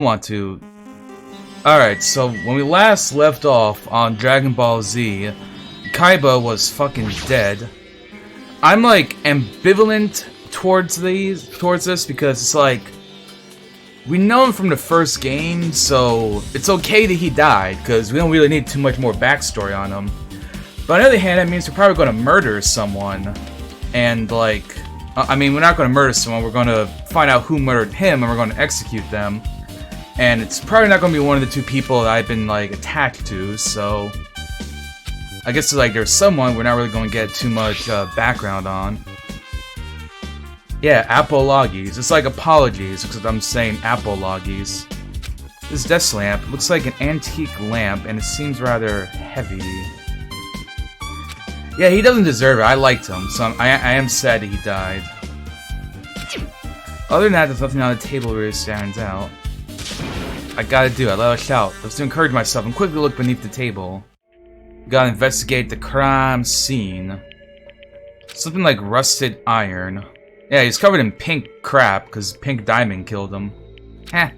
Want to. Alright, so when we last left off on Dragon Ball Z, Kaiba was fucking dead. I'm like ambivalent towards this because it's like we know him from the first game, so it's okay that he died because we don't really need too much more backstory on him. But on the other hand, that means we're probably going to murder someone, and like, I mean, we're not going to murder someone. We're going to find out who murdered him, and we're going to execute them. And it's probably not going to be one of the two people that I've been like attached to, so I guess like there's someone we're not really going to get too much background on. Yeah, apologies. It's like apologies, except I'm saying apologies. This desk lamp looks like an antique lamp, and it seems rather heavy. Yeah, he doesn't deserve it. I liked him, so I am sad that he died. Other than that, there's nothing on the table really stands out. I gotta do it. I let out a shout. Let's to encourage myself and quickly look beneath the table. Gotta investigate the crime scene. Something like rusted iron. Yeah, he's covered in pink crap because Pink Diamond killed him. Heh.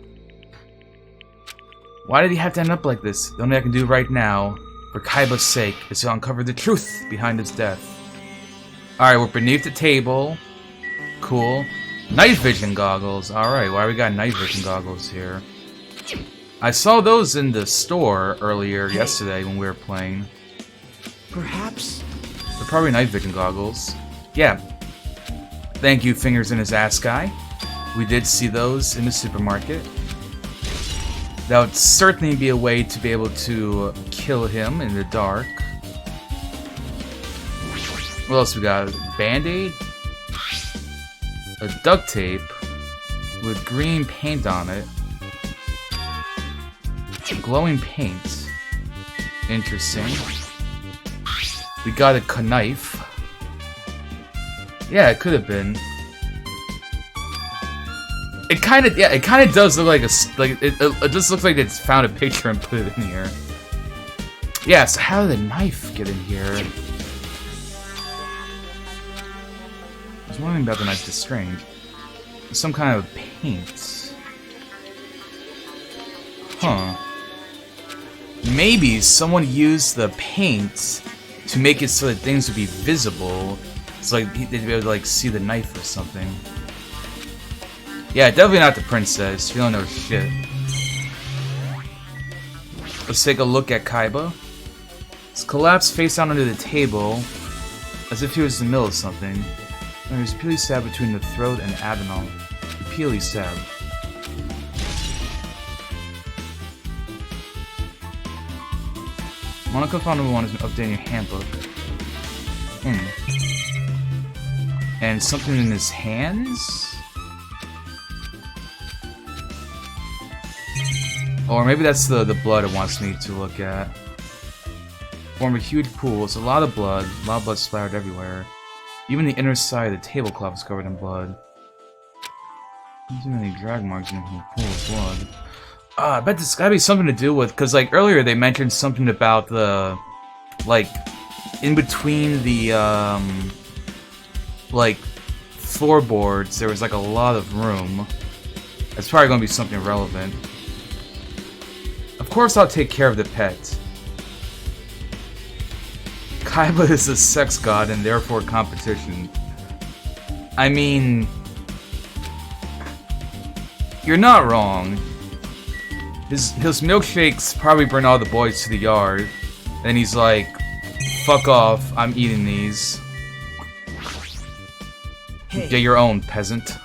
Why did he have to end up like this? The only thing I can do right now, for Kaiba's sake, is to uncover the truth behind his death. Alright, we're beneath the table. Cool. Night vision goggles. Alright, why we got night vision goggles here? I saw those in the store earlier yesterday when we were playing. Perhaps? They're probably night vision goggles. Yeah. Thank you, fingers in his ass guy. We did see those in the supermarket. That would certainly be a way to be able to kill him in the dark. What else we got? Band-aid? A duct tape with green paint on it. Glowing paint. Interesting. We got a knife. Yeah, it could have been. It kind of does look like it just looks like it's found a picture and put it in here. Yeah, so how did the knife get in here? I was wondering about the knife. It's strange. Some kind of paint. Huh. Maybe someone used the paint to make it so that things would be visible. It's like they'd be able to like see the knife or something. Yeah, definitely not the princess. You don't know shit. Let's take a look at Kaiba. He's collapsed face down under the table, as if he was in the middle of something. And there's a peely stab between the throat and abdomen. The peely stab. Monaco found number 1 has been updating your handbook. And something in his hands? Or maybe that's the blood it wants me to look at. Form a huge pool. It's a lot of blood splattered everywhere. Even the inner side of the tablecloth is covered in blood. There's too many drag marks in the pool of blood. I bet this gotta be something to do with, because like earlier they mentioned something about the, like, in between the, like, floorboards, there was like a lot of room. That's probably gonna be something relevant. Of course I'll take care of the pet. Kaiba is a sex god and therefore competition. I mean, you're not wrong. His milkshakes probably bring all the boys to the yard. Then he's like, fuck off, I'm eating these. Hey. Get your own, peasant.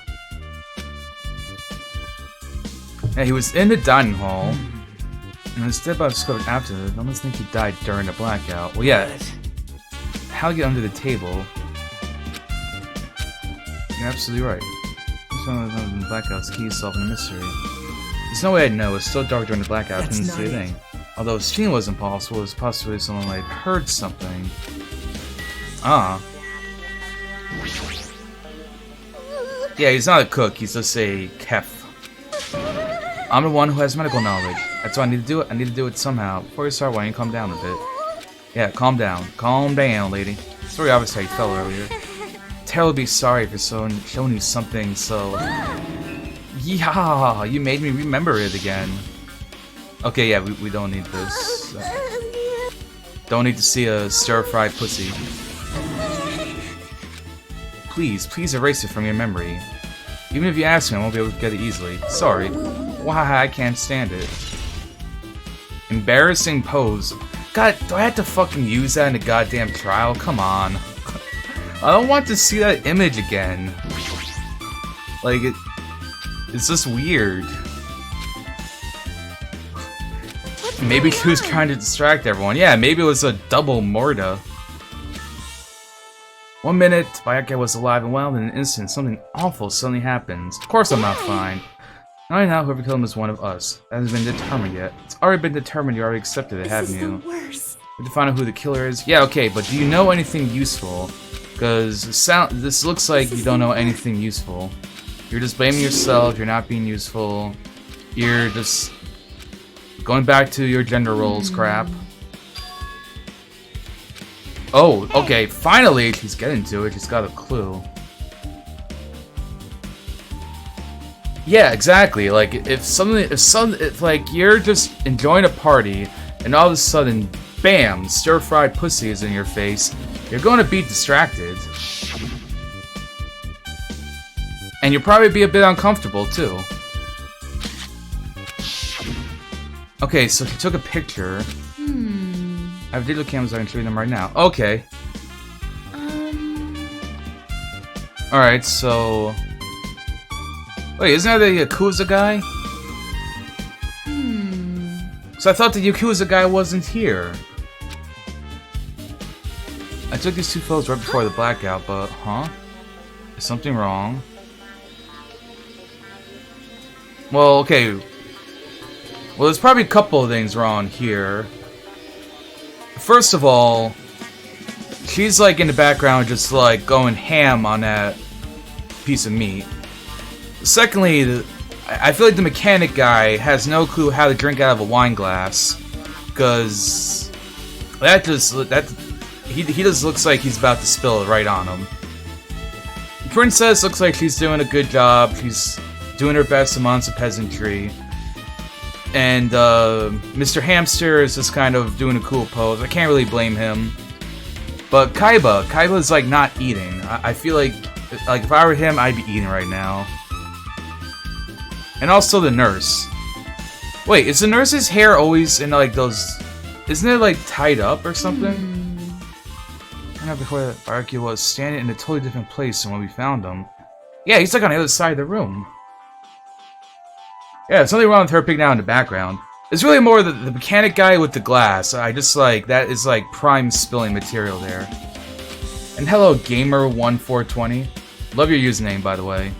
Yeah, he was in the dining hall. And his dead body was discovered after. I almost think he died during the blackout. Well, yeah. How to get under the table? You're absolutely right. This one of the blackout's key is solving the mystery. There's no way I'd know. It's so dark during the blackout. I couldn't see a thing. Although seeing was impossible, it was possibly someone might have heard something. Ah. Yeah, he's not a cook. He's just a kef. I'm the one who has medical knowledge. That's why I need to do it. I need to do it somehow. Before you start, why don't you calm down a bit? Yeah, calm down. Calm down, lady. It's very obvious how you felt earlier. Tara would be sorry for showing you something so... Yeah, you made me remember it again. Okay, yeah, we don't need this. Don't need to see a stir-fried pussy. Please erase it from your memory. Even if you ask me, I won't be able to get it easily. Sorry. Why, I can't stand it. Embarrassing pose. God, do I have to fucking use that in a goddamn trial? Come on. I don't want to see that image again. Like, it's just weird. Maybe she was trying to distract everyone. Yeah, maybe it was a double Morda. 1 minute, Bayaka was alive and well. In an instant, something awful suddenly happens. Of course I'm not fine. Not now, whoever killed him is one of us. That hasn't been determined yet. It's already been determined, you already accepted it, haven't you? We have to find out who the killer is. Yeah, okay, but do you know anything useful? Because this looks like you don't know anything useful. You're just blaming yourself, you're not being useful. You're just going back to your gender roles crap. Oh, okay, finally she's getting to it, she's got a clue. Yeah, exactly, like, if like, you're just enjoying a party, and all of a sudden, bam, stir-fried pussy is in your face, you're gonna be distracted. And you'll probably be a bit uncomfortable, too. Okay, so she took a picture. I have digital cameras, I can show you them right now. Okay. Alright, so... Wait, isn't that the Yakuza guy? So I thought the Yakuza guy wasn't here. I took these two photos right before the blackout, but... Huh? Is something wrong? Well, okay. Well, there's probably a couple of things wrong here. First of all, she's like in the background just like going ham on that piece of meat. Secondly, I feel like the mechanic guy has no clue how to drink out of a wine glass, because he just looks like he's about to spill it right on him. The princess looks like she's doing a good job. She's doing her best amongst the peasantry. And Mr. Hamster is just kind of doing a cool pose. I can't really blame him. But Kaiba's like not eating. I feel like if I were him, I'd be eating right now. And also the nurse. Wait, is the nurse's hair always in like those... Isn't it like tied up or something? I know before Araki was standing in a totally different place than when we found him. Yeah, he's like on the other side of the room. Yeah, there's something wrong with her picking out in the background. It's really more the mechanic guy with the glass. I just like, that is like prime spilling material there. And hello, Gamer1420. Love your username, by the way.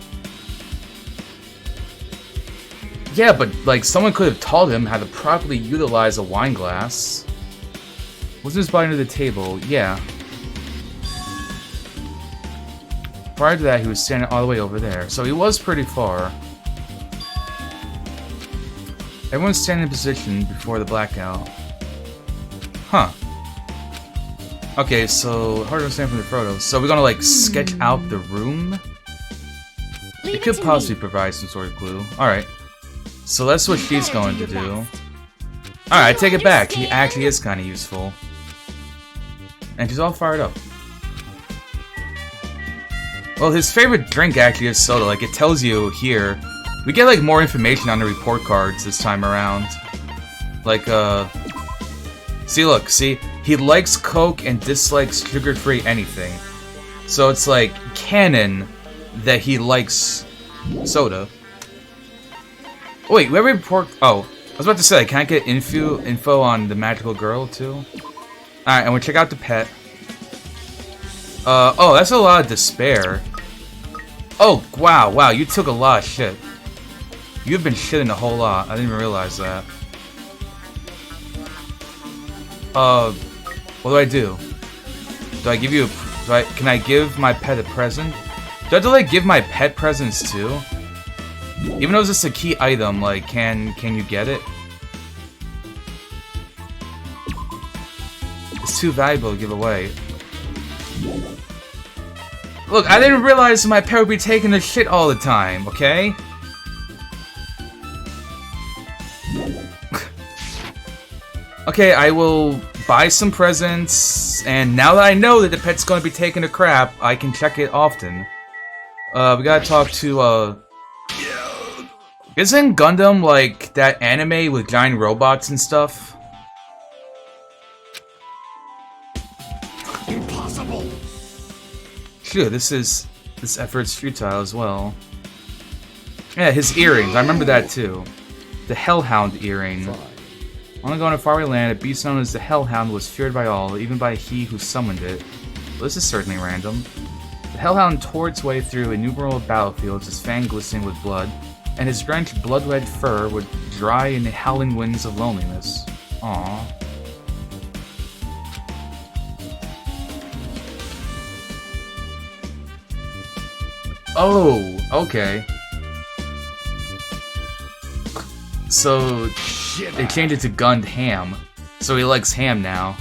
Yeah, but like someone could have taught him how to properly utilize a wine glass. Wasn't his body under the table? Yeah. Prior to that, he was standing all the way over there, so he was pretty far. Everyone's standing in position before the blackout. Huh. Okay, so hard to understand from the photos. So we're gonna like sketch out the room? It could possibly provide some sort of clue. Alright. So that's what she's going to do. Alright, I take it back. He actually is kind of useful. And she's all fired up. Well, his favorite drink actually is soda. Like, it tells you here. We get, like, more information on the report cards this time around. Like, See, look, see? He likes Coke and dislikes sugar-free anything. So it's, like, canon that he likes soda. Wait, we have a report... Oh, I was about to say, can I get info on the magical girl, too? Alright, and we'll check out the pet. Oh, that's a lot of despair. Oh, wow, you took a lot of shit. You've been shitting a whole lot. I didn't even realize that. What do I do? Do I give you a... Can I give my pet a present? Do I have to, like, give my pet presents, too? Even though it's just a key item, like, can you get it? It's too valuable to give away. Look, I didn't realize my pet would be taking a shit all the time, okay? Okay, I will buy some presents, and now that I know that the pet's gonna be taking a crap, I can check it often. We gotta talk to, Isn't Gundam like that anime with giant robots and stuff? Impossible. Sure, this effort's futile as well. Yeah, his earrings, I remember that too. The Hellhound earring. Long ago in a faraway land, a beast known as the Hellhound was feared by all, even by he who summoned it. Well, this is certainly random. The Hellhound tore its way through innumerable battlefields, his fang glistening with blood, and his drenched blood-red fur would dry in the howling winds of loneliness. Aww. Oh, okay. So, they changed it to Gund Ham. So he likes ham now.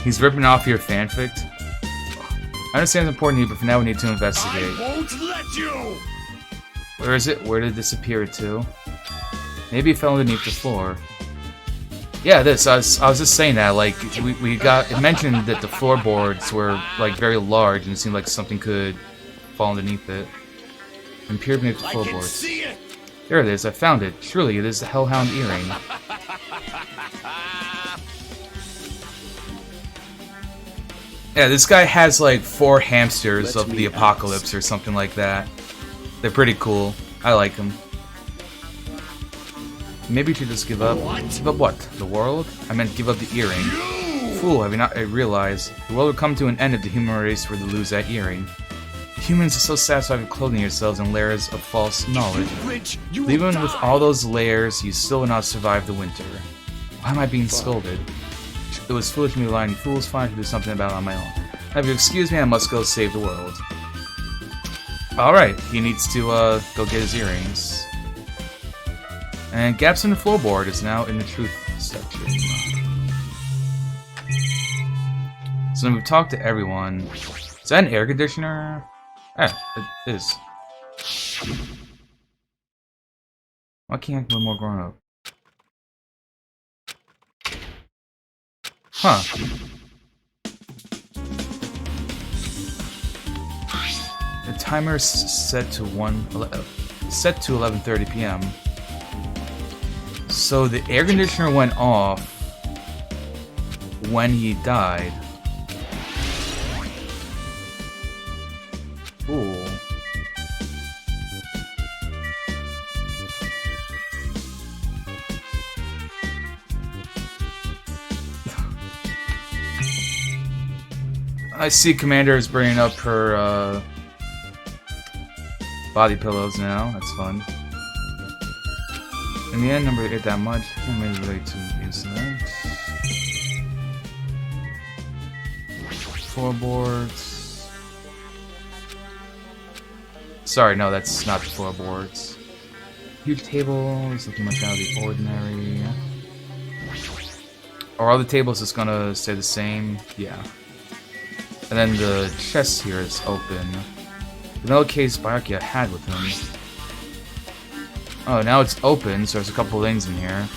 He's ripping off your fanfic. I understand it's important to you, but for now we need to investigate. I won't let you. Where is it? Where did it disappear to? Maybe it fell underneath the floor. Yeah, this. I was just saying that. Like, we got it mentioned that the floorboards were like very large, and it seemed like something could fall underneath it. And appeared beneath the floorboards. There it is. I found it. Surely it is the Hellhound earring. Yeah, this guy has like 4 hamsters of the apocalypse or something like that. They're pretty cool. I like them. Maybe you should just give up. Give up what? The world? I meant give up the earring. Fool, have you not realized? The world will come to an end if the human race were to lose that earring. Humans are so satisfied with clothing yourselves in layers of false knowledge. Even with all those layers, you still will not survive the winter. Why am I being scolded? It was foolish of me to lie, and fools find to do something about it on my own. Now, if you excuse me, I must go save the world. Alright, he needs to go get his earrings. And gaps in the floorboard is now in the truth section. So then we've talked to everyone. Is that an air conditioner? Yeah, it is. Why can't I be more grown up? Huh. The timer's set to 11:30 p.m. So the air conditioner went off when he died. Ooh. I see Commander is bringing up her body pillows now. That's fun. In the end, number 8 that much. Maybe relate to the incident. Floorboards. Sorry, no, that's not the floorboards. Huge tables, looking much out of the ordinary. Are all the tables just gonna stay the same? Yeah. And then the chest here is open. The metal case Byakuya had with him. Oh, now it's open, so there's a couple things in here.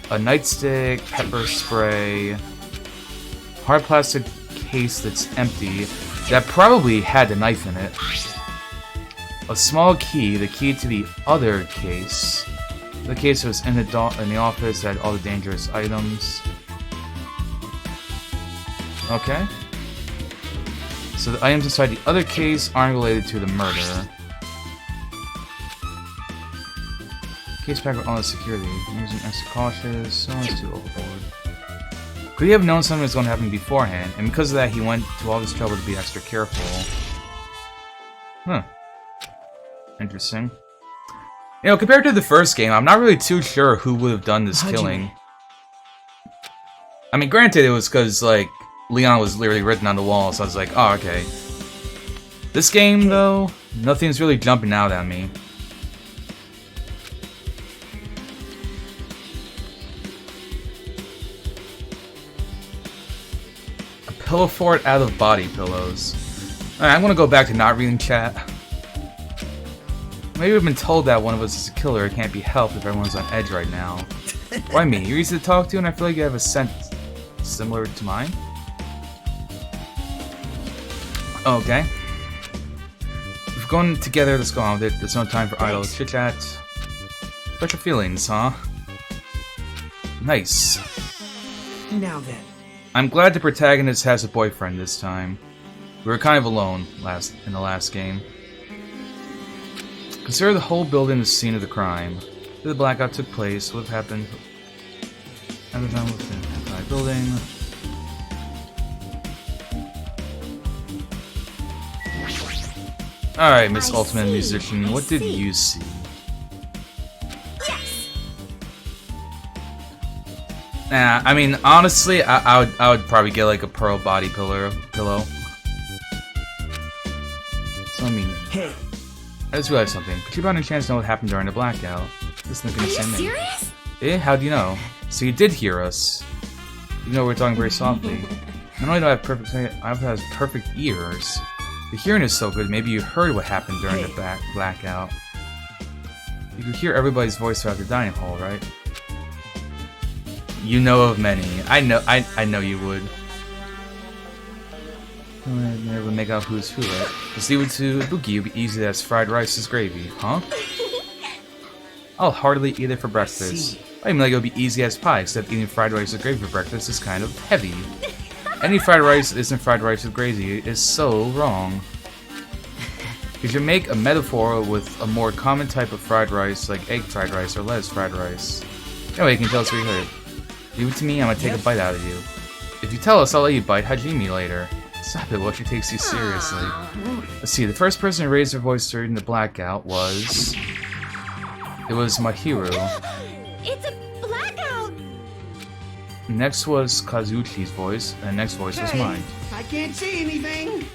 A nightstick, pepper spray, hard plastic case that's empty, that probably had the knife in it. A small key, the key to the other case. The case was in the office, had all the dangerous items. Okay. So the items inside the other case aren't related to the murder. Case pack with all the security. Using extra cautious, so it's too overboard. Could he have known something was going to happen beforehand, and because of that he went to all this trouble to be extra careful? Huh. Interesting. You know, compared to the first game, I'm not really too sure who would have done this killing. I mean, granted, it was because, like, Leon was literally written on the wall, so I was like, oh, okay. This game, though, nothing's really jumping out at me. A pillow fort out of body pillows. Alright, I'm gonna go back to not reading chat. I'm Maybe we've been told that one of us is a killer. It can't be helped if everyone's on edge right now. Why me? You're easy to talk to, and I feel like you have a scent similar to mine. Okay. We've gone together, let's go on with it. There's no time for idle chit-chat. Special feelings, huh? Nice. Now then. I'm glad the protagonist has a boyfriend this time. We were kind of alone in the last game. Consider the whole building the scene of the crime. If the blackout took place, what happened? Every time within the building. Alright, Miss Ultimate Musician, what did you see? Yes. Nah, I mean, honestly, I would probably get like a pearl body pillow. So, I mean, Hey. I just realized something. Could you by any chance know what happened during the blackout? This isn't gonna Are you say me. serious? Eh? How do you know? So you did hear us. You know we're talking very softly. Not only do I have perfect ears. The hearing is so good, maybe you heard what happened during the blackout. You could hear everybody's voice throughout the dining hall, right? You know of many. I know you would. Never make out who's who, right? Just leave it to Bookie, you'll be easy as fried rice is gravy, huh? I'll hardly eat it for breakfast. I mean, like, it'll be easy as pie, except eating fried rice with gravy for breakfast is kind of heavy. Any fried rice that isn't fried rice with gravy is so wrong. You should make a metaphor with a more common type of fried rice, like egg fried rice or lettuce fried rice. Anyway, you can tell us what you heard. Leave it to me, I'm gonna take a bite out of you. If you tell us, I'll let you bite Hajime later. Stop it, what she takes you seriously. Let's see, the first person who raised their voice during the blackout was... It was Mahiru. It's a blackout. Next was Kazuchi's voice, and the next voice was mine. I can't see anything.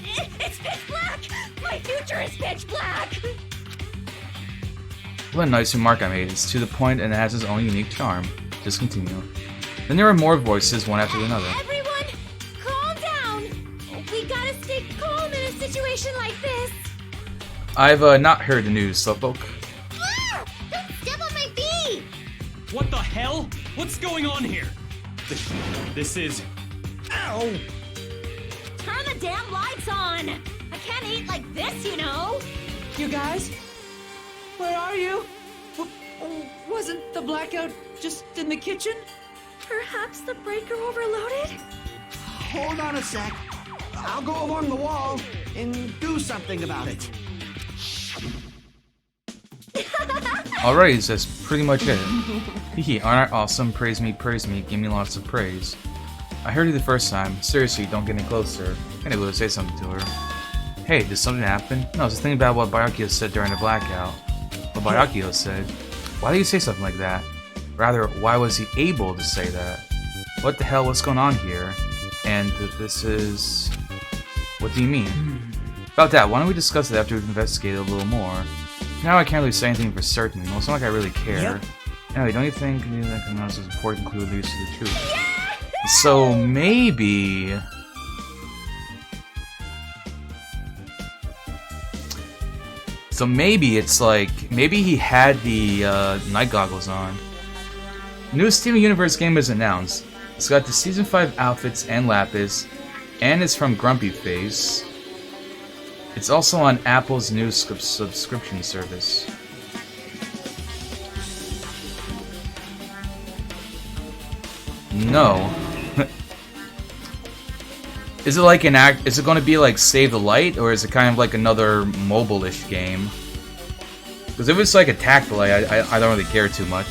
It's pitch black. My future is pitch black. What a nice remark I made. It's to the point and it has its own unique charm. Just continue. Then there were more voices, one after another. Everyone, calm down. We gotta stay calm in a situation like this. I've not heard the news, Slowpoke. Ah! Don't step on my feet. What the hell? What's going on here? This is... Ow! Turn the damn lights on. I can't eat like this, you know. You guys? Where are you? Wasn't the blackout just in the kitchen? Perhaps the breaker overloaded? Hold on a sec. I'll go along the wall and do something about it. Alright, so that's pretty much it. Hehe, aren't I awesome? Praise me, give me lots of praise. I heard you the first time. Seriously, don't get any closer. Anyway, say something to her. Hey, did something happen? No, I was just thinking about what Byakuya said during the blackout. What Byakuya said? Why do you say something like that? Rather, why was he able to say that? What the hell, what's going on here? And this is... What do you mean? About that, why don't we discuss it after we've investigated a little more? Now I can't really say anything for certain. Well, it's not like I really care. Yep. Anyway, don't you think that can announce is important clue leads to the truth? So maybe... So maybe it's like... Maybe he had the night goggles on. New Steven Universe game is announced. It's got the Season 5 outfits and Lapis, and it's from Grumpy Face. It's also on Apple's new subscription service. No. Is it like an act? Is it going to be like Save the Light, or is it kind of like another mobile-ish game? Because if it's like Attack the Light, I don't really care too much.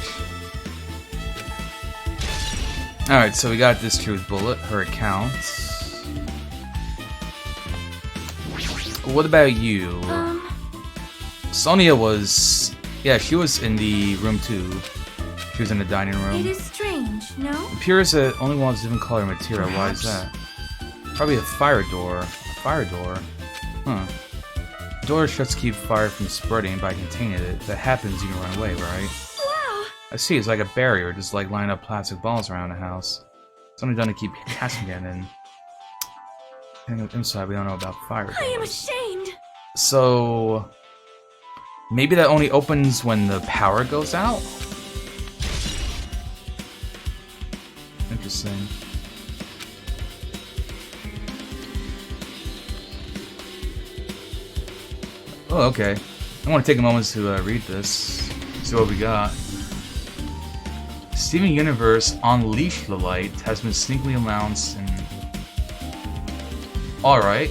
Alright, so we got this Truth Bullet, her account. What about you? Sonia was... Yeah, she was in the room too. She was in the dining room. It is strange, no? It appears that only one different color material. Why is that? Probably a fire door. A fire door? Huh. Door shuts keep fire from spreading by containing it. If that happens, you can run away, right? Wow! I see, it's like a barrier, just like lining up plastic balls around the house. Something done to keep cats from getting in. And inside, we don't know about fire doors. I am ashamed! So... Maybe that only opens when the power goes out? Interesting. Oh, okay. I want to take a moment to read this. See what we got. Steven Universe Unleash the Light has been sneakily announced and... Alright.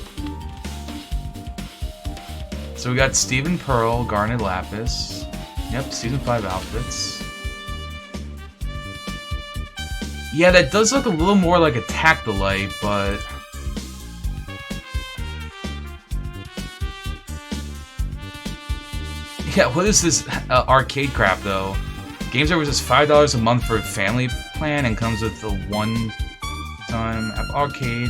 So we got Steven Pearl, Garnet Lapis. Yep, Season 5 outfits. Yeah, that does look a little more like Attack the Light, but... Yeah, what is this arcade crap, though? Games are just $5 a month for a family plan and comes with the one-time arcade.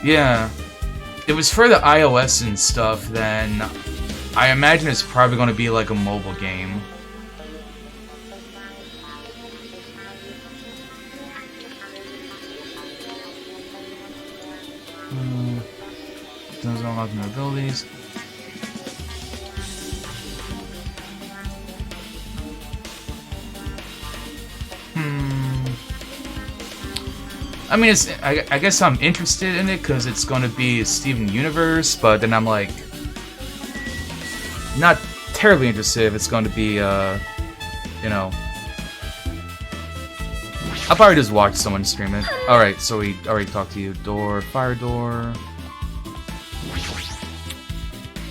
Yeah. If it was for the iOS and stuff, then I imagine it's probably going to be like a mobile game. Doesn't unlock new abilities. I mean, I guess I'm interested in it because it's going to be Steven Universe, but then I'm like, not terribly interested if it's going to be, you know. I'll probably just watch someone stream it. Alright, so we already talked to you. Door, fire door.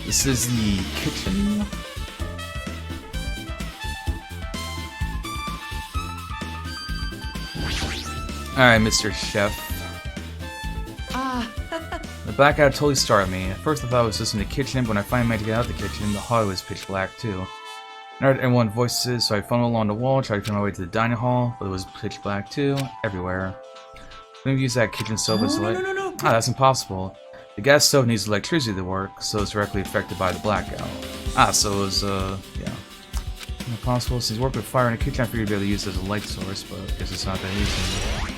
This is the kitchen. Alright, Mr. Chef. The blackout totally startled me. At first I thought it was just in the kitchen, but when I finally managed to get out of the kitchen, the hallway was pitch black too. I heard everyone's voices, so I funneled along the wall, tried to find my way to the dining hall, but it was pitch black too, everywhere. Couldn't use that kitchen stove as light. No. Ah, that's impossible. The gas stove needs electricity to work, so it's directly affected by the blackout. Ah, so it was, yeah. Impossible. Since you work with fire in the kitchen, I figured you'd be able to use it as a light source, but I guess it's not that easy.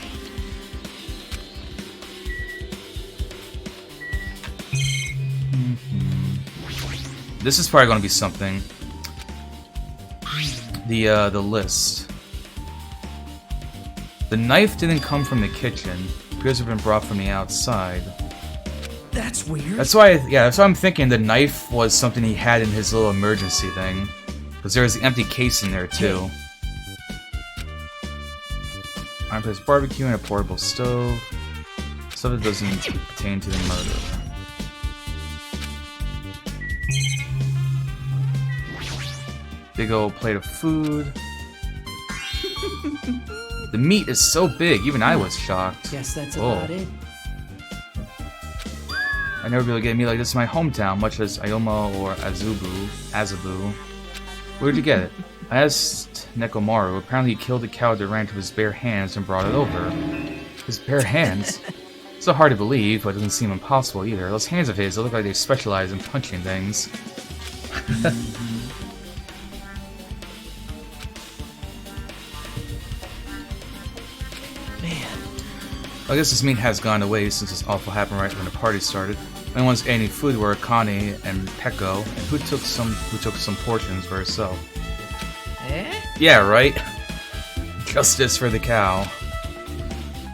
This is probably going to be something. The list. The knife didn't come from the kitchen. It appears to have been brought from the outside. That's weird. That's why, that's why I'm thinking the knife was something he had in his little emergency thing. Because there was an empty case in there, too. Fireplace barbecue and a portable stove. Stuff that doesn't pertain to the murder. Big old plate of food. The meat is so big, even I was shocked. Guess that's about it. I never really get meat like this in my hometown, much as Ayoma or Azabu. Where'd you get it? I asked Nekomaru. Apparently he killed a cow at the ranch with his bare hands and brought it over. His bare hands? So hard to believe, but it doesn't seem impossible either. Those hands of his, they look like they specialize in punching things. I guess this meat has gone away since this awful happened right when the party started. The only ones eating food were Akane and Peko, and who took some portions for herself. Eh? Yeah, right? Justice for the cow.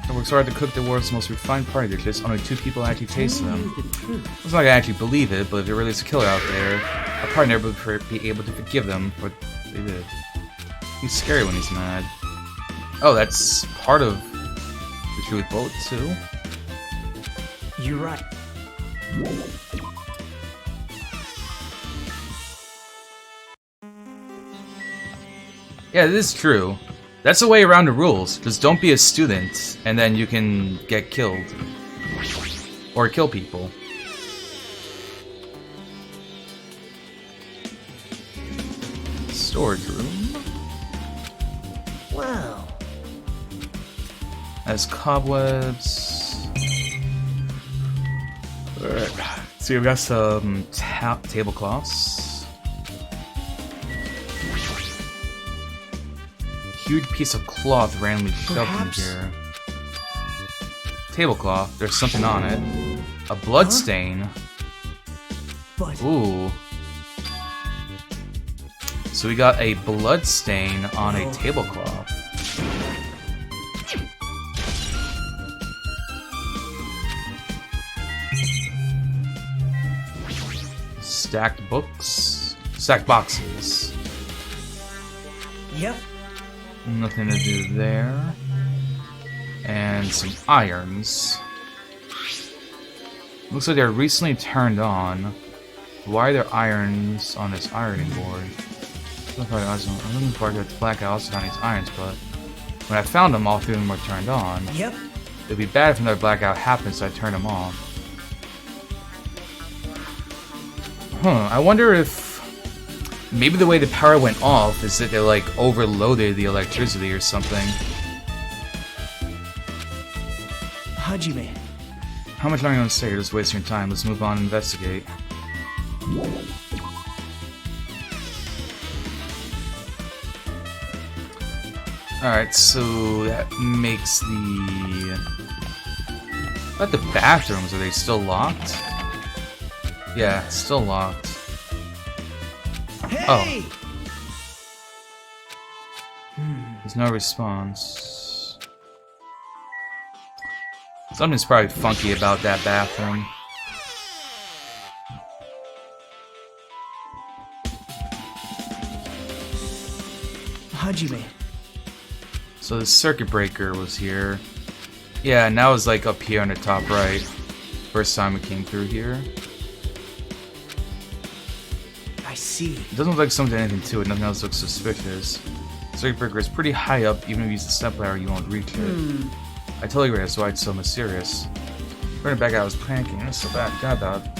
It works hard to cook the world's most refined party dishes. Only 2 people actually taste them. It's not like I actually believe it, but if there really is a killer out there, I'll probably never be able to forgive them for what they did. He's scary when he's mad. Oh, that's part of the truth bullet too? You're right. Yeah, this is true. That's the way around the rules. Just don't be a student, and then you can get killed. Or kill people. Storage room. Wow. Has cobwebs. Alright. So we've got some tablecloths. Huge piece of cloth randomly shoved in here. Tablecloth, there's something on it. A blood stain. foot. Ooh. So we got a blood stain on a tablecloth. Stacked books. Stacked boxes. Yep. Nothing to do there. And some irons. Looks like they're recently turned on. Why are there irons on this ironing board? I'm looking for the blackout also on these irons, but when I found them, all three of them were turned on. Yep. It'd be bad if another blackout happened, so I turned them off. I wonder if maybe the way the power went off is that they like overloaded the electricity or something. Hajime. How much longer are you gonna stay? You're just wasting your time. Let's move on and investigate. Alright, so that makes the... What about the bathrooms? Are they still locked? Yeah, still locked. Hey! Oh. There's no response. Something's probably funky about that bathroom. Hajime. So the circuit breaker was here. Yeah, now it's like up here on the top right. First time it came through here. I see. It doesn't look like something anything to it, nothing else looks suspicious. The circuit breaker is pretty high up, even if you use the step ladder you won't reach it. I totally agree, that's why it's so mysterious. Running back out, I was panicking, it's so bad, God about it.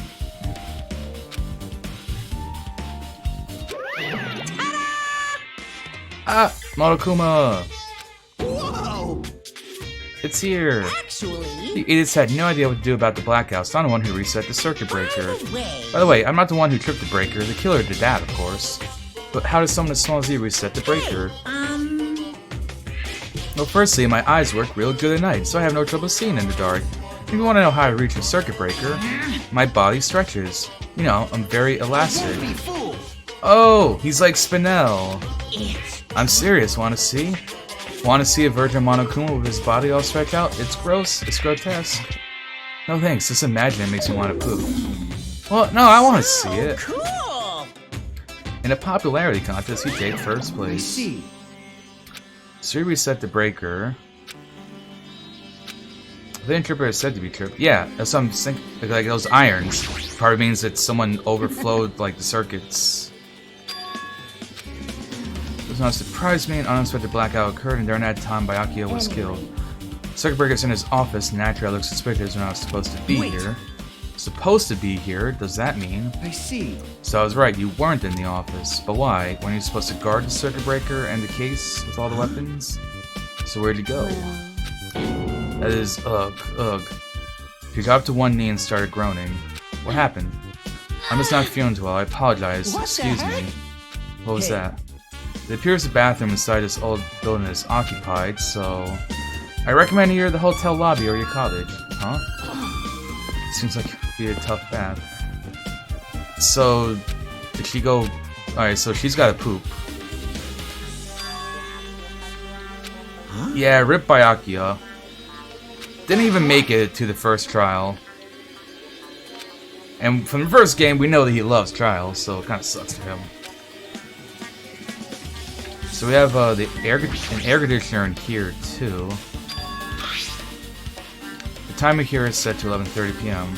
Ah! Monokuma! Whoa! It's here! Actually, The idiots had no idea what to do about the blackouts. I'm the one who reset the circuit breaker. way. By the way, I'm not the one who tripped the breaker. The killer did that, of course. But how does someone as small as you reset the breaker? Well, firstly, my eyes work real good at night, so I have no trouble seeing in the dark. If you want to know how I reach a circuit breaker, my body stretches. You know, I'm very elastic. Be fooled. Oh, he's like Spinel. I'm serious, wanna see? Wanna see a Virgin Monokuma with his body all stretched out? It's gross, it's grotesque. No thanks, just imagine it makes me want to poop. Well, no, I wanna see it. Cool. In a popularity contest, you take first I place. see. So you reset the breaker. The interpreter is said to be tripped. Yeah, that's what I'm thinking. Like those irons. Probably means that someone overflowed like the circuits. It does not surprise me. An unexpected blackout occurred, and during that time, Byakuya was killed. Circuit breaker's in his office. Naturally, I look suspicious when I was supposed to be here. Supposed to be here? Does that mean? I see. So I was right. You weren't in the office. But why? Weren't you supposed to guard the circuit breaker and the case with all the weapons? So where'd you go? That is, ugh. He got up to one knee and started groaning. What happened? I'm just not feeling too well. I apologize. Excuse me. What was that? It appears the bathroom inside this old building is occupied, so... I recommend either the hotel lobby or your cottage. Huh? Seems like it'd be a tough bath. So... Did she go... Alright, so she's gotta poop. Yeah, rip Byakuya. Didn't even make it to the first trial. And from the first game, we know that he loves trials, so it kind of sucks for him. So we have an air conditioner in here, too. The timer here is set to 11:30 p.m.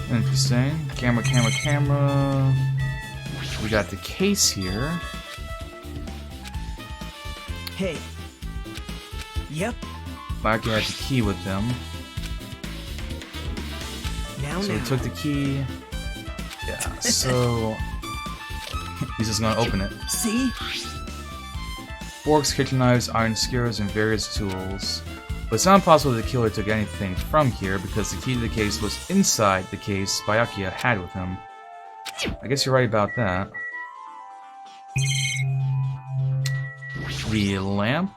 Interesting. Camera. We got the case here. Hey. Yep. Byakuya had the key with them. So we took the key. Yeah, so... He's just gonna open it. See? Forks, kitchen knives, iron skewers, and various tools. But it's not impossible that the killer took anything from here because the key to the case was inside the case Byakuya had with him. I guess you're right about that. The lamp?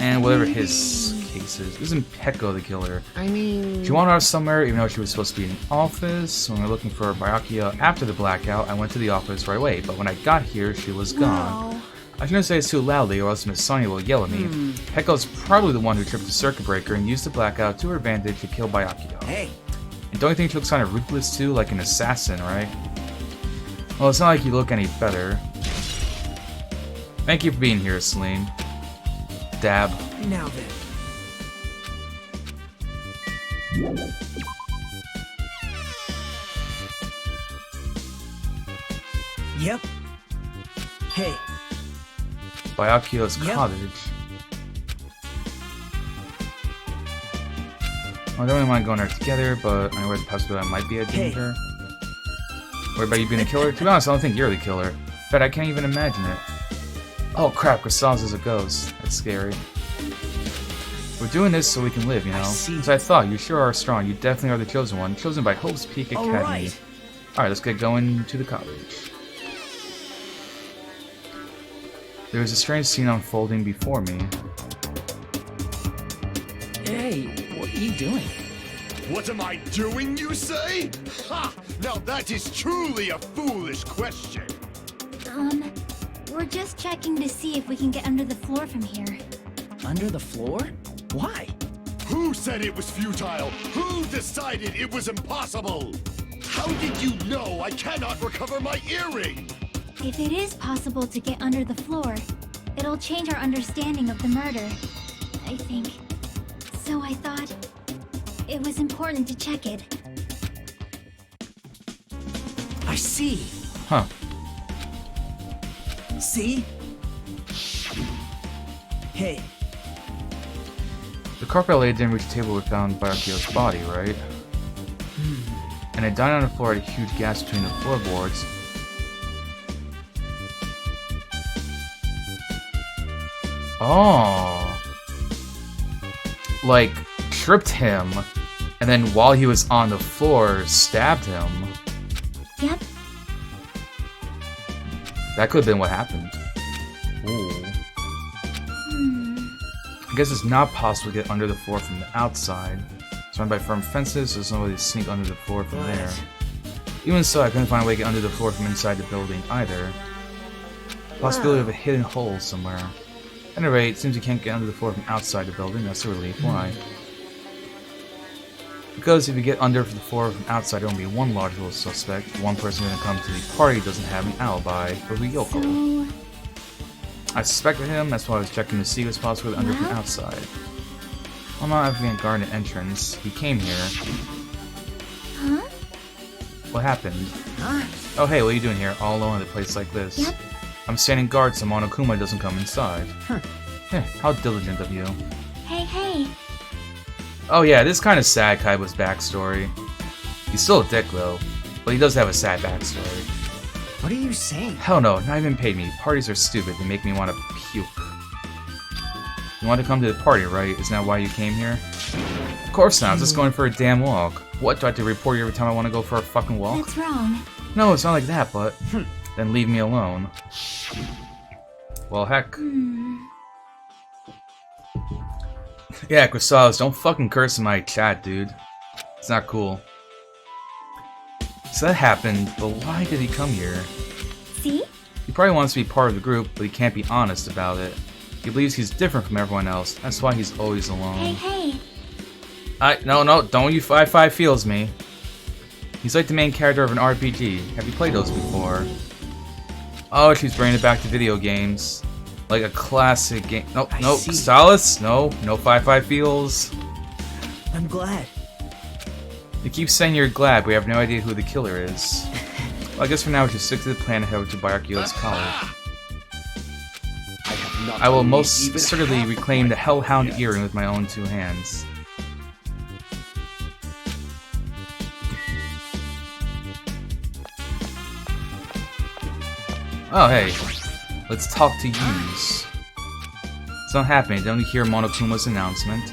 And whatever his case is. Isn't Peko the killer? I mean... She wandered out somewhere, even though she was supposed to be in the office. When we were looking for Byakuya after the blackout, I went to the office right away. But when I got here, she was gone. I shouldn't say this too loudly, or else Miss Sonia will yell at me. Peko's probably the one who tripped the circuit breaker and used the blackout to her advantage to kill Byakuya. Hey. And don't you think she looks kind of ruthless too, like an assassin, right? Well, it's not like you look any better. Thank you for being here, Celine. Dab. Now then. Yep. Hey. Byakuya's cottage. I don't really mind going there together, but I know the possibility I might be a danger. Worried about you being the killer? To be honest, I don't think you're the killer. But I can't even imagine it. Oh crap, Grisales is a ghost. That's scary. We're doing this so we can live, you know? As I thought, you sure are strong. You definitely are the chosen one. Chosen by Hope's Peak Academy. Alright, let's get going to the college. There was a strange scene unfolding before me. Hey, what are you doing? What am I doing, you say? Ha! Now that is truly a foolish question. We're just checking to see if we can get under the floor from here. Under the floor? Why? Who said it was futile? Who decided it was impossible? How did you know I cannot recover my earring? If it is possible to get under the floor, it'll change our understanding of the murder, I think. So I thought it was important to check it. I see. Huh. See? Hey. The carpet lady didn't reach the table where we found Byakuya's body, right? And it died on the floor at a huge gas between the floorboards. Oh. Like, tripped him, and then while he was on the floor, stabbed him. Yep. That could have been what happened. Ooh. I guess it's not possible to get under the floor from the outside. Surrounded by firm fences, so there's no way to sneak under the floor from there. Even so, I couldn't find a way to get under the floor from inside the building either. Possibility of a hidden hole somewhere. At any rate, it seems you can't get under the floor from outside the building. That's a relief. Why? Because if you get under the floor from outside, there will be one logical suspect. One person going to come to the party doesn't have an alibi. For Yoko. I suspected him, that's why I was checking to see if it's possible to get under from outside. I'm not having a garden entrance. He came here. Huh? What happened? Oh hey, what are you doing here? All alone in a place like this? Yep. I'm standing guard so Monokuma doesn't come inside. How diligent of you. Hey. Oh yeah, this is kind of sad, Kaiba's backstory. He's still a dick though, but he does have a sad backstory. What are you saying? Hell no, not even paid me. Parties are stupid, they make me want to puke. You want to come to the party, right? Isn't that why you came here? Of course not, I'm just going for a damn walk. What, do I have to report you every time I want to go for a fucking walk? That's wrong. No, it's not like that, but... then leave me alone. Well, heck. Yeah, Grisales, don't fucking curse in my chat, dude. It's not cool. So that happened, but why did he come here? See? He probably wants to be part of the group, but he can't be honest about it. He believes he's different from everyone else. That's why he's always alone. Hey. No, don't you 5-5 feels me. He's like the main character of an RPG. Have you played those before? Oh, she's bringing it back to video games. Like a classic game. Nope, Grisales? No 5-5 feels. I'm glad. You keep saying you're glad, but we have no idea who the killer is. Well, I guess for now we should stick to the plan and head over to Byakuya's college. I will most certainly reclaim the Hellhound earring with my own 2 hands. Oh hey, let's talk to yous. It's not happening, don't you hear Monokuma's announcement?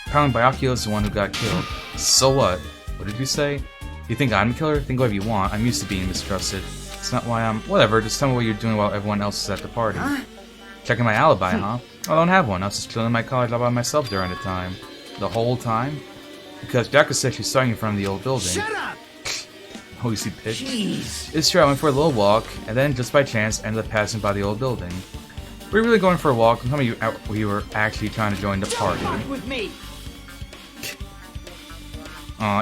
Apparently Byakuya's the one who got killed. So what? What did you say? You think I'm the killer? Think whatever you want. I'm used to being mistrusted. It's not why I'm... Whatever, just tell me what you're doing while everyone else is at the party. Checking my alibi, huh? I don't have one. I was just chilling in my college all by myself during the time. The whole time? Because Jacka said she's starting in front of the old building. Shut up! Oh, you see pitch? Jeez. It's true, I went for a little walk, and then just by chance ended up passing by the old building. Were you really going for a walk? Tell me you were actually trying to join the party. Don't fuck with me.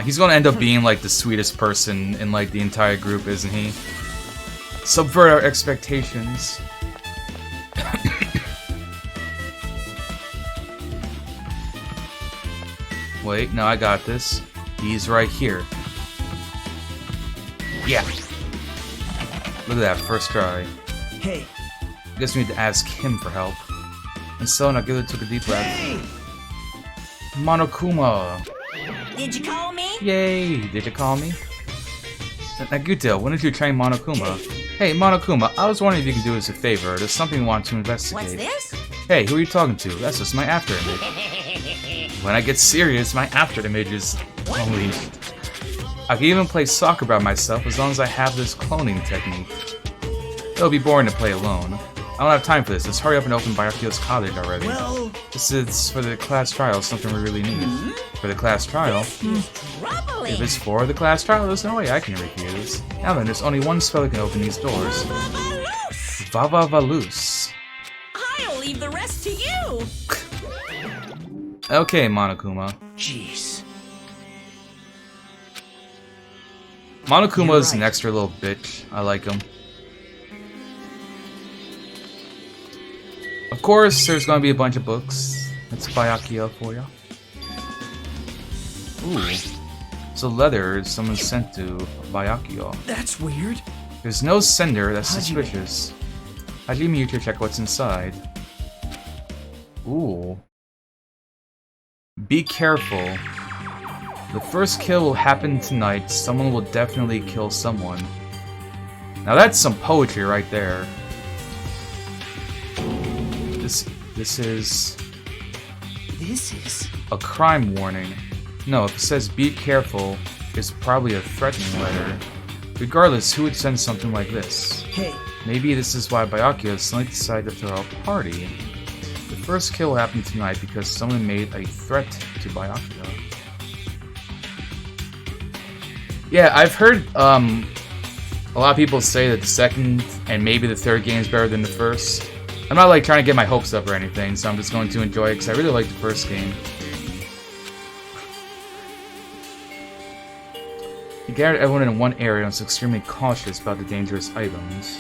He's gonna end up being like the sweetest person in like the entire group, isn't he? Subvert our expectations. Wait, no, I got this. He's right here. Yeah. Look at that, first try. Hey. I guess we need to ask him for help. And so, Nagila took a deep breath. Hey! Monokuma! Did you call me? Yay! Did you call me? Nagito, when did you train Monokuma? Hey, Monokuma, I was wondering if you can do us a favor. There's something we want to investigate. What's this? Hey, who are you talking to? That's just my after image. When I get serious, my after image is unleashed. I can even play soccer by myself as long as I have this cloning technique. It'll be boring to play alone. I don't have time for this. Let's hurry up and open Byakuyo's college already. Well, This is for the class trial, something we really need. For the class trial? Troubling. If it's for the class trial, there's no way I can refuse. Now then, there's only one spell that can open these doors. Babaloo. Vava Valus. I'll leave the rest to you. Okay, Monokuma. jeez. Monokuma's You're an right. extra little bitch. I like him. Of course, there's gonna be a bunch of books. That's Byakuya for ya. Ooh. So leather is someone sent to Byakuya. That's weird. There's no sender, that's Hajime. suspicious. Hajime, you should check what's inside. Ooh. Be careful. The first kill will happen tonight. Someone will definitely kill someone. Now that's some poetry right there. This is This is... a crime warning. No, if it says be careful, it's probably a threatening letter. Regardless, who would send something like this? Hey. Maybe this is why Byakuya suddenly decided to throw a party. The first kill happened tonight because someone made a threat to Byakuya. Yeah, I've heard a lot of people say that the second and maybe the third game is better than the first. I'm not like trying to get my hopes up or anything, so I'm just going to enjoy it because I really like the first game. He gathered everyone in one area and was extremely cautious about the dangerous items.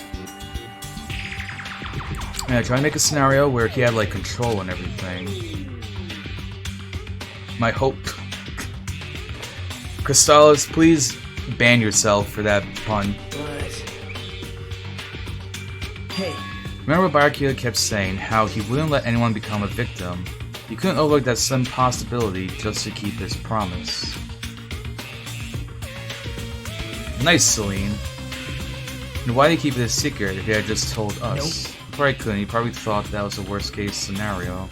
Yeah, trying to make a scenario where he had like control and everything. My hope. Crystallis, please ban yourself for that pun. But... Hey. Remember what Byakuya kept saying, how he wouldn't let anyone become a victim. He couldn't overlook that slim possibility just to keep his promise. Nice, Celine. And why did he keep it a secret if he had just told us? He probably couldn't. He probably thought that was a worst case scenario.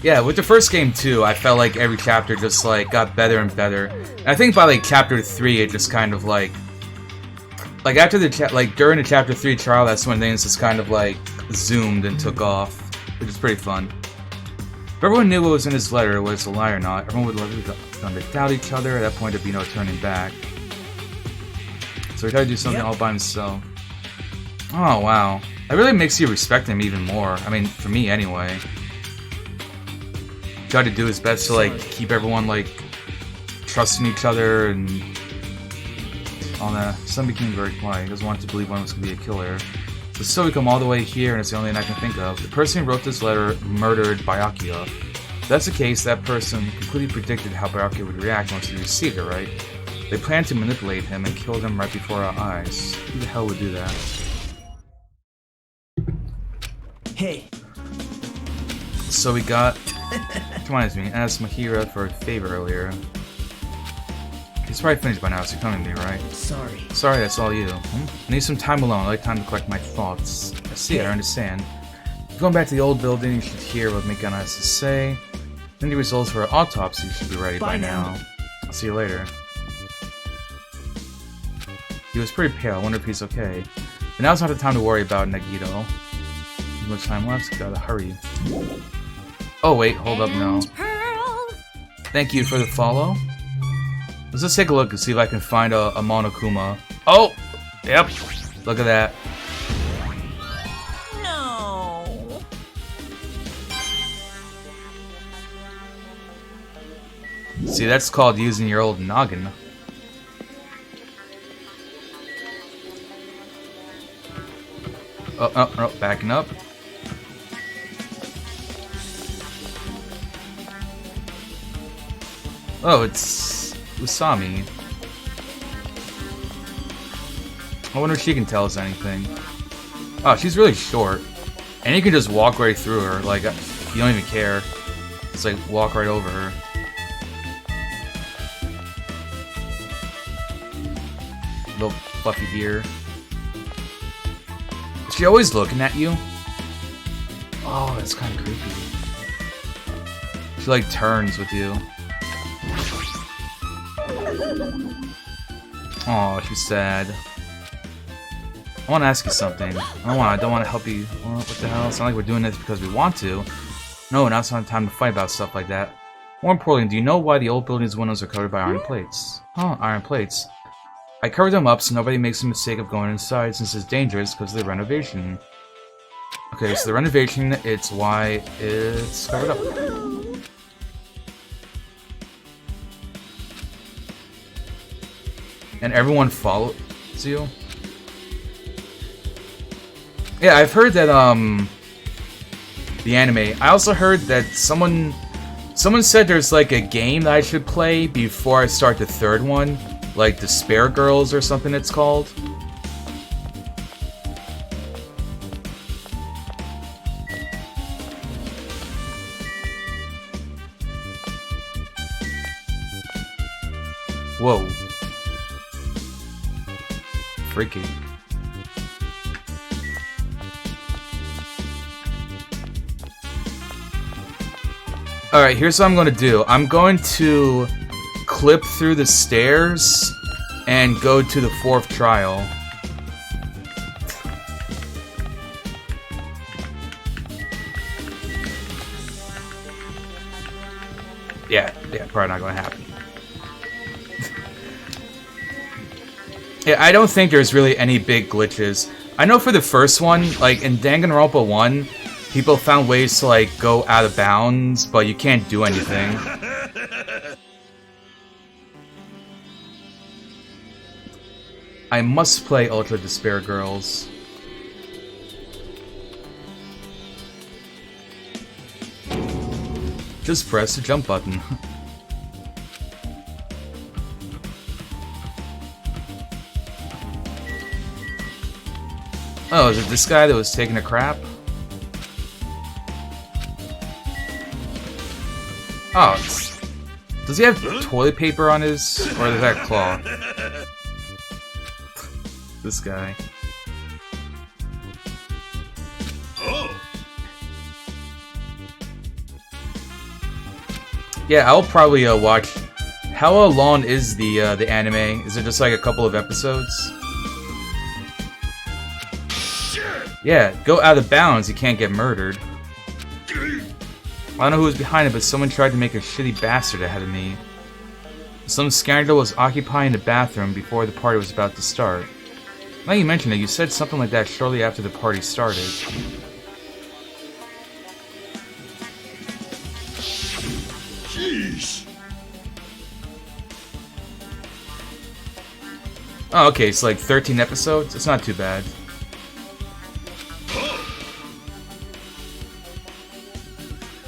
Yeah, with the first game too, I felt like every chapter just like got better and better. And I think by like chapter 3, it just kind of like after the during the chapter 3 trial, that's when things just kind of like zoomed and took off, which is pretty fun. If everyone knew what was in his letter, whether it's a lie or not, everyone would learn to doubt each other. At that point, there'd be no turning back. So he tried to do something all by himself. Oh wow, that really makes you respect him even more. I mean, for me anyway. He tried to do his best to like keep everyone like trusting each other and all that. Son became very quiet. He doesn't want to believe one was going to be a killer. But still, we come all the way here, and it's the only thing I can think of. The person who wrote this letter murdered Byakuya. If that's the case, that person completely predicted how Byakuya would react once he received it, right? They planned to manipulate him and kill him right before our eyes. Who the hell would do that? Hey. So we got... reminds me, asked Mahira for a favor earlier. He's probably finished by now, so you're coming to me, right? Sorry. Sorry, that's all you. I need some time alone. I like time to collect my thoughts. I see, I understand. Going back to the old building, you should hear what Mikana has to say. Then the results for our autopsy should be ready by now. I'll see you later. He was pretty pale. I wonder if he's okay. But now's not the time to worry about Nagito. Too much time left, so gotta hurry. Oh wait, hold up now. And Pearl. Thank you for the follow. Let's just take a look and see if I can find a Monokuma. Oh! Yep. Look at that. No. See, that's called using your old noggin. Oh, backing up. Oh, it's Usami. I wonder if she can tell us anything. Oh, she's really short. And you can just walk right through her, like, you don't even care. It's like, walk right over her. Little fluffy ear. Is she always looking at you? Oh, that's kind of creepy. She, like, turns with you. Oh, she's sad. I want to ask you something. I don't want to help you. What the hell? It's not like we're doing this because we want to. No, now's not time to fight about stuff like that. More importantly, do you know why the old building's windows are covered by iron plates? Huh, iron plates. I covered them up so nobody makes the mistake of going inside since it's dangerous because of the renovation. Okay, so the renovation, it's why it's covered up. And everyone follows you? Yeah, I've heard that, the anime. I also heard that someone said there's, like, a game that I should play before I start the third one. Like, Despair Girls or something it's called. Whoa. Freaky. Alright, here's what I'm going to do. I'm going to clip through the stairs and go to the 4th trial. Yeah, probably not going to happen. Yeah, I don't think there's really any big glitches. I know for the first one, like in Danganronpa 1, people found ways to like go out of bounds, but you can't do anything. I must play Ultra Despair Girls. Just press the jump button. Oh, is it this guy that was taking a crap? Oh, does he have toilet paper on his, or is that cloth? This guy. Yeah, I'll probably watch. How long is the anime? Is it just like a couple of episodes? Yeah, go out of bounds. You can't get murdered. I don't know who was behind it, but someone tried to make a shitty bastard ahead of me. Some scoundrel was occupying the bathroom before the party was about to start. Now you mention it, you said something like that shortly after the party started. Jeez. Oh, okay, it's like 13 episodes? It's not too bad.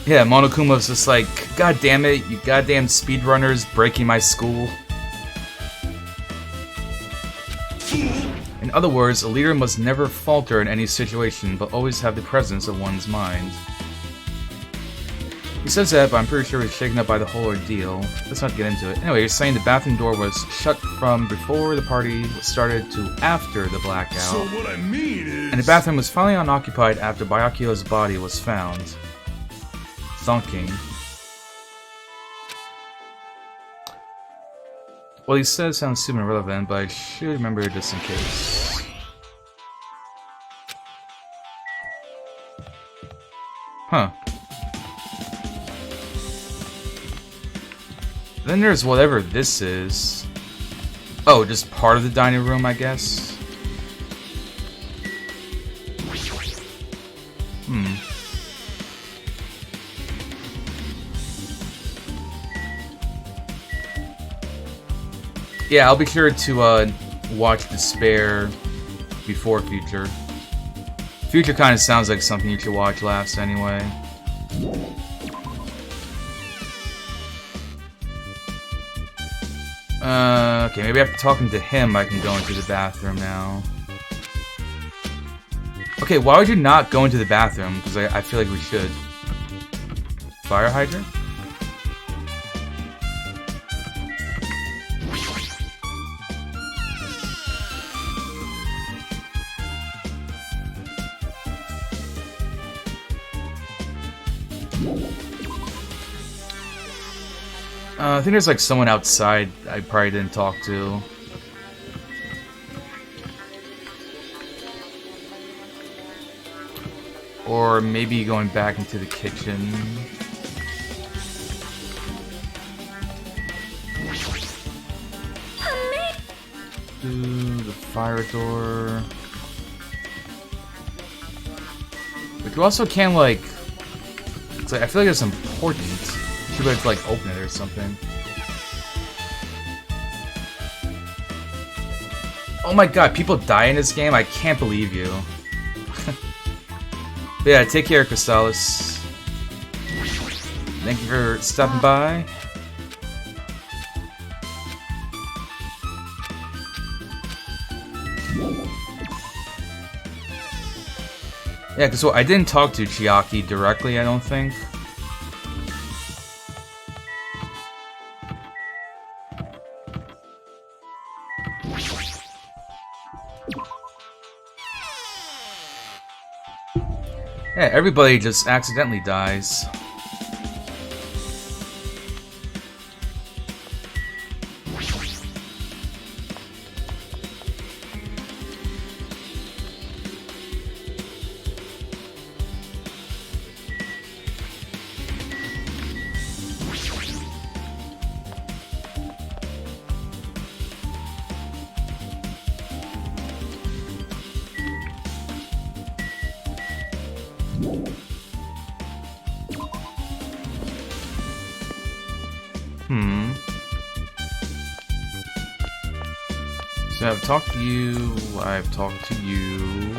Yeah, Monokuma's just like, God damn it, you goddamn speedrunners breaking my school. In other words, a leader must never falter in any situation, but always have the presence of one's mind. He says that, but I'm pretty sure he's shaken up by the whole ordeal. Let's not get into it. Anyway, you're saying the bathroom door was shut from before the party started to after the blackout. So what I mean is... And the bathroom was finally unoccupied after Byakuyo's body was found. Thunking. What he says sounds super irrelevant, but I should remember it just in case. Huh. Then there's whatever this is. Oh, just part of the dining room, I guess. Yeah, I'll be sure to watch Despair before Future. Future kind of sounds like something you should watch last anyway. Okay, maybe after talking to him, I can go into the bathroom now. Okay, why would you not go into the bathroom? Because I feel like we should. Fire hydrant? I think there's like someone outside I probably didn't talk to. Or maybe going back into the kitchen. Through the fire door. But you also can't like... It's like I feel like it's important. You should have to like open it or something. Oh my god, people die in this game? I can't believe you. But yeah, take care, Crystallis. Thank you for stopping by. Yeah, because I didn't talk to Chiaki directly, I don't think. Yeah, everybody just accidentally dies. So I've talked to you, I've talked to you.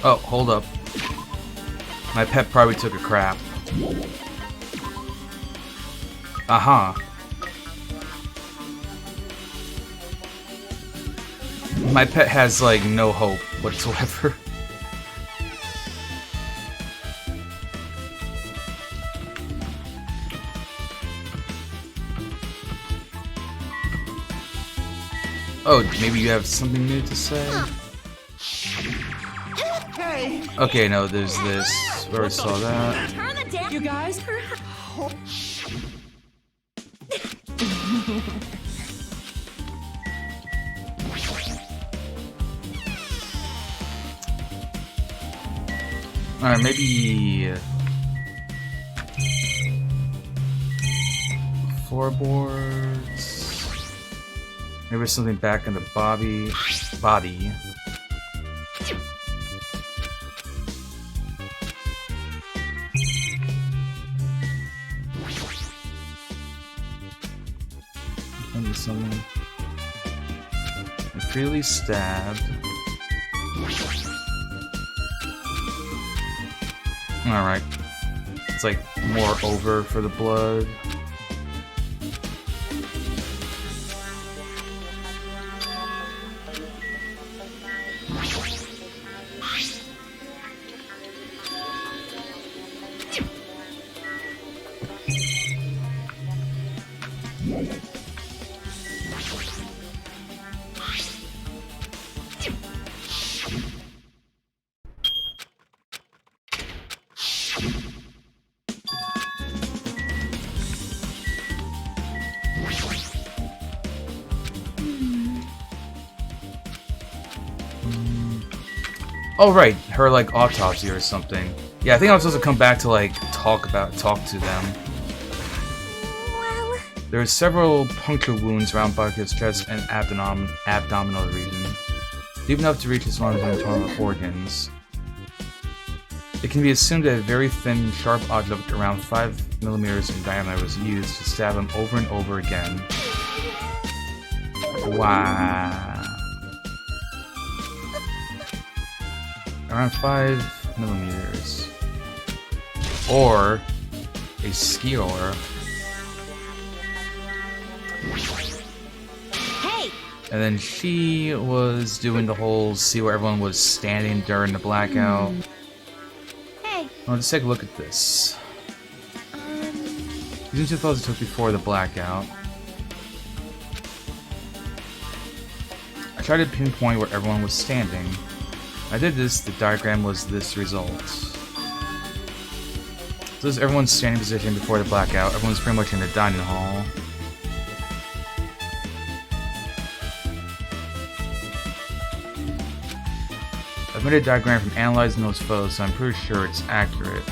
Oh, hold up. My pet probably took a crap. Aha. My pet has, like, no hope whatsoever. Oh, maybe you have something new to say? Okay, no, there's this. We already saw that. Turn the damn. You guys? Alright, maybe... floorboards... Maybe something back in the body. Something freely stabbed. Alright. It's like more over for the blood. Oh right, her like autopsy or something. Yeah, I think I was supposed to come back to like talk to them. Well, There are several puncture wounds around Byakuya's chest and abdominal region, deep enough to reach his lungs and internal organs. It can be assumed that a very thin, sharp object around 5mm in diameter was used to stab him over and over again. Wow. Around 5mm. Or a skewer. hey, And then she was doing the whole see where everyone was standing during the blackout. hey. Well, let's take a look at this. These are photos I took before the blackout. I tried to pinpoint where everyone was standing. I did this, the diagram was this result. So this is everyone's standing position before the blackout. Everyone's pretty much in the dining hall. I've made a diagram from analyzing those photos, so I'm pretty sure it's accurate.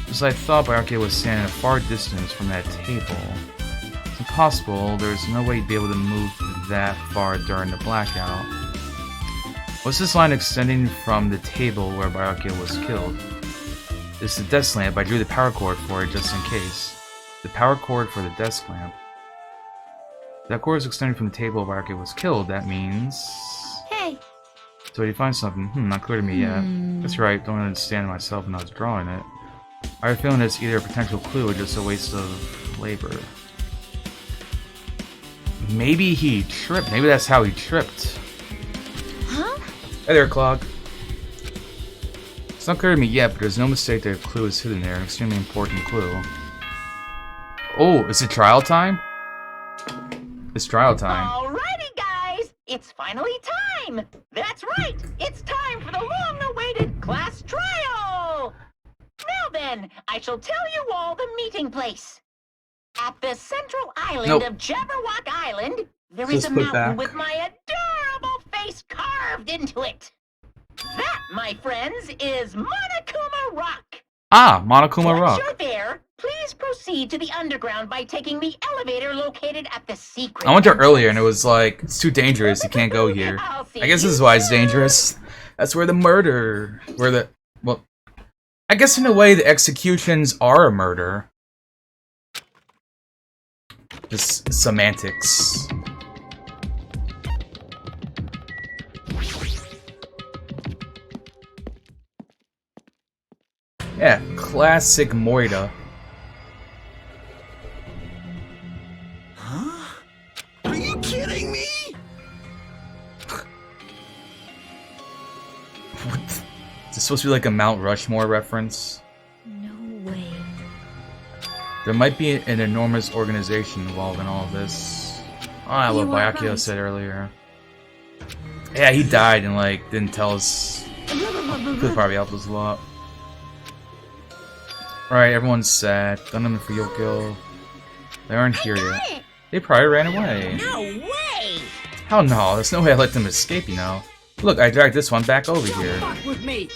Just I thought Byakuya was standing a far distance from that table. It's impossible, there's no way you'd be able to move that far during the blackout. Was this line extending from the table where Byakuya was killed? This is the desk lamp, I drew the power cord for it just in case. The power cord for the desk lamp. That cord is extending from the table where Byakuya was killed, that means... Hey, So you find something? Not clear to me yet. That's right, don't understand it myself when I was drawing it. I have a feeling it's either a potential clue or just a waste of labor. Maybe he tripped. Maybe that's how he tripped. huh? Hey there, Clog. It's not clear to me yet, but there's no mistake that a clue is hidden there. An extremely important clue. Oh, is it trial time? It's trial time. Alrighty, guys! It's finally time! That's right! It's time for the long-awaited class trial! Now then, I shall tell you all the meeting place. At the central island Nope. of Jabberwock Island, there is Just a put mountain back. with my adorable face carved into it. That, my friends, is Monokuma Rock. Ah, Monokuma Rock. Once you're there, please proceed to the underground by taking the elevator located at the secret. I went there entrance. earlier and it was like, it's too dangerous, you can't go here. I'll see I guess you this is why it's soon. dangerous. That's where well, I guess in a way the executions are a murder. Just semantics. Yeah, classic Moira. Huh? Are you kidding me? What? Is this supposed to be like a Mount Rushmore reference? No way. There might be an enormous organization involved in all of this. Oh, I love You are Byakuya right. said earlier. Yeah, he died and like didn't tell us. Could probably help us a lot. Alright, everyone's sad. Gundam for Yokio. They aren't here yet. They probably ran away. No way! Hell no, there's no way I let them escape, you know. Look, I dragged this one back over here. Fuck with me.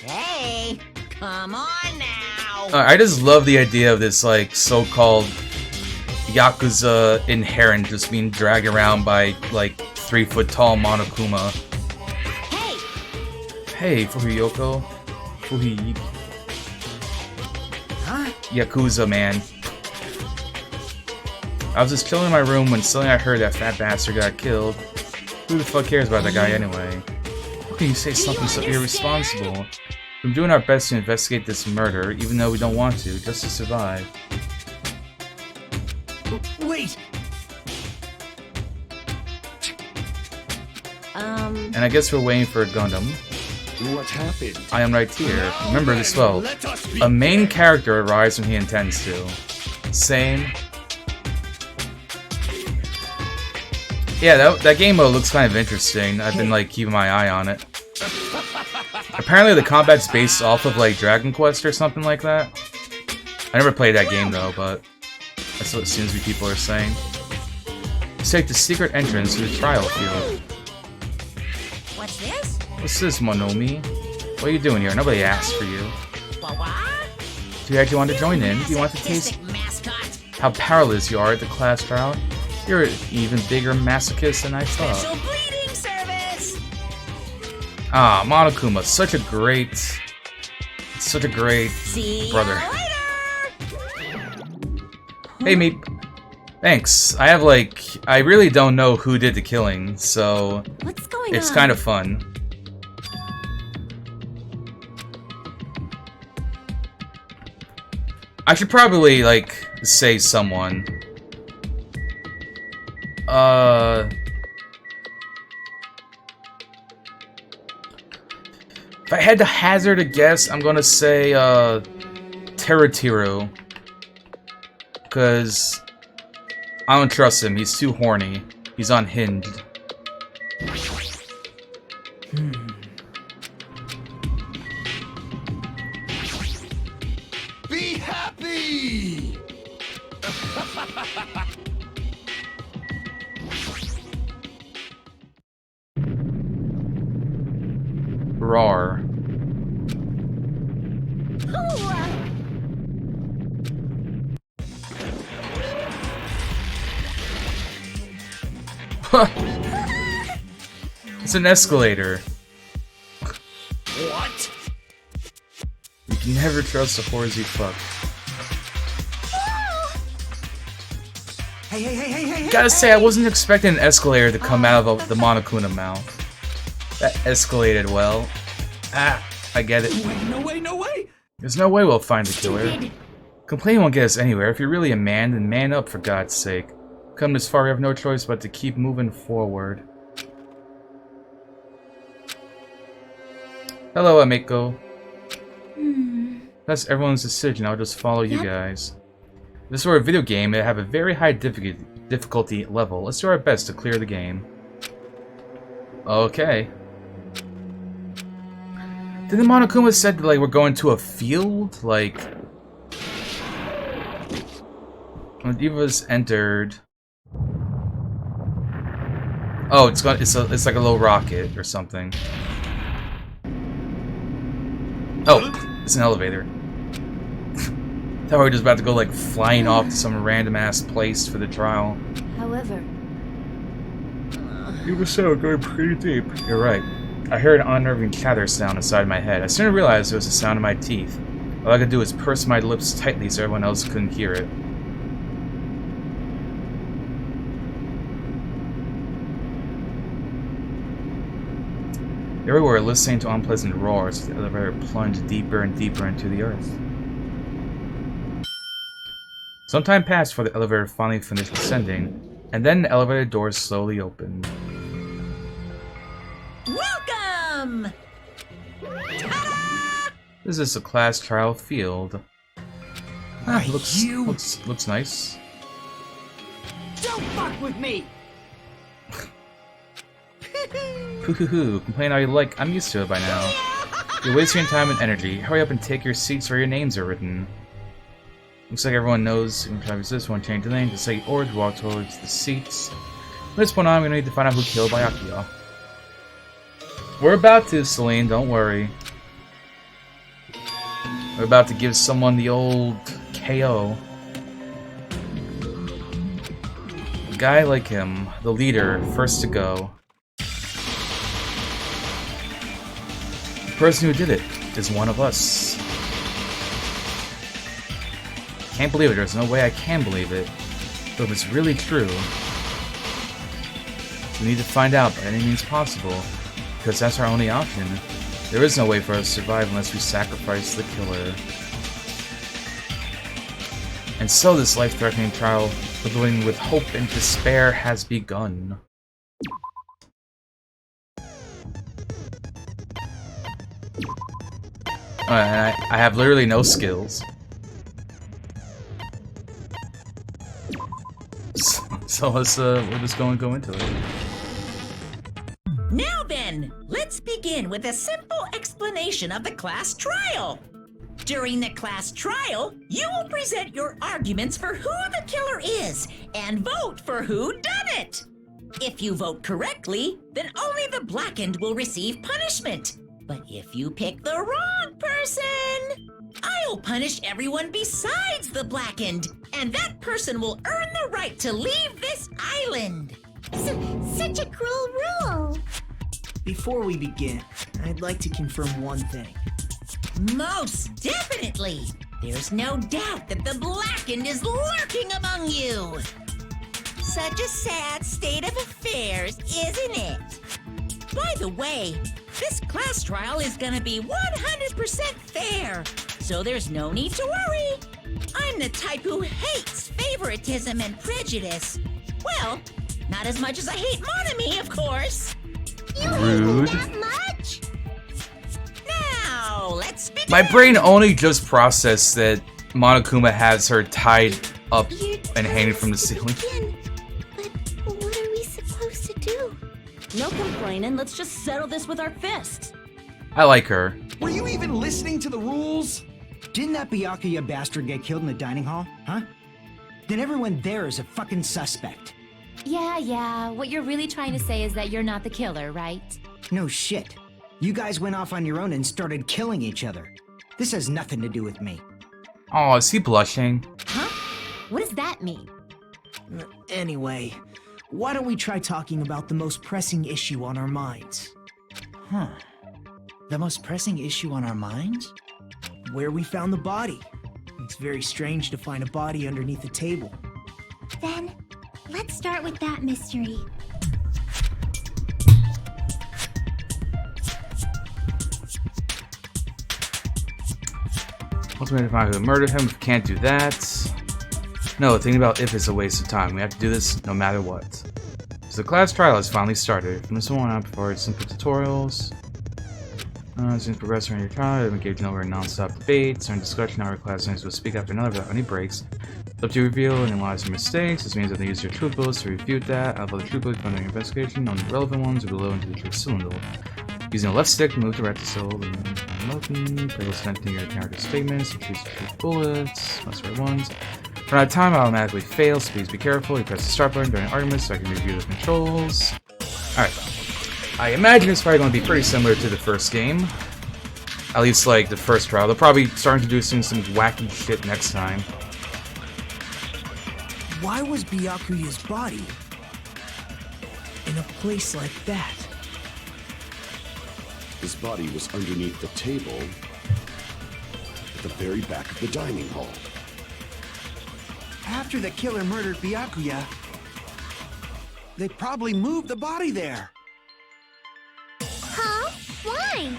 Hey, come on now! I just love the idea of this, like, so-called Yakuza inherent just being dragged around by, like, 3-foot-tall Monokuma. Hey! Hey, Fuhiyoko. Fuhi... Huh? Yakuza, man. I was just chilling in my room when suddenly I heard that fat bastard got killed. Who the fuck cares about that guy anyway? How can you say something so irresponsible? We're doing our best to investigate this murder, even though we don't want to, just to survive. Wait! And I guess we're waiting for a Gundam. What happened? I am right here. Remember this well. Let us be A main character arrives when he intends to. Same. Yeah, that game mode looks kind of interesting. I've been like keeping my eye on it. Apparently the combat's based off of like Dragon Quest or something like that. I never played that game though, but that's what it seems to be people are saying. Let's take the secret entrance to the trial field. What What's this? What's this, Monomi? What are you doing here? Nobody asked for you. What? Do you actually want to join in? Do you want to taste Mascot. how powerless you are at the class trial? You're an even bigger masochist than I Special thought. bleeding service. Ah, Monokuma, such a great See brother. ya later. Hey, Meep. Thanks. I really don't know who did the killing, so What's going it's on? kind of fun. I should probably, say someone. If I had to hazard a guess, I'm gonna say, Teratiru. Because I don't trust him. He's too horny. He's unhinged. Be happy! Rar. It's an escalator. What? You can never trust the whores you fuck. Hey. Gotta say, I wasn't expecting an escalator to come out of the Monokuma mouth. That escalated well. Ah, I get it. Wait, no way! There's no way we'll find the killer. Complaining won't get us anywhere. If you're really a man, then man up, for God's sake. Come this far, we have no choice but to keep moving forward. Hello, Amiko. That's everyone's decision. I'll just follow you guys. If this were a video game, it'd have a very high difficulty level. Let's do our best to clear the game. Okay. Didn't Monokuma said that, we're going to a field? When Diva's entered... Oh, it's like a little rocket or something. Oh, it's an elevator. Thought we were just about to go flying off to some random ass place for the trial. However, You were so going pretty deep. You're right. I heard an unnerving chatter sound inside my head. I soon realized it was the sound of my teeth. All I could do was purse my lips tightly so everyone else couldn't hear it. There we were, listening to unpleasant roars as the elevator plunged deeper and deeper into the earth. Some time passed before the elevator finally finished descending, and then the elevator doors slowly opened. Welcome. Ta-da! This is a class trial field. Ah, looks nice. Don't fuck with me! Hoo, complain all you like, I'm used to it by now. You're wasting your time and energy. Hurry up and take your seats where your names are written. Looks like everyone knows. You can try this one, change the name, just say orders, walk towards the seats. From this point on, we need to find out who killed Byakuya. We're about to, Celine, don't worry. We're about to give someone the old KO. A guy like him, the leader, first to go. The person who did it is one of us. Can't believe it, there's no way I can believe it. But if it's really true, we need to find out by any means possible, because that's our only option. There is no way for us to survive unless we sacrifice the killer. And so this life-threatening trial, living with hope and despair, has begun. I have literally no skills. So let's we're just going to go into it. Now then, let's begin with a simple explanation of the class trial. During the class trial, you will present your arguments for who the killer is and vote for who done it. If you vote correctly, then only the blackened will receive punishment. But if you pick the wrong person, I'll punish everyone besides the blackened, and that person will earn the right to leave this island. Such a cruel rule. Before we begin, I'd like to confirm one thing. Most definitely. There's no doubt that the blackened is lurking among you. Such a sad state of affairs, isn't it? By the way, this class trial is gonna be 100% fair, so there's no need to worry. I'm the type who hates favoritism and prejudice. Well, not as much as I hate Monami, of course. You Rude. hate me that much? Now, let's begin. My brain only just processed that Monokuma has her tied up and hanging from the ceiling. But what are we supposed to do? No complaining, let's just settle this with our fists. I like her. Were you even listening to the rules? Didn't that Byakuya bastard get killed in the dining hall, huh? Then everyone there is a fucking suspect. Yeah, what you're really trying to say is that you're not the killer, right? No shit. You guys went off on your own and started killing each other. This has nothing to do with me. Oh, is he blushing? Huh? What does that mean? Anyway, why don't we try talking about the most pressing issue on our minds? The most pressing issue on our minds? Where we found the body. It's very strange to find a body underneath a table. Then, let's start with that mystery. Ultimately, find who murdered him. If we can't do that. No, thinking about if it's a waste of time. We have to do this no matter what. So the class trial has finally started. From this one on, before simple tutorials. Since progressing in your trial, you've engaged in over non-stop debates and discussion. Our class students will speak after another without any breaks. It's up to you to reveal and analyze your mistakes. This means that they use your truth bullets to refute that. Out of the truth bullets, found your investigation on the relevant ones or below into the truth cylinder. Using the left stick, move to right to cylinder. Play will strengthen your character statements. Choose the truth bullets. Must right ones. Run out of time, automatically fails, so please be careful. You press the start button during arguments so I can review the controls. Alright. I imagine it's probably going to be pretty similar to the first game. At least, like, the first trial. They'll probably start introducing some wacky shit next time. Why was Byakuya's body in a place like that? His body was underneath the table at the very back of the dining hall. After the killer murdered Byakuya, they probably moved the body there. Huh? Why?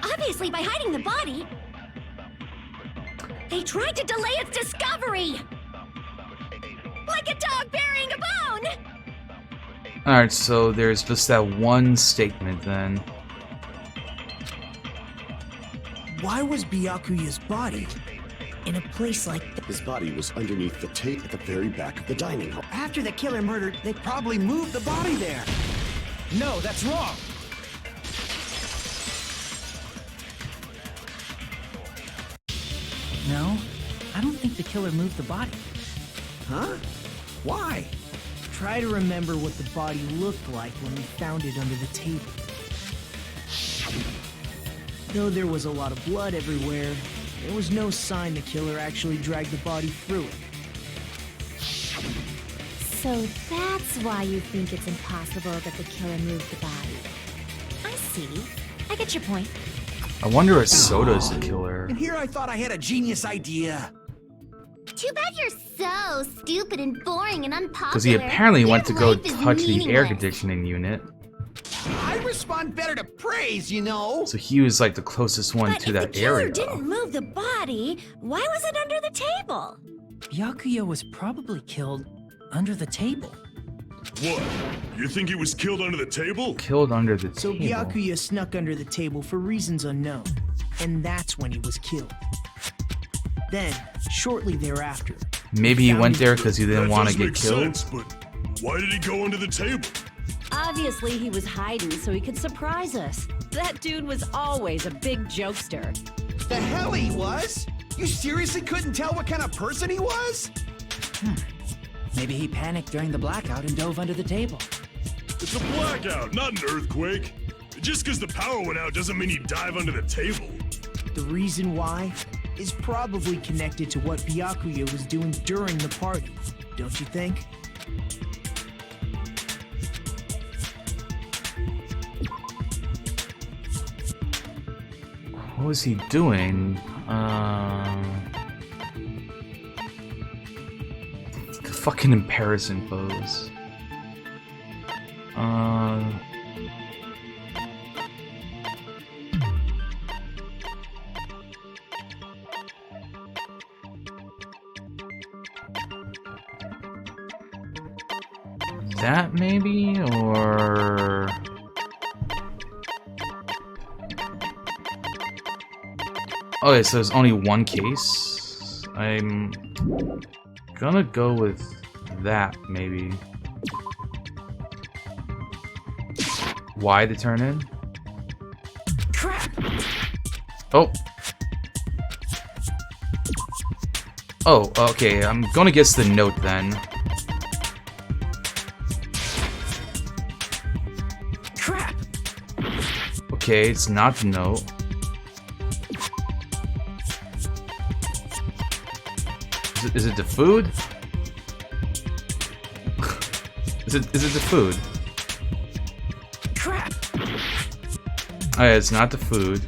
Obviously by hiding the body. They tried to delay its discovery! Like a dog burying a bone! Alright, so there's just that one statement then. Why was Byakuya's body in a place like that? His body was underneath the tape at the very back of the dining hall. After the killer murdered, they probably moved the body there. No, that's wrong. No, I don't think the killer moved the body. Huh? Why? Try to remember what the body looked like when we found it under the table. Though there was a lot of blood everywhere, there was no sign the killer actually dragged the body through it. So that's why you think it's impossible that the killer moved the body. I see. I get your point. I wonder if Soda's the killer. And here I thought I had a genius idea. Too bad you're so stupid and boring and unpopular. Because he apparently went to go Your life is touch the air meaningless. conditioning unit. I respond better to praise, you know. So he was like the closest one But to if that the killer area. didn't move the body, why was it under the table? Byakuya was probably killed under the table. What? You think he was killed under the table? Killed under the So table. Byakuya snuck under the table for reasons unknown, and that's when he was killed. Then, shortly thereafter, Maybe he found went his there because he didn't want to get killed. But why did he go under the table? Obviously, he was hiding so he could surprise us. That dude was always a big jokester. The hell he was? You seriously couldn't tell what kind of person he was? Maybe he panicked during the blackout and dove under the table. It's a blackout, not an earthquake. Just because the power went out doesn't mean he'd dive under the table. The reason why is probably connected to what Byakuya was doing during the party, don't you think? What was he doing? Fucking embarrassing pose. That maybe, or okay, so there's only one case. I'm gonna go with that, maybe. Why the turn in? Crap! Oh. Oh, okay, I'm gonna guess the note then. Crap! Okay, it's not the note. Is it the food? Is it the food? Crap! Oh yeah, it's not the food.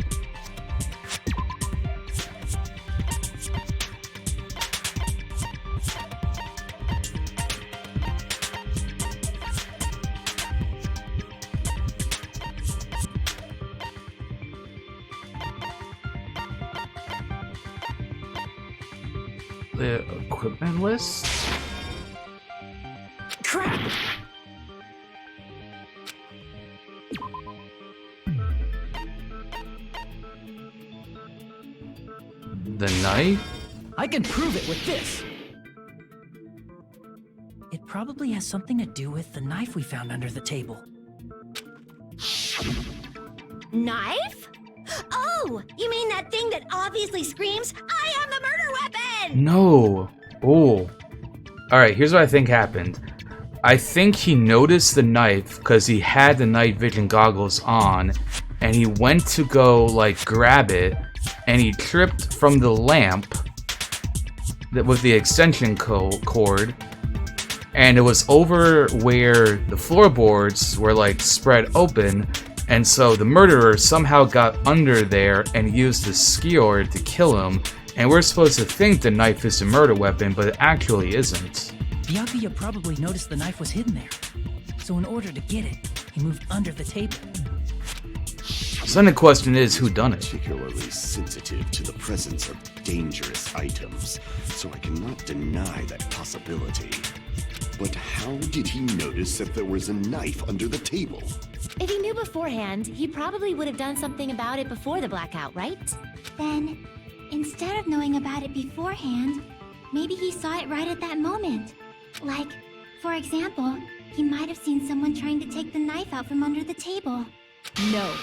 The equipment list? Crap! The knife? I can prove it with this. It probably has something to do with the knife we found under the table. Knife? Oh, you mean that thing that obviously screams, I am the murder weapon! No. Oh. Alright, here's what I think happened. I think he noticed the knife because he had the night vision goggles on, and he went to go, like, grab it, and he tripped from the lamp with the extension cord, and it was over where the floorboards were, like, spread open, and so the murderer somehow got under there and used the skewer to kill him, and we're supposed to think the knife is a murder weapon, but it actually isn't. Byakuya probably noticed the knife was hidden there. So in order to get it, he moved under the table. So then the question is, who done it? Particularly sensitive to the presence of dangerous items, so I cannot deny that possibility. But how did he notice that there was a knife under the table? If he knew beforehand, he probably would have done something about it before the blackout, right? Then, instead of knowing about it beforehand, maybe he saw it right at that moment. Like, for example, he might have seen someone trying to take the knife out from under the table. No,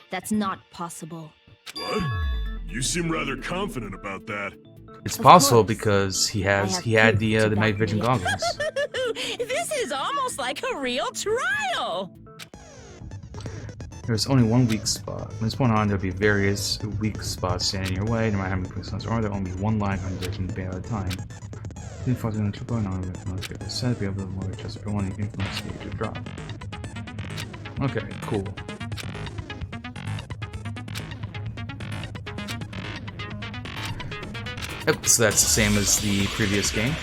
that's not possible. What? You seem rather confident about that. It's possible course. because he had proof the to night back vision me. goggles. This is almost like a real trial! There's only one weak spot. From this point on, there'll be various weak spots standing in your way, no matter how many percents are. There'll only be one line condition to be at a time. You can focus on the triple and on the set, be able to more just for one, you can from stage to drop. Okay, cool. Yep, so that's the same as the previous game.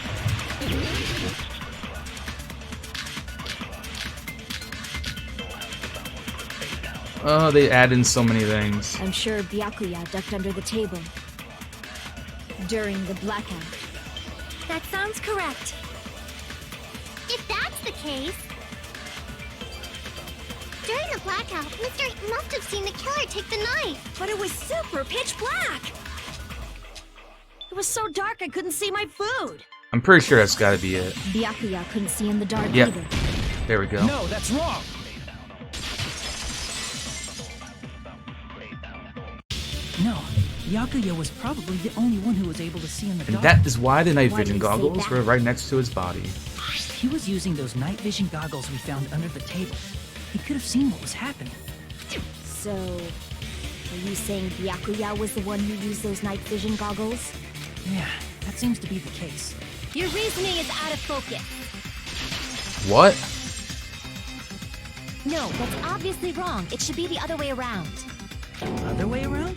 Oh, they add in so many things. I'm sure Byakuya ducked under the table during the blackout. That sounds correct. If that's the case... During the blackout, Mr. must have seen the killer take the knife. But it was super pitch black! It was so dark I couldn't see my food! I'm pretty sure that's gotta be it. Byakuya couldn't see in the dark Yep. either. There we go. No, that's wrong! No, Byakuya was probably the only one who was able to see in the And dark. that is why the night Why do vision you say goggles that? were right next to his body. He was using those night vision goggles we found under the table. He could have seen what was happening. So, are you saying Byakuya was the one who used those night vision goggles? Yeah, that seems to be the case. Your reasoning is out of focus. What? No, that's obviously wrong. It should be the other way around. Other way around?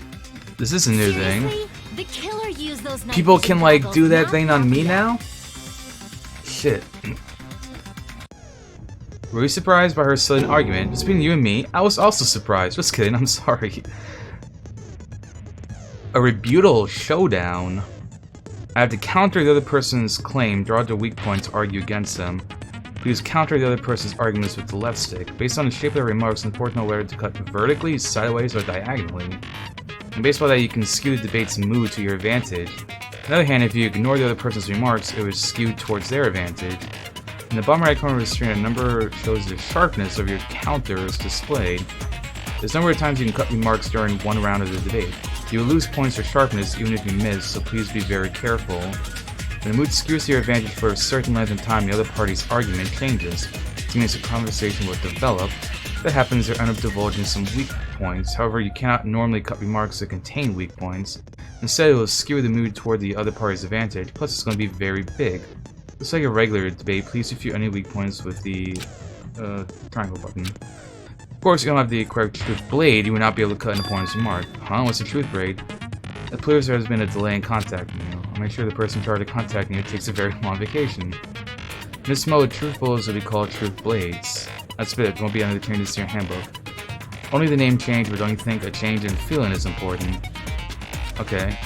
Is this a new thing? Seriously? The killer used those night People vision can like goggles, do that not thing on me Byakuya. now? Shit. Were you surprised by her sudden argument? Between you and me, I was also surprised. Just kidding, I'm sorry. A rebuttal showdown. I have to counter the other person's claim, draw their weak points, argue against them. Please counter the other person's arguments with the left stick. Based on the shape of their remarks, it's important to know whether to cut vertically, sideways, or diagonally. And based on that, you can skew the debate's mood to your advantage. On the other hand, if you ignore the other person's remarks, it was skewed towards their advantage. In the bottom right corner of the screen, a number shows the sharpness of your counter is displayed. There's a number of times you can cut remarks during one round of the debate. You will lose points for sharpness even if you miss, so please be very careful. When the mood skews to your advantage for a certain length of time, the other party's argument changes. This means the conversation will develop. If that happens, they end up divulging some weak points. However, you cannot normally cut remarks that contain weak points. Instead, it will skew the mood toward the other party's advantage, plus it's going to be very big. Just like a regular debate, please refute any weak points with the triangle button. Of course, if you don't have the correct truth blade, you will not be able to cut an opponent's remark. Huh? What's the truth blade? It appears there has been a delay in contacting you. I'll make sure the person in charge of contacting you takes a very long vacation. In this mode, truth bullets will be called truth blades. That's it, there won't be any changes to your handbook. Only the name change, but don't you think a change in feeling is important? Okay.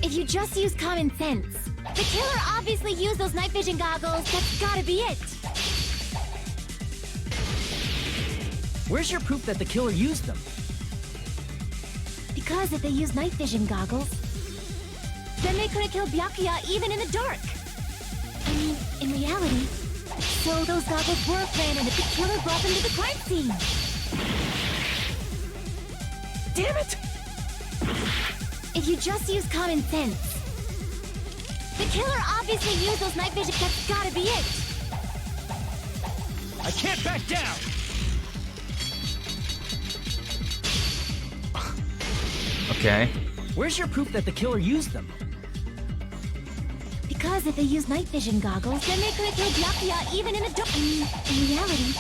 If you just use common sense. The killer obviously used those night vision goggles. That's gotta be it. Where's your proof that the killer used them? Because if they used night vision goggles, then they couldn't kill Byakuya even in the dark. I mean, in reality, so those goggles were planted if the killer brought them to the crime scene. Damn it! If you just use common sense. The killer obviously used those night vision. That's gotta be it. I can't back down! Okay. Where's your proof that the killer used them? Because if they used night vision goggles, then they couldn't kill Byakuya even in the dark. I mean, in reality,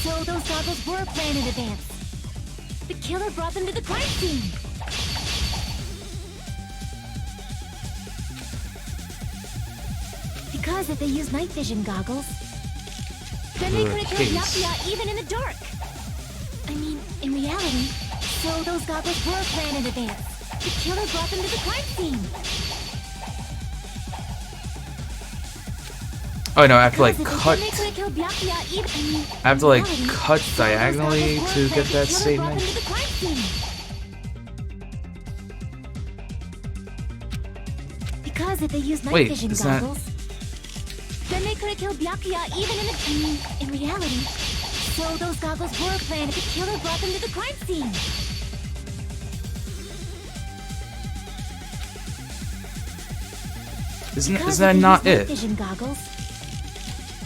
so those goggles were planned in advance. The killer brought them to the crime scene. Because if they used night vision goggles, then they couldn't kill Byakuya even in the dark. I mean, in reality, so those goggles were planned in advance. The killer brought them to the crime scene. Oh no, I have to like Because if cut. they couldn't kill Byakuya even, I have to like in reality, cut so those diagonally goggles to were get planned. that The killer brought them statement. to the crime scene. Because if they used night Wait, vision is that- goggles, then they couldn't kill Byakuya even in the. I mean, in reality, so those goggles were planned. The killer brought them to the crime scene. Isn't Because that if they not used night it? vision goggles,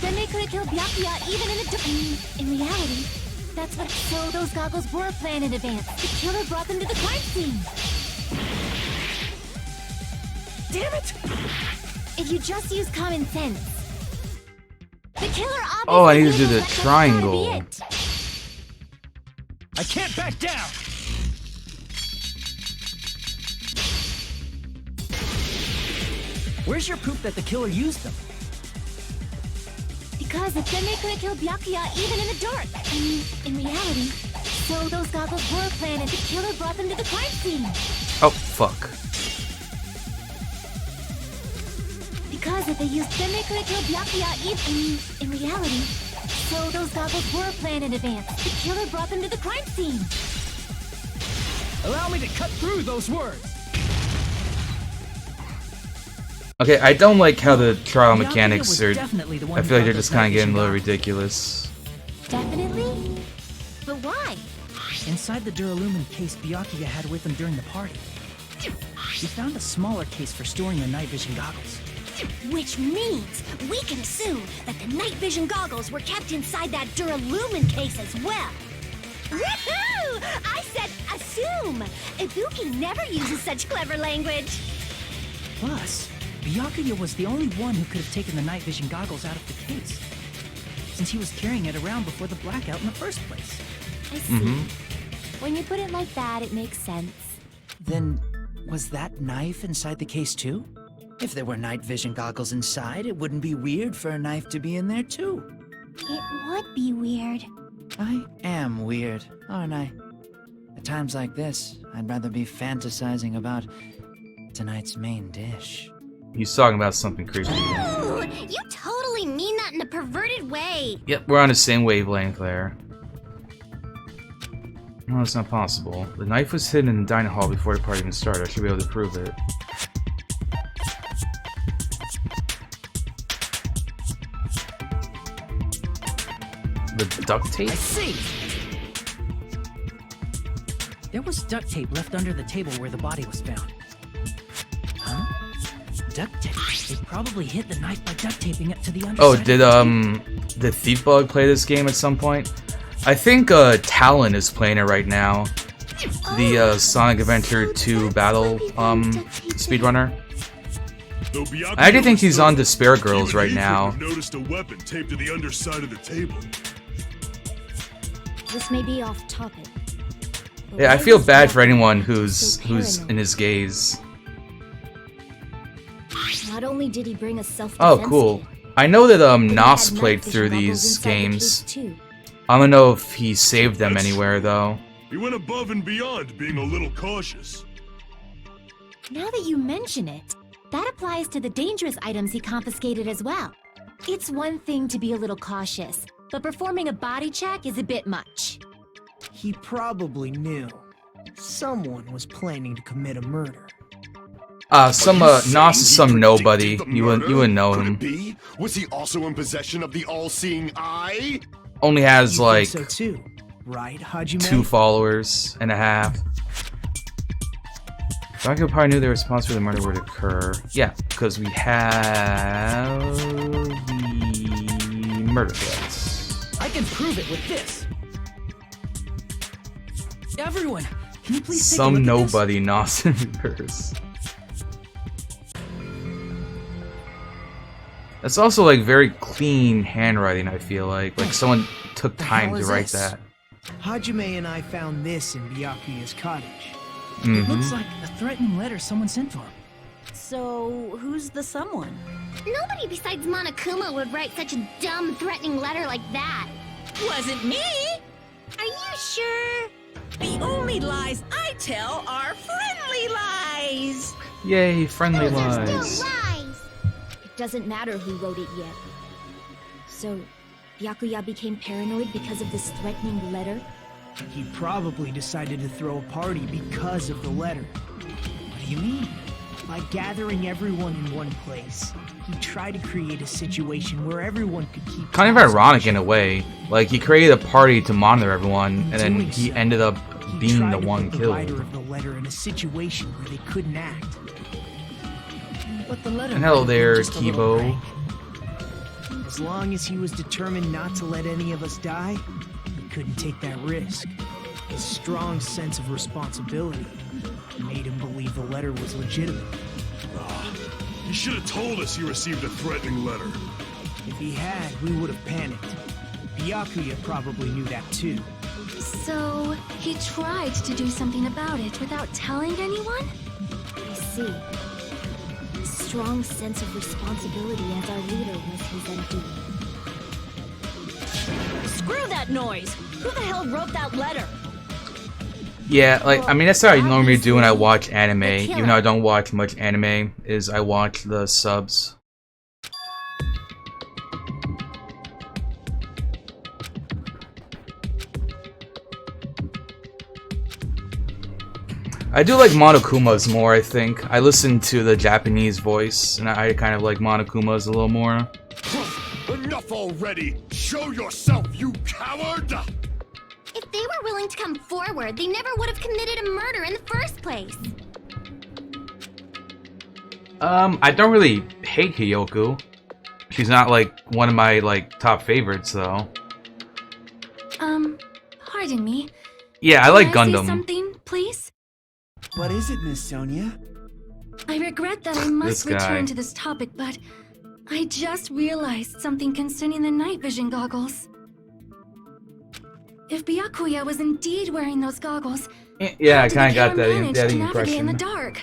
then they couldn't kill Byakuya even in the. I mean, in reality, that's what. So those goggles were planned in advance. The killer brought them to the crime scene. Damn it! If you just use common sense. The killer obviously. Oh, I need to do knew the that that's gotta triangle. be it. I can't back down! Where's your proof that the killer used them? Because if then they couldn't kill Byakuya even in the dark. I mean, in reality, so those goggles were planned and the killer brought them to the crime scene. Oh fuck. Because if they used then they couldn't kill Byakuya even. I mean, in reality, so those goggles were planned in advance. The killer brought them to the crime scene. Allow me to cut through those words! Okay, I don't like how the trial Byakuya mechanics was are. definitely the one I who feel like got they're just those kind of night getting a little vision ridiculous. Definitely? But why? Inside the Duralumin case Byakuya had with him during the party, he found a smaller case for storing the night vision goggles. Which means we can assume that the night vision goggles were kept inside that Duralumin case as well. Woohoo! I said assume! Ibuki never uses such clever language. Plus, Byakuya was the only one who could have taken the night vision goggles out of the case, since he was carrying it around before the blackout in the first place. I see. When you put it like that, it makes sense. Then, was that knife inside the case too? If there were night vision goggles inside, it wouldn't be weird for a knife to be in there too. It would be weird. I am weird, aren't I? At times like this, I'd rather be fantasizing about tonight's main dish. He's talking about something creepy. Ooh, you totally mean that in a perverted way. Yep, we're on the same wavelength there. No, that's not possible. The knife was hidden in the dining hall before the party even started. I should be able to prove it. The duct tape? I see! There was duct tape left under the table where the body was found. Huh? Duct tape. They probably hid the knife by duct taping it to the underside. Oh, did Thief Bug play this game at some point? I think Talon is playing it right now. The Sonic Adventure 2 battle speedrunner. I actually think he's on Despair Girls right now. Noticed a weapon taped to the underside of the table. This may be off topic. but Yeah, I why feel was bad for Byakuya anyone so who's paranoid? in his gaze. Not only did he bring a self-defense Oh, cool. kit, I know that but he Nos had played night vision through goggles these inside the games. case, too. I don't know if he saved them anywhere though. He went above and beyond, being a little cautious. Now that you mention it, that applies to the dangerous items he confiscated as well. It's one thing to be a little cautious, but performing a body check is a bit much. He probably knew. Someone was planning to commit a murder. Some Are you saying Nos is he some predicted nobody. the You wouldn't murder? know Could him. it be? Was he also in possession of the all-seeing eye? Only has You like think so too, right, Hajime? 2 followers and a half. Byakuya probably knew the response for the murder would occur. Yeah, because we have the murder threats. I can prove it with this. Everyone, can you please take a Some look at this? nobody Nos in reverse. That's also like very clean handwriting, I feel like. Like someone took The time hell to is write this? that. Hajime and I found this in Byakuya's cottage. It Mhm. looks like a threatening letter someone sent to him. So, who's the someone? Nobody besides Monokuma would write such a dumb, threatening letter like that. Wasn't me! Are you sure? The only lies I tell are friendly lies! Yay, friendly Those are lies. still lies. It doesn't matter who wrote it yet. So, Byakuya became paranoid because of this threatening letter? He probably decided to throw a party because of the letter. What do you mean? By gathering everyone in one place, he tried to create a situation where everyone could keep Kind of tabs on ironic each in a other. way. Like he created a party to monitor everyone, and then Doing he so, ended up He being tried the to one put the writer killed. of the letter in a situation where they couldn't act. But the letter And hello might have been there, just a little Kibo. prank. As long as he was determined not to let any of us die, he couldn't take that risk. His strong sense of responsibility made him believe the letter was legitimate. He should have told us he received a threatening letter. If he had, we would have panicked. Byakuya probably knew that too. So, he tried to do something about it without telling anyone? I see. Strong sense of responsibility as our leader was his undoing. Screw that noise! Who the hell wrote that letter? Yeah, like I mean that's what I normally do when I watch anime, the even though I don't watch much anime, is I watch the subs. I do like Monokuma's more, I think. I listen to the Japanese voice, and I kind of like Monokuma's a little more. Enough already! Show yourself, you coward! If they were willing to come forward, they never would have committed a murder in the first place. I don't really hate Hiyoko. She's not, like, one of my, like, top favorites, though. Pardon me. Yeah, I like Can I say Gundam. something, please? What is it, Miss Sonia? I regret that I must This guy. return to this topic, but I just realized something concerning the night vision goggles. If Byakuya was indeed wearing those goggles, Yeah, I how did kind of the got killer that, manage that to navigate in the impression. dark?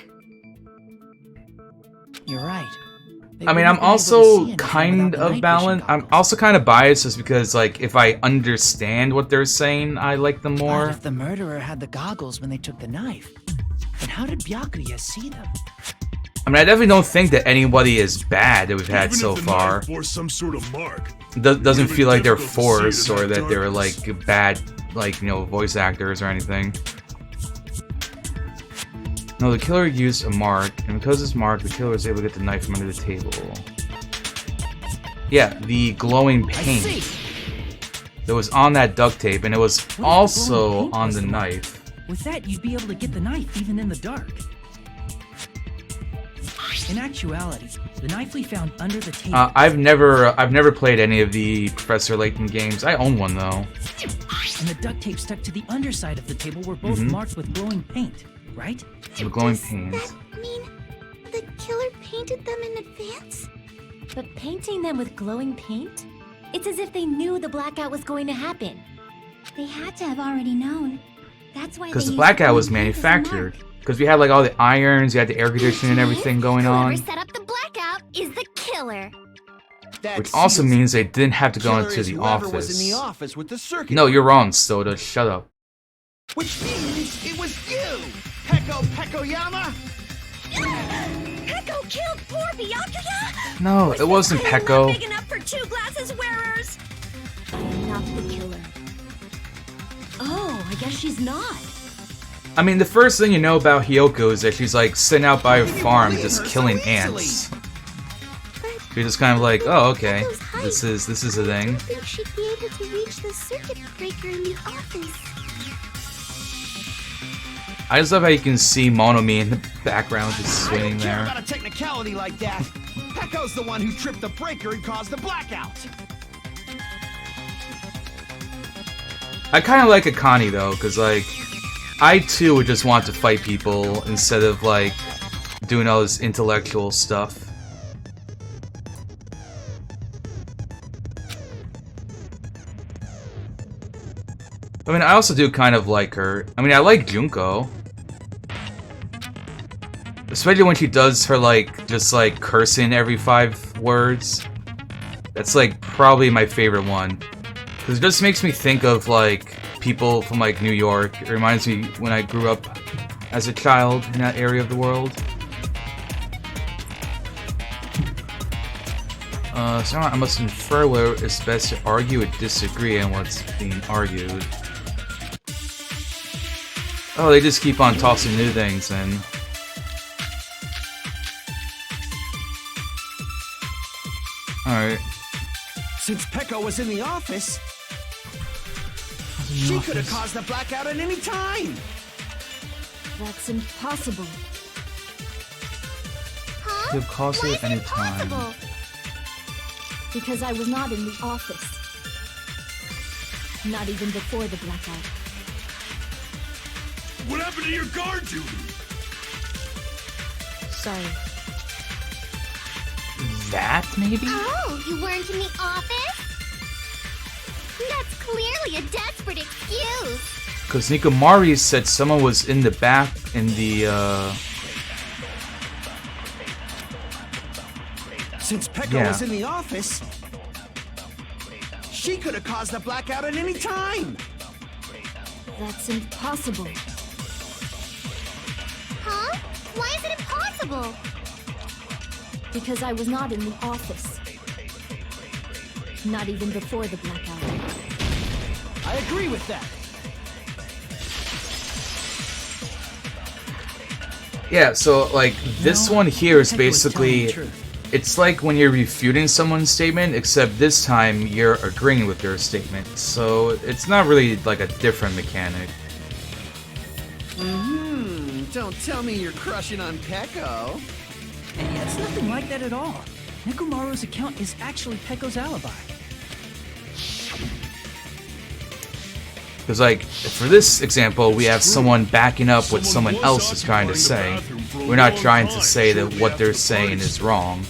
You're right. They I mean, wouldn't I'm have been able to see also anything kind without the of night balanced. vision I'm goggles. also kind of biased just because, like, if I understand what they're saying, I like them But more. if the murderer had the goggles when they took the knife, then how did Byakuya see them? I mean, I definitely don't think that anybody is bad that we've had Even so if the far. knife bore some sort of mark. Doesn't feel like they're difficult to see it in forced or that that they're darkness. like bad, like, you know, voice actors or anything. No, the killer used a mark, and because it's marked, the killer was able to get the knife from under the table. Yeah, the glowing paint that was on that duct tape, and it was the also glowing paint on was the the mark? knife. With that, you'd be able to get the knife even in the dark. In actuality, the knife we found under the table. I've never played any of the Professor Layton games. I own one though. And the duct tape stuck to the underside of the table were both marked with glowing paint, right? The glowing Does paint. that mean the killer painted them in advance? But painting them with glowing paint? It's as if they knew the blackout was going to happen. They had to have already known. That's why. Because they the used blackout was glowing paint as a manufactured. mark. Because we had like all the irons, you had the air conditioning and everything going Whoever on. set up the blackout is the killer. Which also means they didn't have to go into the office. Was in the office with the circuit. No, you're wrong, Soda. Shut up. Which means it was you, Peko Pekoyama. Peko killed poor Byakuya? No, it wasn't I'm not Peko. big enough for two glasses wearers. I'm not the killer. Oh, I guess she's not. I mean, the first thing you know about Hiyoko is that she's like sitting out by a farm just killing ants. You're just kind of like, oh, okay, this is a thing. I think she'd be able to reach the circuit breaker in the office. I just love how you can see Monomi in the background just I swinging don't care there. about a technicality like that. Peko's the one who tripped the breaker and caused the blackout. I kind of like Akane though, because like, I too would just want to fight people instead of like doing all this intellectual stuff. I mean, I also do kind of like her. I mean, I like Junko. Especially when she does her, like, just, like, cursing every 5 words. That's, like, probably my favorite one. Because it just makes me think of, like, people from, like, New York. It reminds me when I grew up as a child in that area of the world. So I must infer where it's best to argue or disagree on what's being argued. Oh, they just keep on tossing new things in. Alright. Since Peko was in the office, she could have caused the blackout at any time. That's impossible. Could have caused it at any time. Because I was not in the office. Not even before the blackout. What happened to your guard duty? Sorry. That, maybe? Oh, you weren't in the office? That's clearly a desperate excuse. Because Nikomari said someone was in the back in the, Since Peko Yeah. was in the office, she could have caused the blackout at any time. That's impossible. Huh? Why is it impossible? Because I was not in the office. Not even before the blackout. I agree with that. Yeah, so like this one here is Peko was telling the basically, truth. it's like when you're refuting someone's statement, except this time you're agreeing with their statement. So it's not really like a different mechanic. Don't tell me you're crushing on Peko. It's nothing like that at all. Nekomaru's account is actually Peko's alibi. Because like, for this example, we have someone backing up what someone else is trying to say. We're not trying to say that what they're saying is wrong.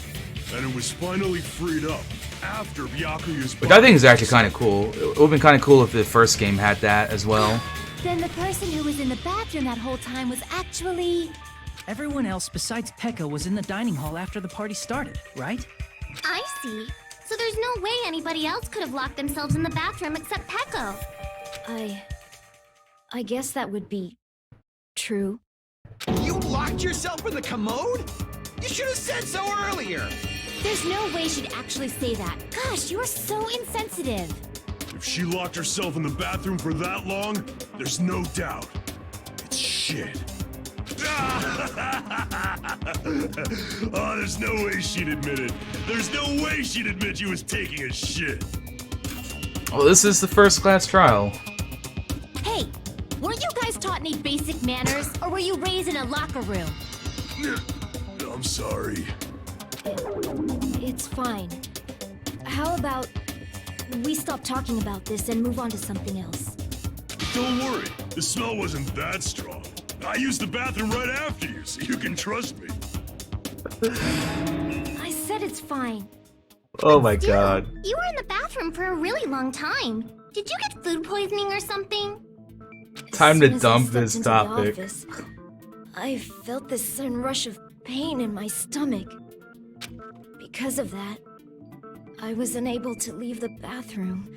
And it was finally freed up after Byakuya's Which I think is actually kind of cool. It would have been kind of cool if the first game had that as well. Then the person who was in the bathroom that whole time was actually... Everyone else besides Peko was in the dining hall after the party started, right? I see. So there's no way anybody else could have locked themselves in the bathroom except Peko. I guess that would be true. You locked yourself in the commode? You should have said so earlier. There's no way she'd actually say that. Gosh, you're so insensitive. If she locked herself in the bathroom for that long, there's no doubt. It's shit. Oh, there's no way she'd admit it. There's no way she'd admit she was taking a shit. Well, this is the first class trial. Hey, weren't you guys taught any basic manners, or were you raised in a locker room? I'm sorry. It's fine. How about we stop talking about this and move on to something else? Don't worry, the smell wasn't that strong. I used the bathroom right after you, so you can trust me. I said it's fine. Oh my Still, god. You were in the bathroom for a really long time. Did you get food poisoning or something? Time to As soon as I dump stepped this into the topic. office, I felt this sudden rush of pain in my stomach. Because of that, I was unable to leave the bathroom,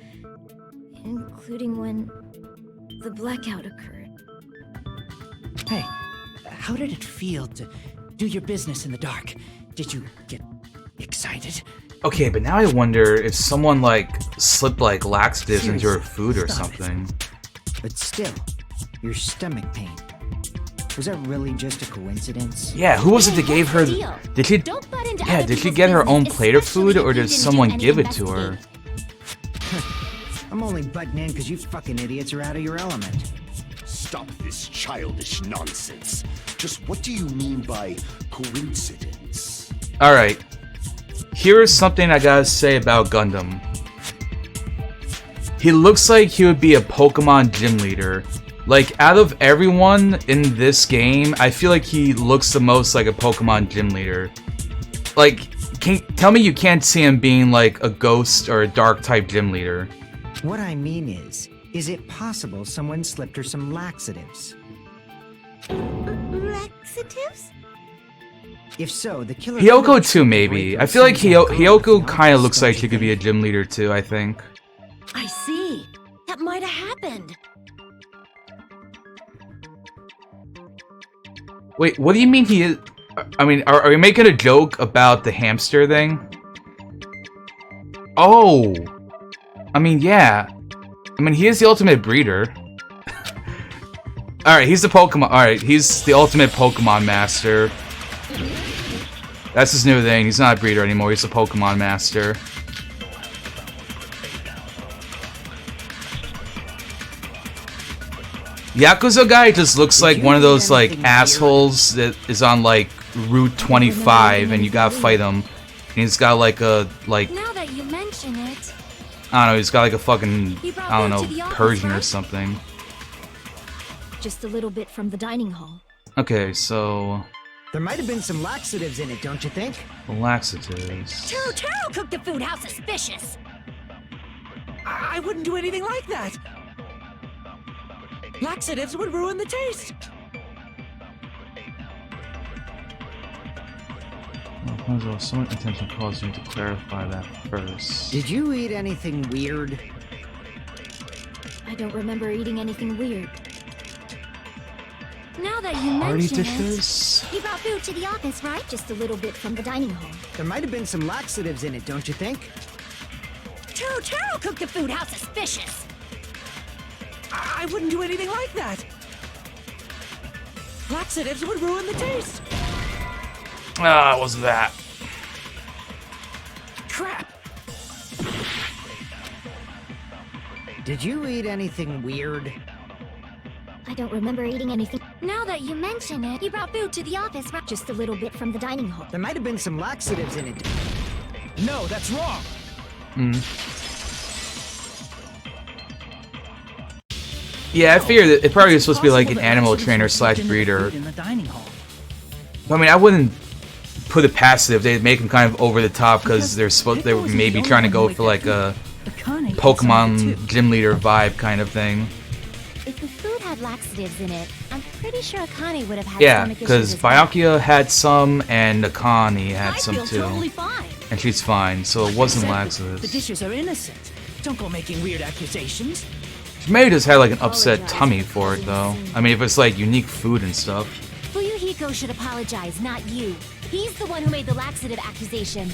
including when the blackout occurred. Hey, how did it feel to do your business in the dark? Did you get excited? Okay, but now I wonder if someone like slipped like laxatives into her Seriously, food or stop it. something. But still, your stomach pain. Was that really just a coincidence? Yeah, who was it that gave her? What's the deal? Did she? Don't butt into Yeah, other did she people's get her own business, plate of especially food, if or you did didn't do someone any give it to her? investigating. I'm only butting in because you fucking idiots are out of your element. Stop this childish nonsense. Just what do you mean by coincidence? All right, here is something I gotta say about Gundam. He looks like he would be a Pokemon gym leader. Like, out of everyone in this game, I feel like he looks the most like a Pokemon gym leader. Like, tell me you can't see him being like a ghost or a dark type gym leader. What I mean is it possible someone slipped her some laxatives? Laxatives? If so, the killer... Hyoko too, maybe. I feel like Hyoko kind of looks like she could be a gym leader too, I think. I see. That might have happened. Wait, what do you mean he is... I mean, are we making a joke about the hamster thing? Oh! I mean, yeah. I mean, he is the ultimate breeder. Alright, he's the Pokemon... Alright, he's the ultimate Pokemon master. That's his new thing. He's not a breeder anymore, he's a Pokemon master. Yakuza guy just looks like one of those, like, assholes that is on, like, Route 25, and you gotta fight him. And he's got, like, a, like... Now that you mention it, I don't know, he's got, like, a fucking, He brought I don't food know, to the office, Persian or right? something. just a little bit from the dining hall. Okay, so... There might have been some laxatives in it, don't you think? laxatives... Taro cooked the food. How suspicious! I wouldn't do anything like that. Laxatives would ruin the taste. Well, someone intention calls you to clarify that first. Did you eat anything weird? I don't remember eating anything weird. Now that you Party mention dishes? You brought food to the office, right? it, just a little bit from the dining hall. There might have been some laxatives in it, don't you think? Taro cooked the food. How suspicious! I wouldn't do anything like that. Laxatives would ruin the taste. Ah, it wasn't that. Crap. Did you eat anything weird? I don't remember eating anything. Now that you mention it, you brought food to the office, right? Just a little bit from the dining hall. There might have been some laxatives in it. No, that's wrong. Yeah, I figured that it probably was supposed to be like an animal trainer slash breeder. In the dining hall. I mean, I wouldn't put it past it if they'd make them kind of over the top because they were maybe trying to go for like a Pokemon gym leader vibe kind of thing. If the food had laxatives in it, I'm pretty sure Akane would have had Yeah, stomach issues because as well. Byakuya had some and Akane had some feel too. totally fine. And she's fine, so it wasn't The laxatives. dishes are innocent. Don't go making weird accusations. She may have just had like an upset tummy for it though. I mean, if it's like unique food and stuff. Fuyuhiko should apologize, not you. He's the one who made the laxative accusation.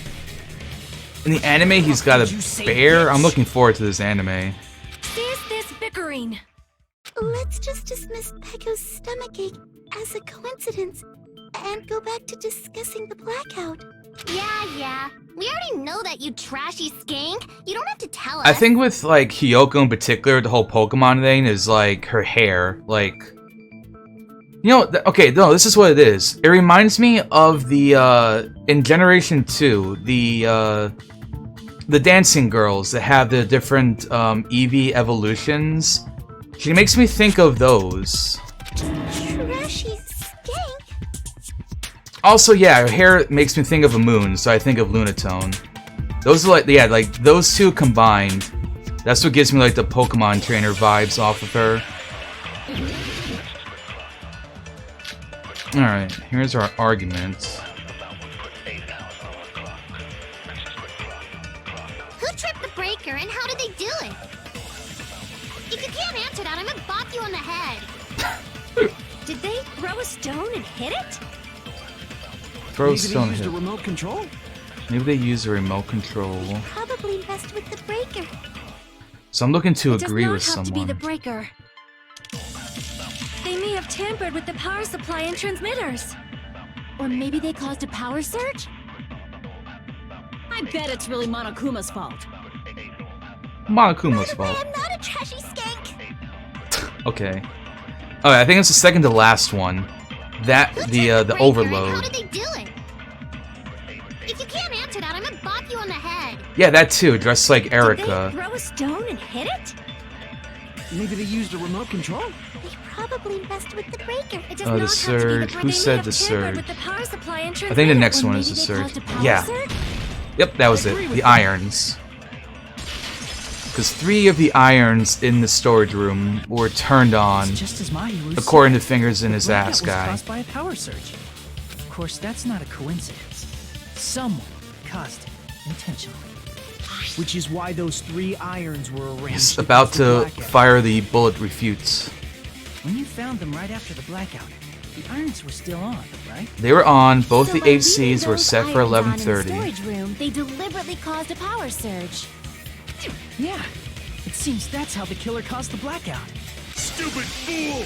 In the anime, he's got a bear. I'm looking forward to this anime. Cease this bickering. Let's just dismiss Peko's stomachache as a coincidence and go back to discussing the blackout. Yeah. We already know that, you trashy skank. You don't have to tell us. I think with like Hiyoko in particular, the whole Pokemon thing is like her hair. Like, you know, okay, no, this is what it is. It reminds me of the in Generation 2, the dancing girls that have the different Eevee evolutions. She makes me think of those. Trashy skank? Also, yeah, her hair makes me think of a moon, so I think of Lunatone. Those are like, yeah, like those two combined. That's what gives me like the Pokemon trainer vibes off of her. Alright, here's our argument. Who tripped the breaker and how did they do it? If you can't answer that, I'm gonna bop you on the head. Did they throw a stone and hit it? Throw stone Maybe they used hit. a remote control? Maybe they use a remote control. Probably messed with the breaker. So I'm looking to It agree with does not have to be the someone. breaker. They may have tampered with the power supply and transmitters. Or maybe they caused a power surge? I bet it's really Monokuma's fault. Monokuma's fault. I'm not a trashy skank. Okay. Okay, I think it's the second to last one. That the How overload. did they do it? If you can't answer that, I'm gonna bop you on the head. Yeah, that too, dressed like Did they Erica. throw a stone and hit it? Maybe they used a remote control? They probably messed with the breaker. It does Oh, the not have to be surge. the Who breaker. said They the may have tampered surge? with the power supply and I think the transmitter. next Or one is the maybe they surge. caused a power Yeah. surge? Yep, that was it. The irons. Because 3 of the irons in the storage room were turned on, Just as Mayu was according to saying, fingers in the his blackout ass was guy. caused by a power surge. Of course, that's not a coincidence. Someone caused it intentionally. Which is why those 3 irons were arranged. He's to about cause the to blackout. fire the bullet refutes. When you found them right after the blackout, the irons were still on, right? They were on, both So the by leaving ACs were those set for irons on in the 11:30. storage room, they deliberately caused a power surge. Yeah. It seems that's how the killer caused the blackout. Stupid fool!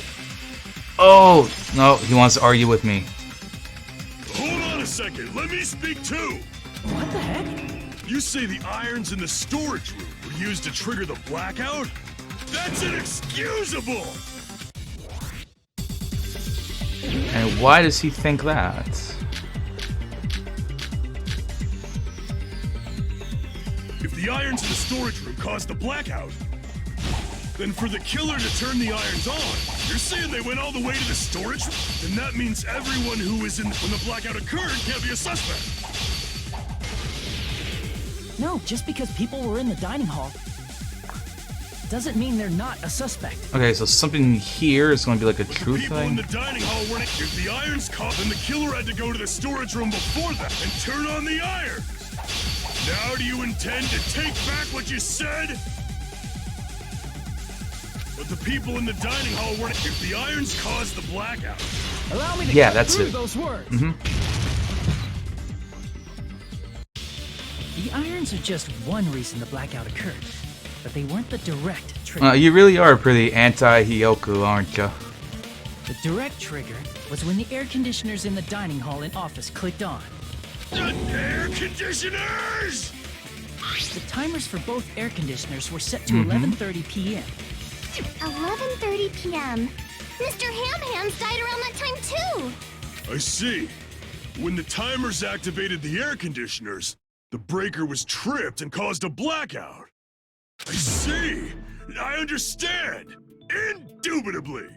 Oh, no, he wants to argue with me. Hold on a second, let me speak too! What the heck? You say the irons in the storage room were used to trigger the blackout? That's inexcusable! And why does he think that? If the irons in the storage room caused the blackout, then for the killer to turn the irons on, you're saying they went all the way to the storage room? Then that means everyone who was in when the blackout occurred can't be a suspect. No, just because people were in the dining hall doesn't mean they're not a suspect. Okay, so something here is going to be like a The truth people in thing? the dining hall weren't. If the irons caught, then the killer had to go to the storage room before that and turn on the irons. Now do you intend to take back what you said? But the people in the dining hall weren't. If the irons caused the blackout. Allow me to Yeah, cut that's through it. those words. The irons are just one reason the blackout occurred, but they weren't the direct trigger. You really are pretty anti-Hyoku, aren't you? The direct trigger was when the air conditioners in the dining hall and office clicked on. The air conditioners! The timers for both air conditioners were set to 11:30 p.m. 11:30 p.m. Mr. Ham-Hams died around that time too! I see. When the timers activated the air conditioners, the breaker was tripped and caused a blackout. I see. I understand. Indubitably.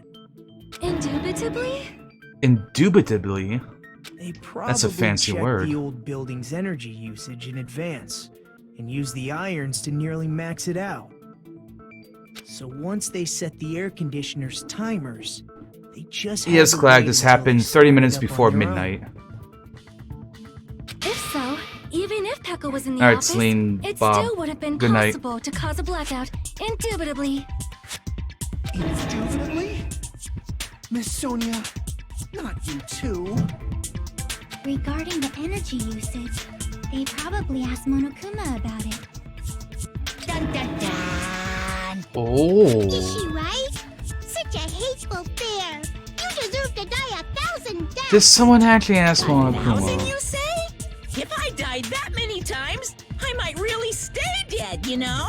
Indubitably? Indubitably? They probably That's a fancy checked word. the old building's energy usage in advance and used the irons to nearly max it out. So once they set the air conditioner's timers, they just had Yes, to Clag, wait this until they happened 30 started minutes up before on their own. midnight. If so, even if Pekka was in the Alright, office, Celine, it Bob, still would have been good night. possible to cause a blackout, indubitably. Indubitably? Miss Sonia, not you too. Regarding the energy usage, they probably asked Monokuma about it. Dun dun dun! Oh. Is she right? Such a hateful bear! You deserve to die 1,000 deaths! Did someone actually ask 1,000, Monokuma? you say? If I died that many times, I might really stay dead, you know?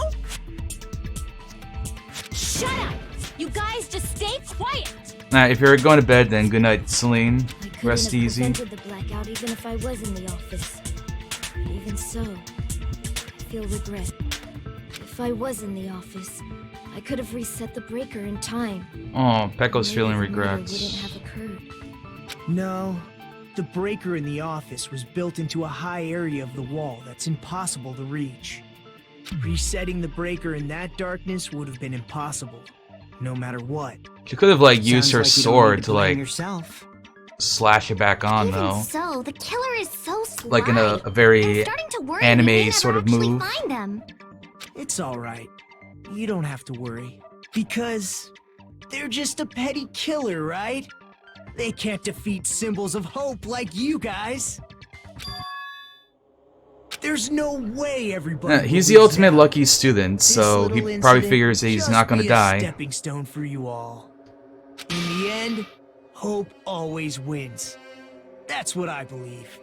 Shut up! You guys just stay quiet! Nah, if you're going to bed, then good night, Celine. Rest easy. I couldn't have prevented the blackout even if I was in the office. But even so, I feel regret. If I was in the office, I could have reset the breaker in time. Oh, Pecco's Maybe feeling the murder regrets. wouldn't have occurred. No, the breaker in the office was built into a high area of the wall that's impossible to reach. Resetting the breaker in that darkness would have been impossible, no matter what. She could have, like, used Sounds her like you don't sword need to, blame like, yourself. slash it back on, Even though. so, the killer is so sly. Like in a very I'm starting to worry we may anime never sort of actually move. find them. It's alright. You don't have to worry. Because they're just a petty killer, right? They can't defeat symbols of hope like you guys. There's no way everybody. He's the believes ultimate that. lucky student, This so he little probably incident figures that he's just not gonna be a die. Stepping stone for you all. In the end, hope always wins. That's what I believe.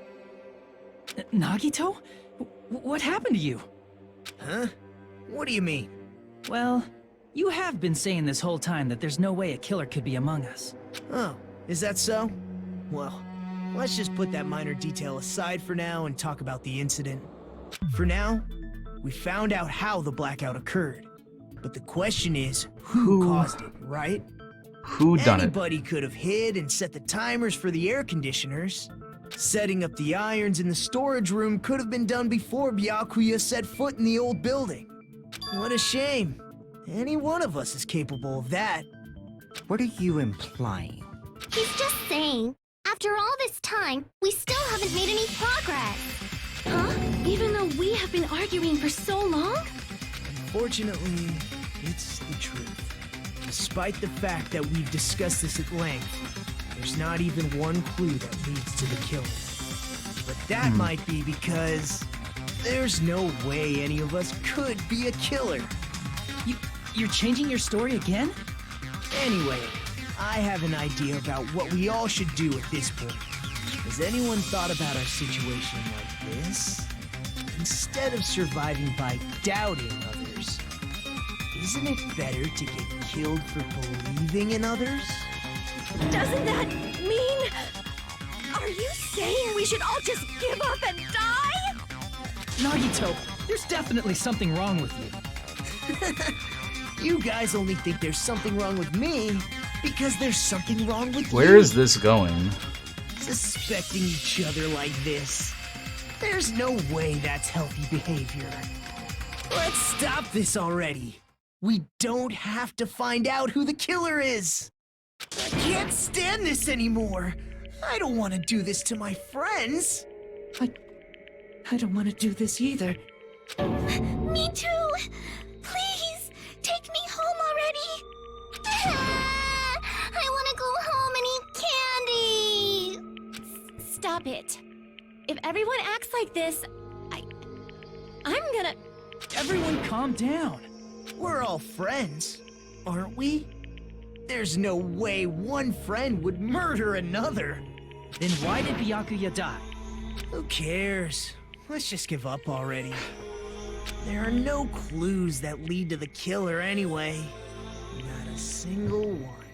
Nagito? What happened to you? Huh? What do you mean? Well, you have been saying this whole time that there's no way a killer could be among us. Oh, is that so? Well, let's just put that minor detail aside for now and talk about the incident. For now, we found out how the blackout occurred. But the question is, who caused it, right? Who done it? Anybody could have hid and set the timers for the air conditioners. Setting up the irons in the storage room could have been done before Byakuya set foot in the old building. What a shame. Any one of us is capable of that. What are you implying? He's just saying, after all this time, we still haven't made any progress. Huh? Even though we have been arguing for so long? Unfortunately, it's the truth. Despite the fact that we've discussed this at length, there's not even one clue that leads to the killing. But that might be because there's no way any of us could be a killer. You're changing your story again? Anyway, I have an idea about what we all should do at this point. Has anyone thought about our situation like this? Instead of surviving by doubting others, isn't it better to get killed for believing in others? Doesn't that mean... Are you saying we should all just give up and die? Nagito, there's definitely something wrong with you. You guys only think there's something wrong with me because there's something wrong with you. Where is this going? Suspecting each other like this. There's no way that's healthy behavior. Let's stop this already. We don't have to find out who the killer is. I can't stand this anymore. I don't want to do this to my friends. I don't want to do this either. Me too! Please, take me home already! I want to go home and eat candy! Stop it. If everyone acts like this, I'm gonna... Everyone calm down. We're all friends, aren't we? There's no way one friend would murder another. Then why did Byakuya die? Who cares? Let's just give up already. There are no clues that lead to the killer anyway. Not a single one.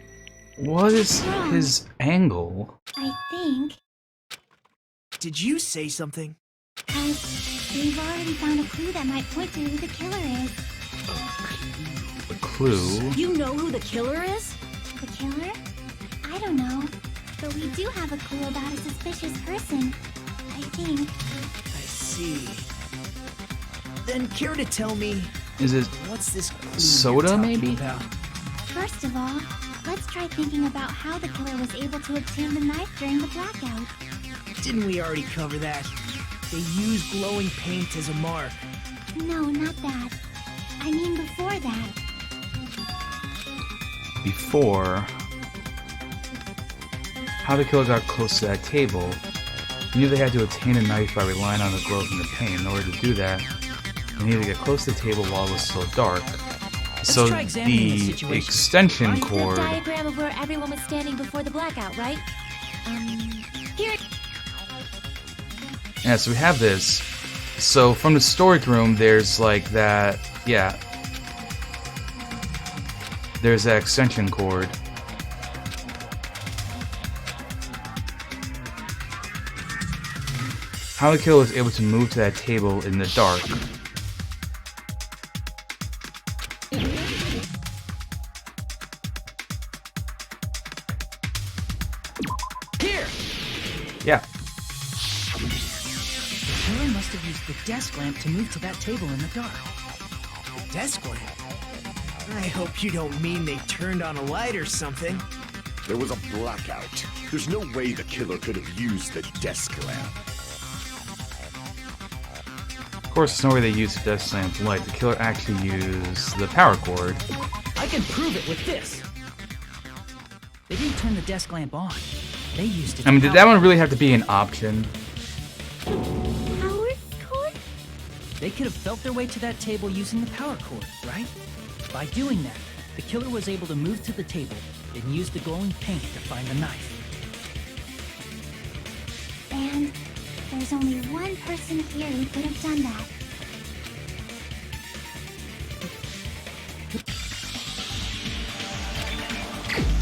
What is his angle? I think Did you say something? we've already found a clue that might point to who the killer is. A clue? You know who the killer is? The killer? I don't know. But we do have a clue about a suspicious person. I think. I see. Then care to tell me, Is it what's this clue soda, you're talking maybe? about? First of all, let's try thinking about how the killer was able to obtain the knife during the blackout. Didn't we already cover that? They used glowing paint as a mark. No, not that. I mean before that. Before... How the killer got close to that table. He knew they had to obtain a knife by relying on the glow from the paint. In order to do that, they needed to get close to the table while it was still dark. So try examining the the situation. extension The cord... diagram of where everyone was standing before the blackout, right? Here. Yeah, so we have this. So from the storage room, there's like that... Yeah. There's that extension cord. How the killer was able to move to that table in the dark. Here! Yeah. The killer must have used the desk lamp to move to that table in the dark. The desk lamp? I hope you don't mean they turned on a light or something. There was a blackout. There's no way the killer could have used the desk lamp. Of course, there's no way they used the desk lamp light. The killer actually used the power cord. I can prove it with this. They didn't turn the desk lamp on. They used it. I mean, did that one really have to be an option? Power cord? They could have felt their way to that table using the power cord, right? By doing that, the killer was able to move to the table, then use the glowing paint to find the knife. And there's only one person here who could have done that.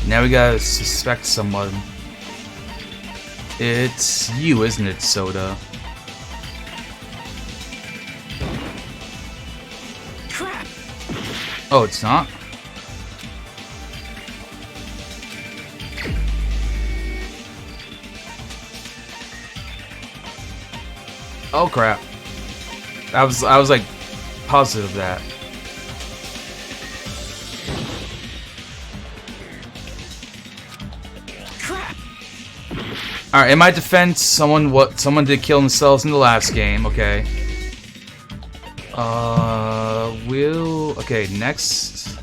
Now we gotta suspect someone. It's you, isn't it, Soda? Crap! Oh, it's not? Oh crap. I was like positive of that. Crap! Alright, in my defense, someone did kill themselves in the last game, okay. Okay, next.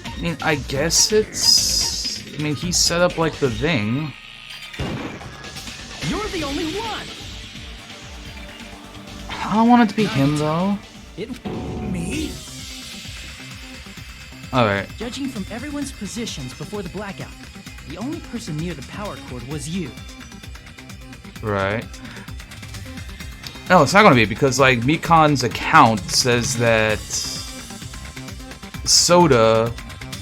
I mean, I guess it's... I mean, he set up, like, the thing. You're the only one! I don't want it to be him, though. Me? Alright. Judging from everyone's positions before the blackout, the only person near the power cord was you. Right. No, it's not gonna be, because, like, Mikan's account says that Soda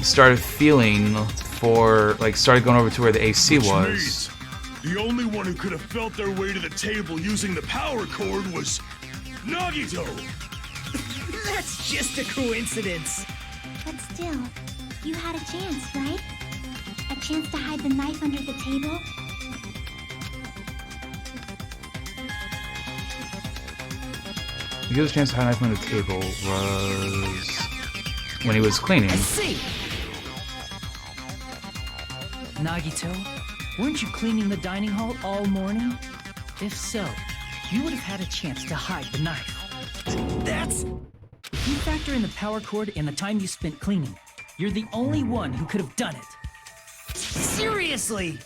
started feeling for, like, started going over to where the AC Which was. means the only one who could have felt their way to the table using the power cord was Nagito! That's just a coincidence. But still, you had a chance, right? A chance to hide the knife under the table? The gives a chance to hide a knife on the table was when he was cleaning. I see! Nagito, weren't you cleaning the dining hall all morning? If so, you would have had a chance to hide the knife. That's... If you factor in the power cord and the time you spent cleaning, you're the only one who could have done it. Seriously!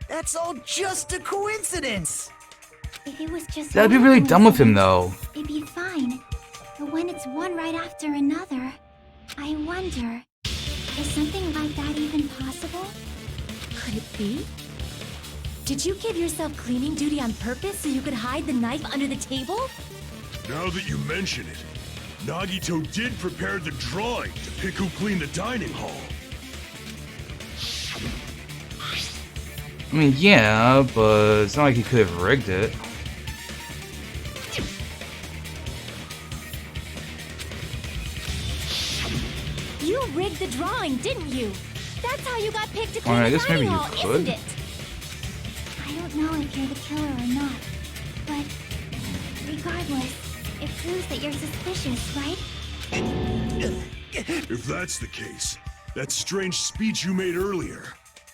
That's all just a coincidence! If it was just That'd be one really dumb of him, coincidence, though. it'd be fine. But when it's one right after another, I wonder, is something like that even possible? Could it be? Did you give yourself cleaning duty on purpose so you could hide the knife under the table? Now that you mention it, Nagito did prepare the drawing to pick who cleaned the dining hall. I mean, yeah, but it's not like he could have rigged it. You rigged the drawing, didn't you? That's how you got picked to clean Alright, I the guess maybe dining you hall, could. isn't it? I don't know if you're the killer or not, but regardless, it proves that you're suspicious, right? If that's the case, that strange speech you made earlier,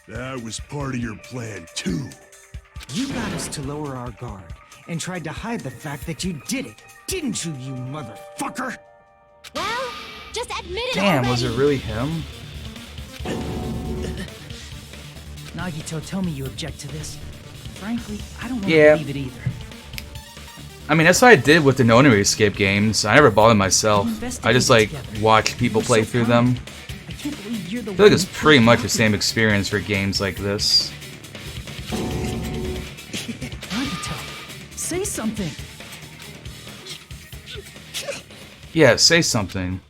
that was part of your plan too. You got us to lower our guard and tried to hide the fact that you did it, didn't you, you motherfucker? Well, just admit it Damn, already. was it really him? Nagito, tell me you object to this. Frankly, I don't want Yeah. to believe it either. I mean, that's what I did with the Nonary Escape games. I never bought them myself. I just, like, watched people play through them. I can't believe you're the I feel like one it's who pretty killed much the Byakuya. same experience for games like this. Nagito, say something. Yeah, say something.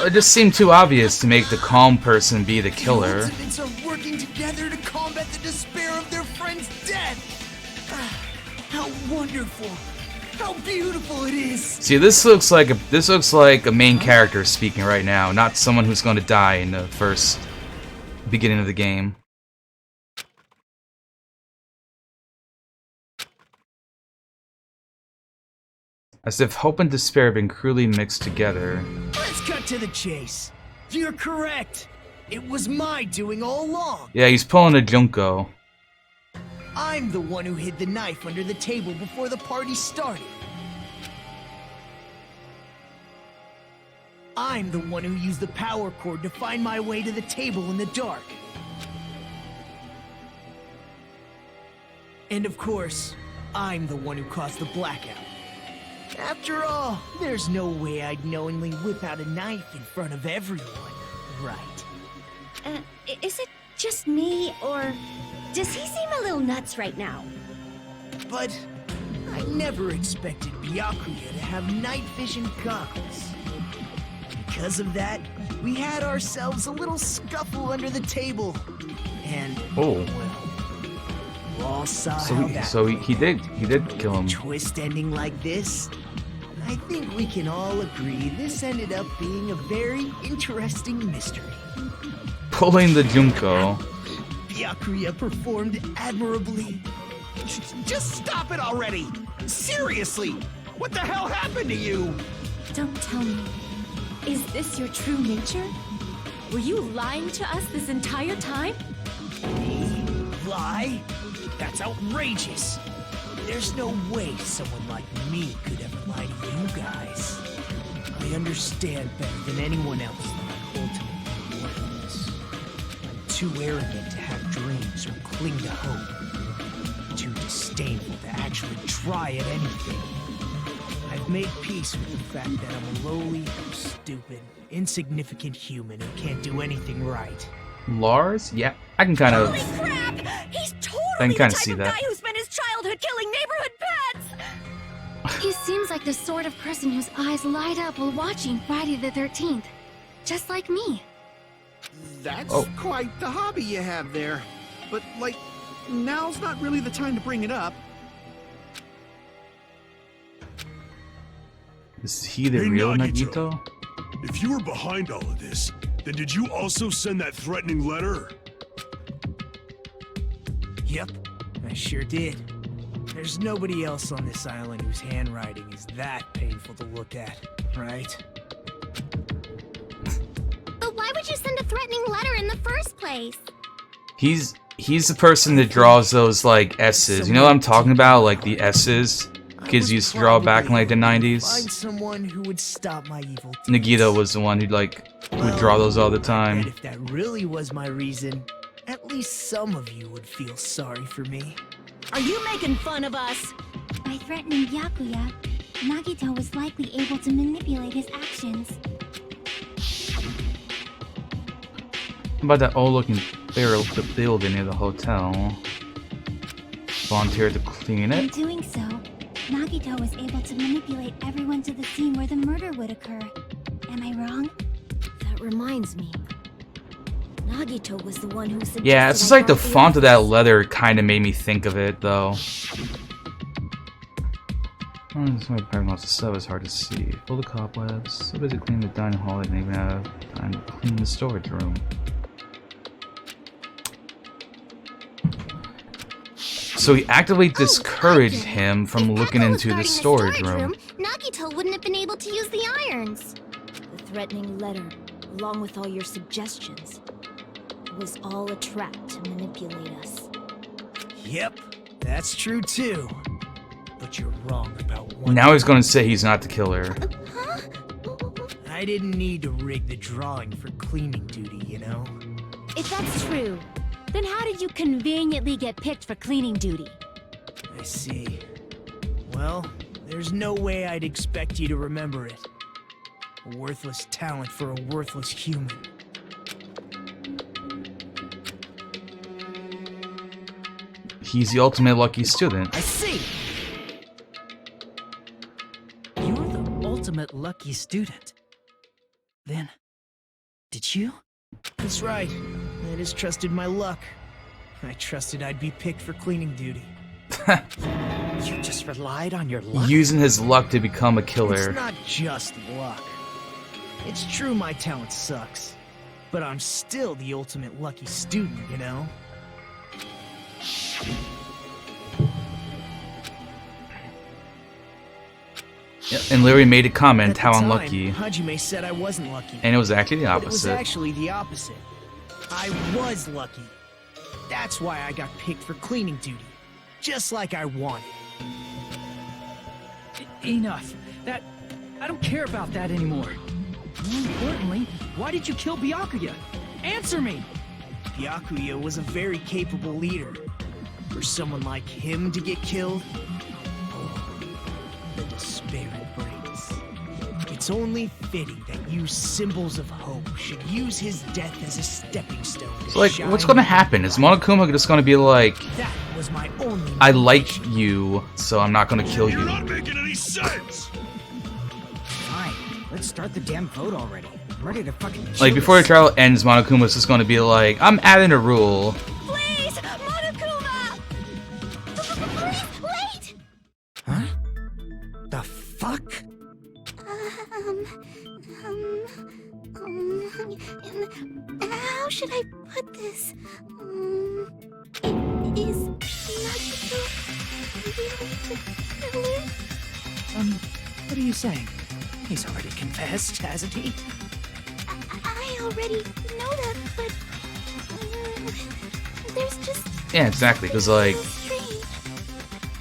It just seemed too obvious to make the calm person be the killer. The ultimates are working together to combat the despair of their friend's death. How wonderful! How beautiful it is! See, this looks like a main character speaking right now, not someone who's going to die in the first beginning of the game. As if hope and despair have been cruelly mixed together. Let's cut to the chase. You're correct. It was my doing all along. Yeah, he's pulling a Junko. I'm the one who hid the knife under the table before the party started. I'm the one who used the power cord to find my way to the table in the dark. And of course, I'm the one who caused the blackout. After all, there's no way I'd knowingly whip out a knife in front of everyone, right? Is it just me, or does he seem a little nuts right now? But I never expected Byakuya to have night vision goggles. Because of that, we had ourselves a little scuffle under the table. And, Oh. well, you all saw So how he, that so he did kill him. twist ending like this. I think we can all agree this ended up being a very interesting mystery. Pulling the Junko. Byakuya performed admirably. Just stop it already! Seriously! What the hell happened to you? Don't tell me. Is this your true nature? Were you lying to us this entire time? Me? Lie? That's outrageous. There's no way someone like me could ever lie to you guys. I understand better than anyone else that I'm ultimately worthless. I'm too arrogant to have dreams or cling to hope. Too disdainful to actually try at anything. I've made peace with the fact that I'm a lowly, stupid, insignificant human who can't do anything right. Lars? Yeah, I can kind of. Holy crap! He's I totally can the kinda type see of that. guy who spent his childhood killing neighborhood pets! He seems like the sort of person whose eyes light up while watching Friday the 13th. Just like me. That's Oh. quite the hobby you have there. But, like, now's not really the time to bring it up. Is he the Hey, real Nagito. Nagito? If you were behind all of this, then did you also send that threatening letter? Yep, I sure did. There's nobody else on this island whose handwriting is that painful to look at, right? But why would you send a threatening letter in the first place? He's the person that draws those like S's. You know what I'm talking about? Like the S's. kids used to draw back in like the Find 90s. someone who would stop my evil deeds. Nagito was the one who would draw those all the And time. if that really was my reason, at least some of you would feel sorry for me. Are you making fun of us? By threatening Byakuya, Nagito was likely able to manipulate his actions. About that old-looking building near the hotel. Volunteered to clean In it. doing so, Nagito was able to manipulate everyone to the scene where the murder would occur. Am I wrong? That reminds me. Nagito was the one who suggested Yeah, it's just like the font of that letter kind of made me think of it, though. Oh, this my paragraph stuff is hard to see. Full of cobwebs. So busy cleaning the dining hall, they didn't even have time to clean the storage room. So he actively discouraged him from looking into the storage room. Nagito wouldn't have been able to use the irons. The threatening letter, along with all your suggestions, was all a trap to manipulate us. Yep, that's true too. But you're wrong about one. Now he's gonna say he's not the killer. I didn't need to rig the drawing for cleaning duty, you know? If that's true, then how did you conveniently get picked for cleaning duty? I see. Well, there's no way I'd expect you to remember it. A worthless talent for a worthless human. He's the ultimate lucky student. I see! You're the ultimate lucky student. Then, did you? That's right. I just trusted my luck. I trusted I'd be picked for cleaning duty. You just relied on your luck? Using his luck to become a killer. It's not just luck. It's true my talent sucks, but I'm still the ultimate lucky student, you know? Yeah, and Larry made a comment At the how time, unlucky. Hajime said I wasn't lucky. And it was actually the But it was opposite. actually the opposite. I was lucky. That's why I got picked for cleaning duty. Just like I wanted. Enough. I don't care about that anymore. More importantly, why did you kill Byakuya? Answer me! Byakuya was a very capable leader. For someone like him to get killed, the despair it brings. It's only fitting that you symbols of hope should use his death as a stepping stone. So, like, what's gonna happen? Is Monokuma just gonna be like, That was my only I like you, so I'm not gonna kill You're you? not making any sense! Fine, let's start the damn vote already. I'm ready to fucking kill Like, before the this. trial ends, Monokuma's just gonna be like, I'm adding a rule. Please, Monokuma! Please, wait! Huh? The fuck? How should I put this? Is Nagito really the killer? What are you saying? He's already confessed, hasn't he? I already know that, but there's just Yeah, exactly, because, like, strange.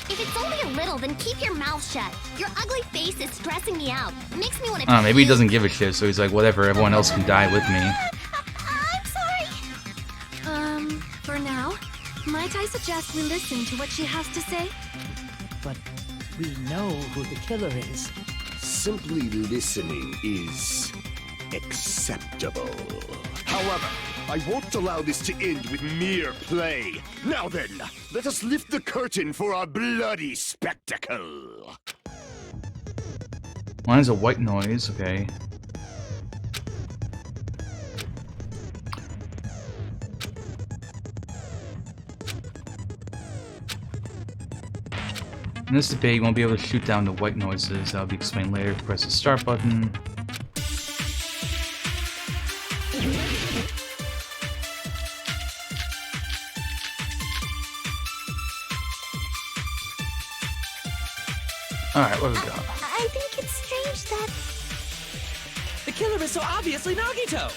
If it's only a little, then keep your mouth shut. Your ugly face is stressing me out. It makes me want to. maybe he doesn't give a shit, so he's like, whatever, everyone else can die with me. I'm sorry. For now, might I suggest we listen to what she has to say? But we know who the killer is. Simply listening is acceptable. However, I won't allow this to end with mere play. Now then, let us lift the curtain for our bloody spectacle. Mine is a white noise, okay. In this debate, you won't be able to shoot down the white noises. That'll be explained later. Press the start button. Alright, what do we got? I think it's strange that The killer is so obviously Nagito!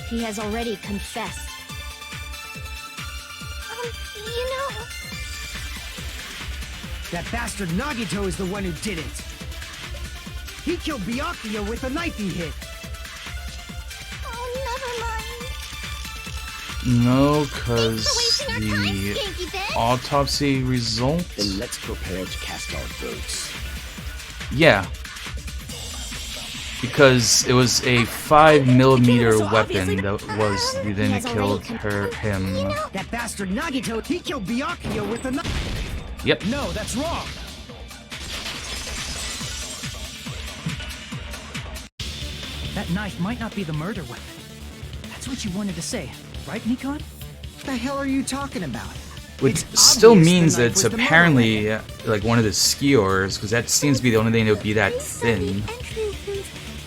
he has already confessed. That bastard Nagito is the one who did it. He killed Byakuya with a knife he hit. No, because the autopsy result. Then let's prepare to cast our votes. Yeah. Because it was a 5mm weapon that was the thing that killed him. That bastard Nagito, he killed Byakuya with a knife. Yep. No, that's wrong. That knife might not be the murder weapon. That's what you wanted to say, right, Nikon? What the hell are you talking about? Which still means that it's apparently like one of the skewers, because that seems to be the only thing that would be that thin.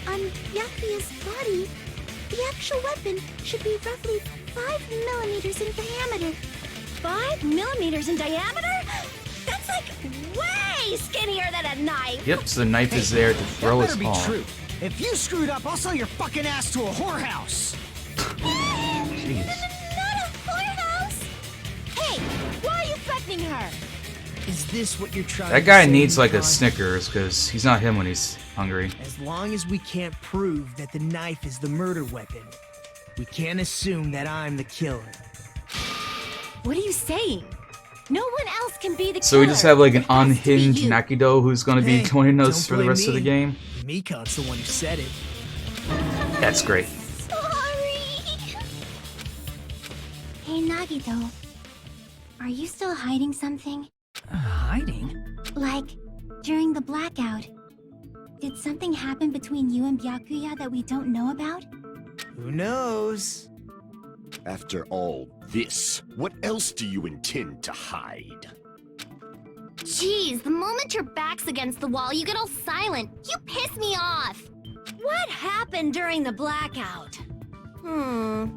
On Byakuya's body, the actual weapon should be roughly 5mm in diameter. 5mm in diameter? That's like way skinnier than a knife. Yep, so the knife is there to throw us That better all. be true. If you screwed up, I'll sell your fucking ass to a whorehouse. Jeez. Not a whorehouse. Hey, why are you threatening her? Is this what you're trying That to guy say, needs like a Nikon? Snickers, because he's not him when he's hungry. As long as we can't prove that the knife is the murder weapon, we can't assume that I'm the killer. What are you saying? No one else can be the So we just have like an It has to be unhinged you. Nakido who's going to be Hey, joining us don't for the blame rest of the me. game. Mikon's the one who said it. That's great. Sorry. Hey, Nagito. Are you still hiding something? Hiding? Like, during the blackout, did something happen between you and Byakuya that we don't know about? Who knows? After all this, what else do you intend to hide? Jeez, the moment your back's against the wall, you get all silent. You piss me off. What happened during the blackout? Ugh!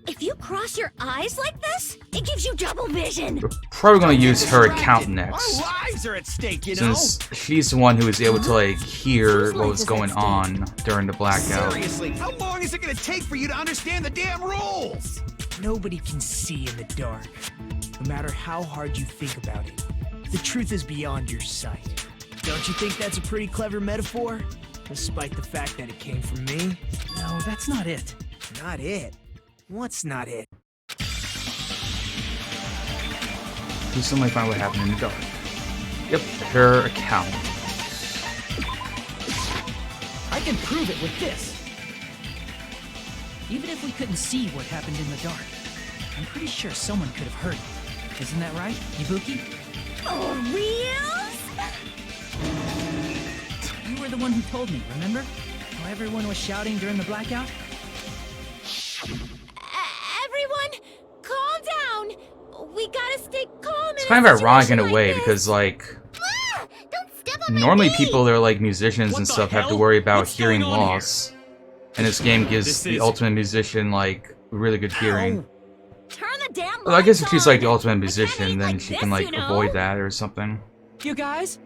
If you cross your eyes like this, it gives you double vision. We're probably going to use her account next, Our lives are at stake, you know? since she's the one who was able to like hear what was going on during the blackout. Seriously, how long is it gonna take for you to understand the damn rules? Nobody can see in the dark, no matter how hard you think about it. The truth is beyond your sight. Don't you think that's a pretty clever metaphor? Despite the fact that it came from me? No, that's not it. Not it. What's not it? We still might find what happened in the dark. Yep, her account. I can prove it with this. Even if we couldn't see what happened in the dark, I'm pretty sure someone could have heard it. Isn't that right, Ibuki? Oh, reals? You were the one who told me, remember? How everyone was shouting during the blackout? Everyone, calm down. We gotta stay calm. It's kind of ironic in a way, because like normally people that are like musicians and stuff have to worry about hearing loss, and this game gives the ultimate musician like really good hearing. Turn the damn Well, I guess if she's like the lights ultimate musician, then she can like you know? avoid that or something. You guys?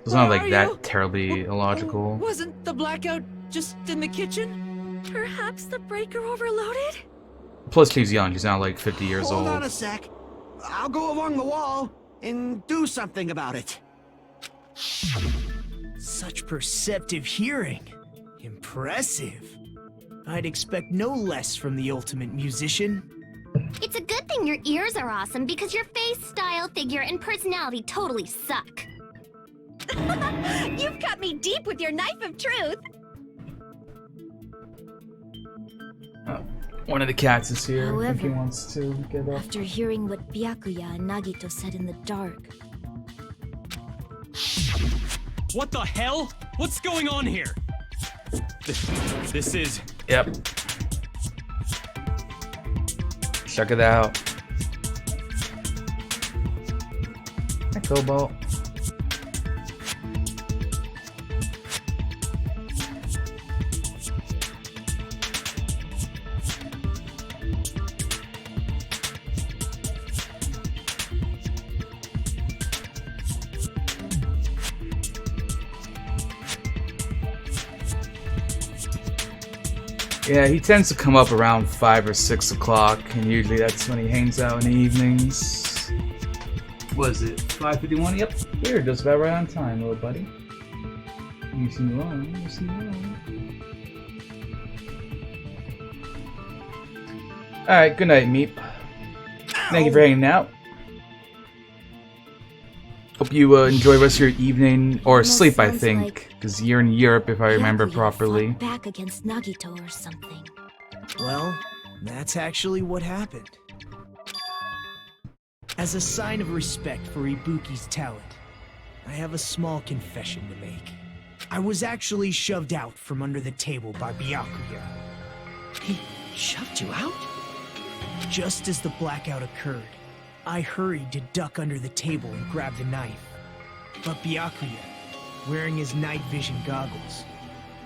It's not Where like are that you? terribly illogical. Wasn't the blackout just in the kitchen? Perhaps the breaker overloaded? Plus, she's young. She's not like 50 years Hold old. on a sec. I'll go along the wall and do something about it. Such perceptive hearing. Impressive. I'd expect no less from the ultimate musician. It's a good thing your ears are awesome because your face, style, figure, and personality totally suck. You've cut me deep with your knife of truth. One of the cats is here. I think he However, wants to get up. After hearing what Byakuya and Nagito said in the dark, What the hell? What's going on here? This is... Yep. Check it out. Hi, Cobalt. Yeah, he tends to come up around 5 or 6 o'clock, and usually that's when he hangs out in the evenings. Was it 5:51? Yep. Here, just about right on time, little buddy. You see me wrong. You see me wrong. Alright, good night, Meep. Thank you for hanging out. Hope you enjoy the rest of your evening, or Almost sleep, I sounds think, like because you're in Europe, if I remember Byakuya properly. fought back against Nagito or something. Well, that's actually what happened. As a sign of respect for Ibuki's talent, I have a small confession to make. I was actually shoved out from under the table by Byakuya. He shoved you out? Just as the blackout occurred, I hurried to duck under the table and grab the knife. But Byakuya, wearing his night vision goggles,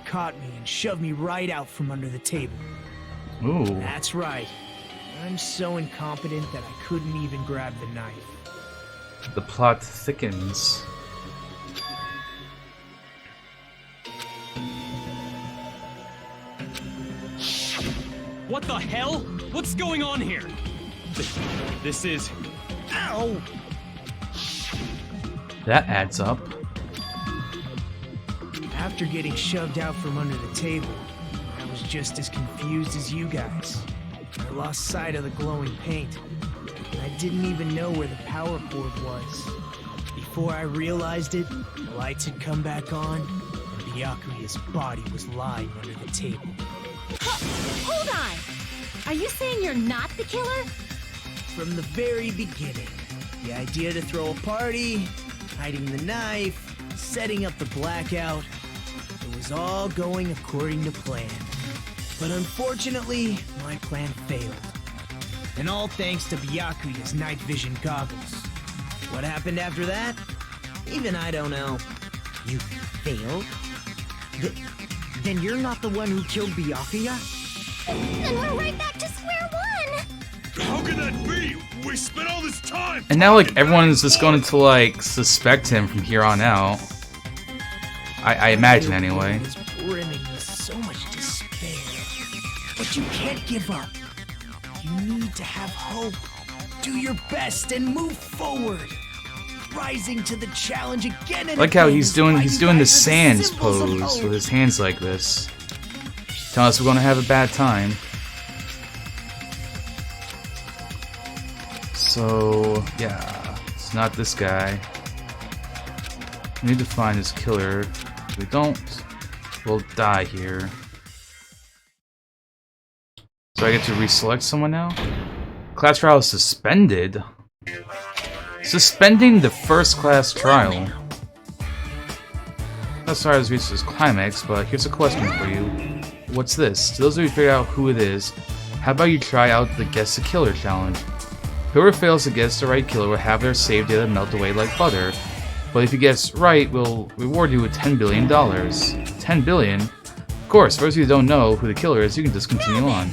caught me and shoved me right out from under the table. Ooh. That's right. I'm so incompetent that I couldn't even grab the knife. The plot thickens. What the hell? What's going on here? This is... Ow! That adds up. After getting shoved out from under the table, I was just as confused as you guys. I lost sight of the glowing paint. I didn't even know where the power cord was. Before I realized it, the lights had come back on, and Byakuya's body was lying under the table. Hold on! Are you saying you're not the killer? From the very beginning, the idea to throw a party, hiding the knife, setting up the blackout, it was all going according to plan. But unfortunately, my plan failed. And all thanks to Byakuya's night vision goggles. What happened after that? Even I don't know. You failed? Then you're not the one who killed Byakuya? Then we're right back to square one! How could that be? We spent all this time. And now, like, everyone's just going to, like, suspect him from here on out. I imagine, anyway. Is brimming with so much despair. But you can't give up. You need to have hope. Do your best and move forward. Rising to the challenge again and Like how again he's is doing why the you guys are Sans symbols of pose hope. with his hands like this. Telling us we're gonna have a bad time. So yeah, it's not this guy. We need to find his killer. If we don't, we'll die here. So I get to reselect someone now? Class trial is suspended. Suspending the first class trial. Not sorry it's reached its climax, but here's a question for you. What's this? To those of you who figure out who it is, how about you try out the Guess the Killer challenge? Whoever fails to guess the right killer will have their save data melt away like butter. But if you guess right, we'll reward you with $10 billion. 10 billion? Of course, for those of you who don't know who the killer is, you can just continue on.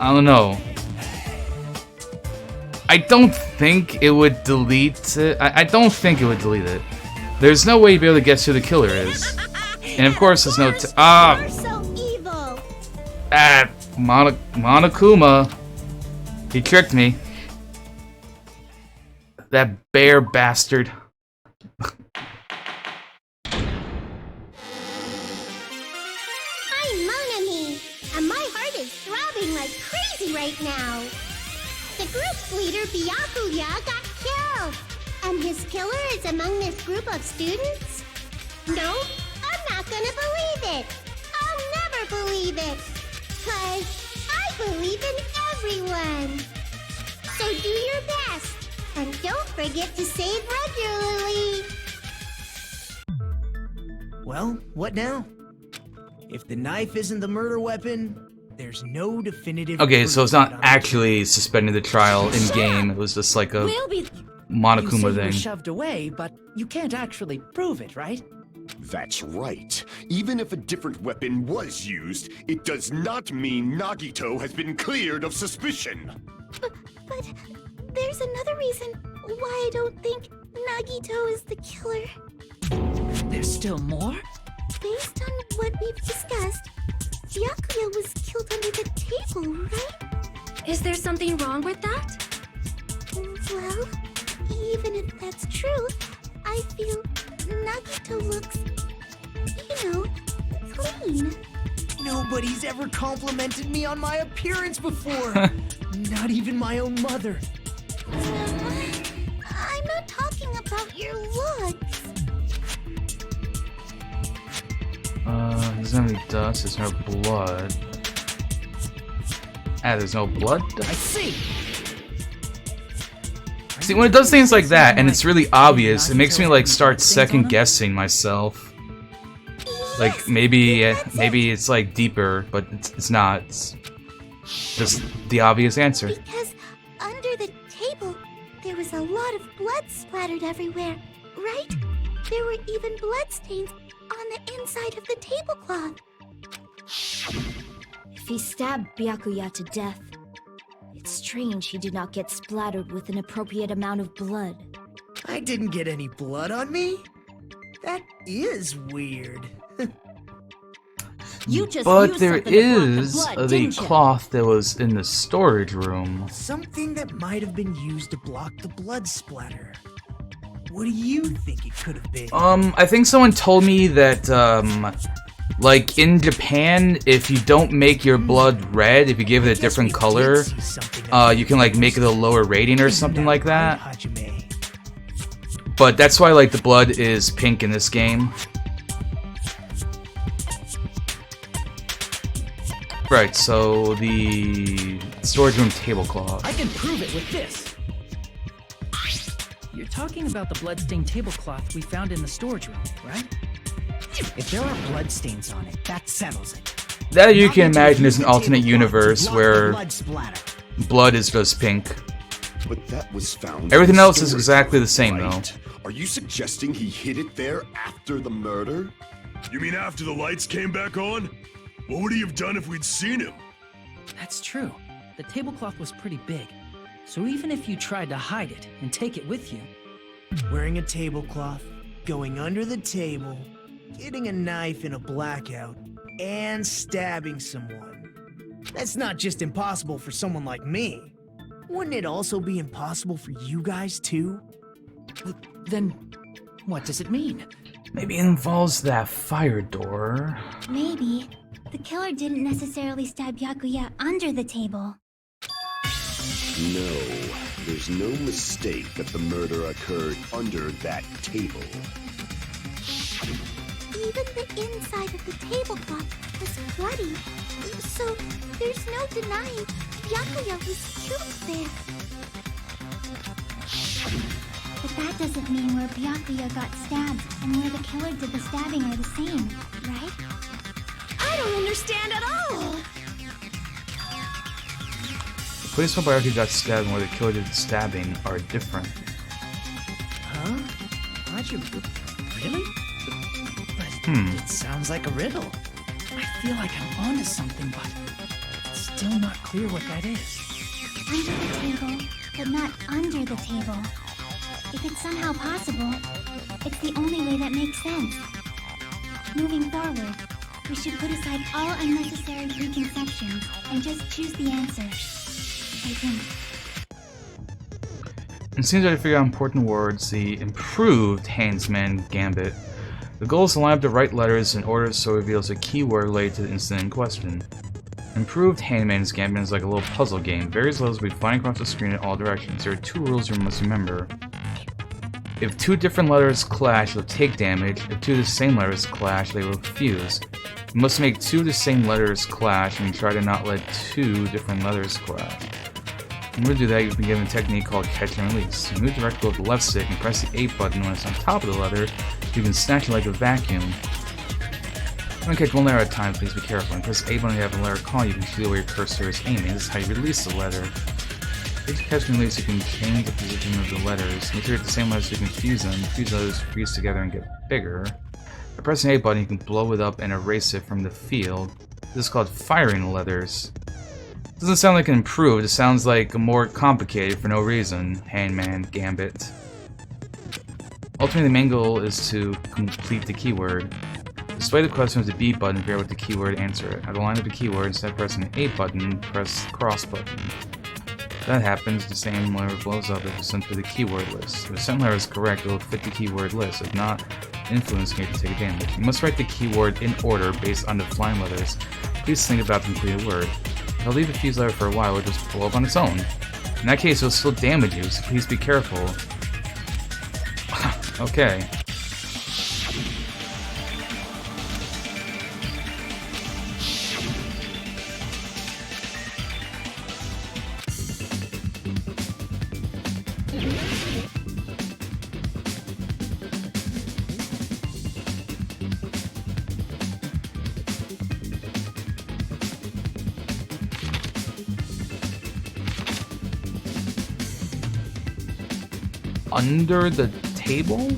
I don't know. I don't think it would delete it. I don't think it would delete it. There's no way you'd be able to guess who the killer is. And of course there's no You're so evil! Monokuma. He tricked me. That bear bastard. I'm Monami, and my heart is throbbing like crazy right now. The group's leader, Byakuya, got killed. And his killer is among this group of students? No, I'm not gonna believe it. I'll never believe it. 'Cause I believe in everyone. So do your best. And don't forget to save regularly. Well, what now? If the knife isn't the murder weapon, there's no definitive... Okay, so it's not proof. actually suspending the trial in game. It was just like a You say Monokuma you were thing. shoved away, but you can't actually prove it, right? That's right. Even if a different weapon was used, it does not mean Nagito has been cleared of suspicion. But there's another reason why I don't think Nagito is the killer. There's still more? Based on what we've discussed, Byakuya was killed under the table, right? Is there something wrong with that? Well, even if that's true, I feel Nagito looks, clean. Nobody's ever complimented me on my appearance before. Not even my own mother. I'm not talking about your looks. There's no any dust, there's no blood. There's no blood? I see! See, when it does things like that, and it's really obvious, it makes me, like, start second-guessing myself. Like, maybe it's, like, deeper, but it's not. It's just the obvious answer. Because under the table, there was a lot of blood splattered everywhere, right? There were even bloodstains on the inside of the tablecloth. If he stabbed Byakuya to death, it's strange he did not get splattered with an appropriate amount of blood. I didn't get any blood on me? That is weird. You just But used there something to block the is blood, the didn't you? cloth that was in the storage room. Something that might have been used to block the blood splatter. What do you think it could have been? I think someone told me that, like, in Japan, if you don't make your blood red, if you give it a different color, you can, like, make it a lower rating or something like that. But that's why, like, the blood is pink in this game. Right, so the storage room tablecloth. I can prove it with this. You're talking about the bloodstained tablecloth we found in the storage room, right? If there are bloodstains on it, that settles it. That you can imagine is an alternate universe where blood is just pink. But that was found. Everything in the else is storage exactly room, the same, right? though. Are you suggesting he hid it there after the murder? You mean after the lights came back on? What would he have done if we'd seen him? That's true. The tablecloth was pretty big. So even if you tried to hide it and take it with you... Wearing a tablecloth, going under the table, getting a knife in a blackout, and stabbing someone. That's not just impossible for someone like me. Wouldn't it also be impossible for you guys too? Then, what does it mean? Maybe it involves that fire door. Maybe. The killer didn't necessarily stab Byakuya under the table. No, there's no mistake that the murder occurred under that table. Even the inside of the tablecloth was bloody, so there's no denying Byakuya was killed there. But that doesn't mean where Byakuya got stabbed and where the killer did the stabbing are the same, right? I don't understand at all! The place where Byakuya got stabbed and where the killer did the stabbing are different. Huh? How'd you... Really? But it sounds like a riddle. I feel like I'm onto something, but it's still not clear what that is. Under the table, but not under the table. If it's somehow possible, it's the only way that makes sense. Moving forward, we should put aside all unnecessary preconceptions and just choose the answer. I think. It seems that I figure out important words, the improved Handsman Gambit. The goal is to line up the right letters in order so it reveals a keyword related to the incident in question. Improved Handmaid's Gambit is like a little puzzle game. Various levels will be flying across the screen in all directions. There are two rules you must remember. If two different letters clash, you'll take damage. If two of the same letters clash, they will fuse. You must make two of the same letters clash and try to not let two different letters clash. In order to do that, you've been given a technique called catch and release. You move the rectangle with the left stick and press the A button when it's on top of the letter. You can snatch it like a vacuum. When you catch one letter at a time, please be careful. When you press A button you have a letter call, you can see where your cursor is aiming. This is how you release the letter. If you catch and release, you can change the position of the letters. Make sure you get the same letters so you can fuse them. Fuse letters fuse together and get bigger. By pressing A button, you can blow it up and erase it from the field. This is called firing letters. It doesn't sound like an improved, it sounds like more complicated for no reason. Handman Gambit. Ultimately, the main goal is to complete the keyword. Display the question with the B button, figure out what the keyword, answer it. At the line of the keyword, instead of pressing the A button, press the cross button. If that happens, the same letter blows up if it's sent to the keyword list. If the sent letter is correct, it will fit the keyword list. If not, influence can take damage. You must write the keyword in order based on the flying letters. Please think about the completed word. If I leave the fuse letter for a while, it will just blow up on its own. In that case, it will still damage you, so please be careful. Okay. Under the table?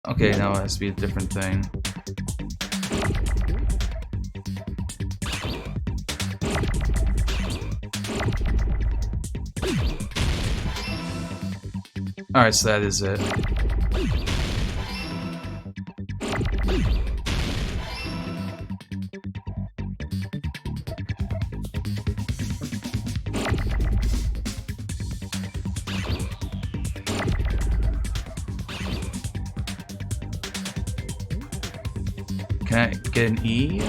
Okay, now it has to be a different thing. Alright, so that is it. Can I get an E?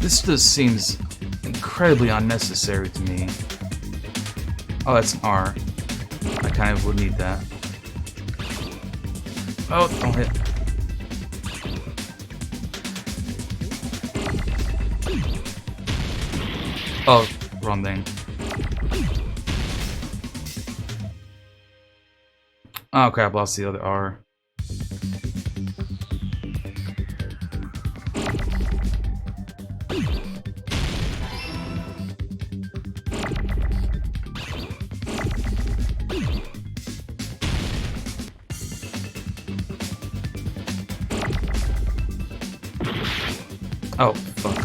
This just seems incredibly unnecessary to me. Oh, that's an R. I kind of would need that. Oh, don't hit. Oh, wrong thing. Oh crap, lost the other R. Oh, fuck.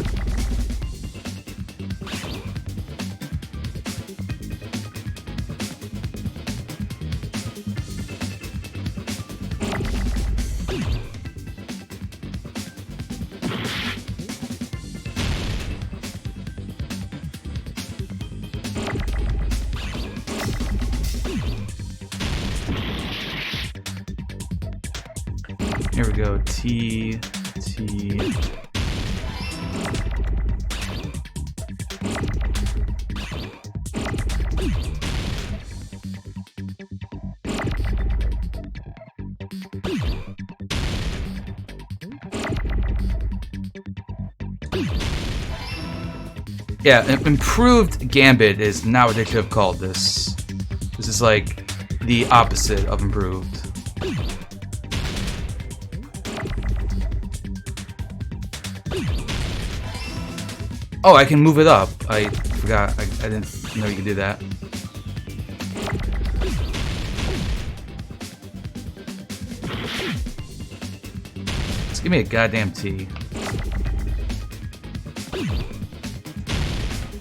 Here we go. T. Yeah, improved Gambit is not what they should have called this. This is like the opposite of improved. Oh, I can move it up. I forgot. I didn't know you could do that. Just give me a goddamn T.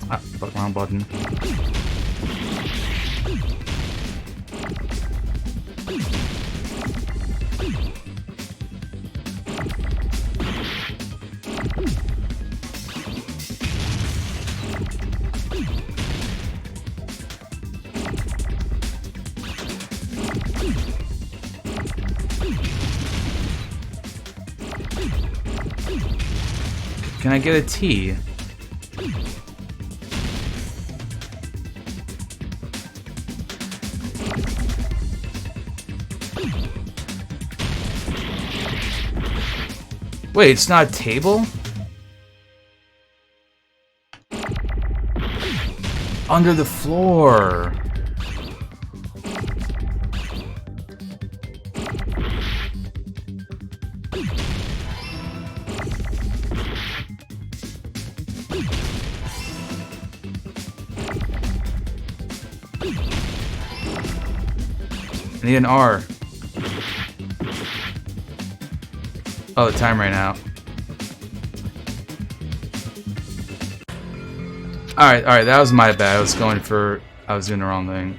Ah, fuck, wrong button. Can I get a T? Wait, it's not a table? Under the floor. I need an R. Oh, the time ran out. Alright, that was my bad. I was doing the wrong thing.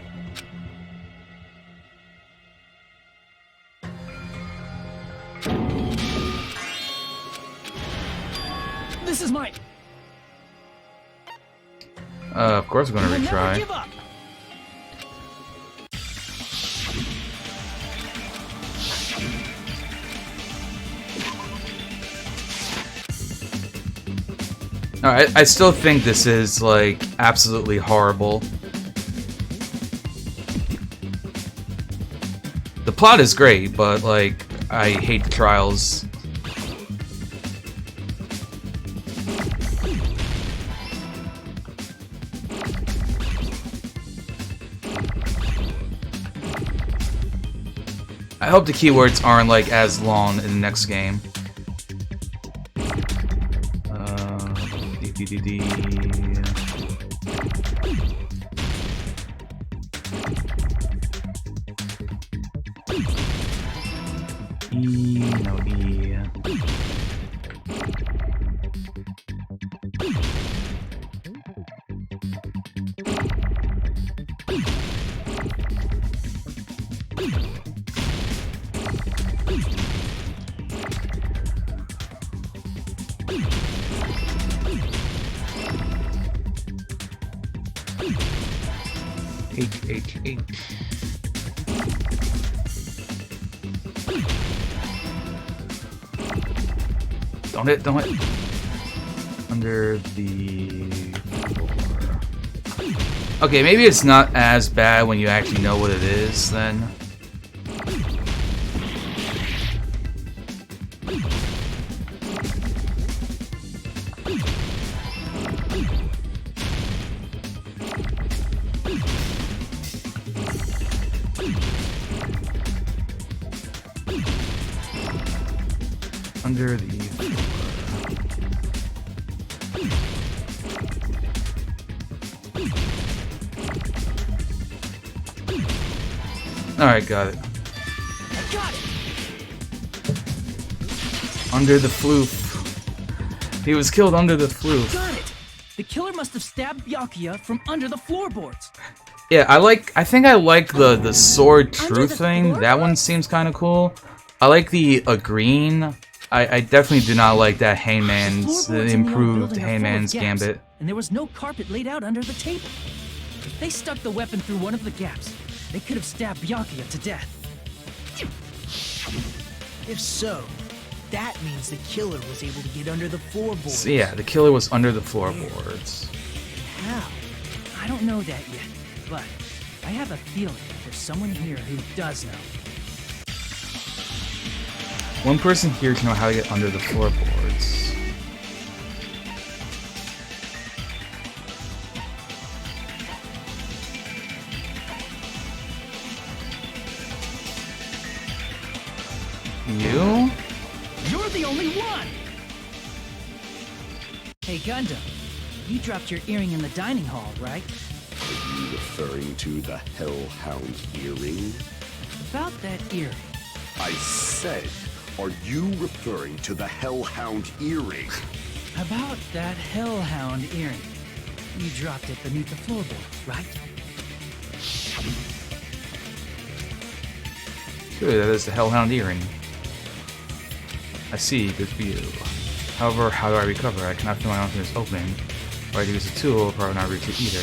This is my... Of course we're gonna retry. Never give up. Alright, I still think this is, like, absolutely horrible. The plot is great, but, like, I hate the trials. I hope the keywords aren't, like, as long in the next game. D. E, no E. H. Don't hit. Under the floor. Okay, maybe it's not as bad when you actually know what it is, then. Under the floor. Alright, got it. I got it. Under the floof. He was killed under the floof. Got it. The killer must have stabbed Byakuya from under the floorboards. Yeah, I think I like the sword truth thing. That one seems kind of cool. I like the green. I definitely do not like that Hangman's, the improved Hangman's Gambit. And there was no carpet laid out under the table. If they stuck the weapon through one of the gaps, they could have stabbed Byakuya to death. If so, that means the killer was able to get under the floorboards. So yeah, the killer was under the floorboards. How? I don't know that yet, but I have a feeling there's someone here who does know. One person here can know how to get under the floorboards. You? You're the only one! Hey, Gundam, you dropped your earring in the dining hall, right? Are you referring to the Hellhound earring? About that earring. I said, are you referring to the Hellhound earring? About that Hellhound earring. You dropped it beneath the floorboard, right? Good, that is the Hellhound earring. I see, good for you. However, how do I recover? I cannot feel my arm from this opening. Or I use a tool, probably not reach it either.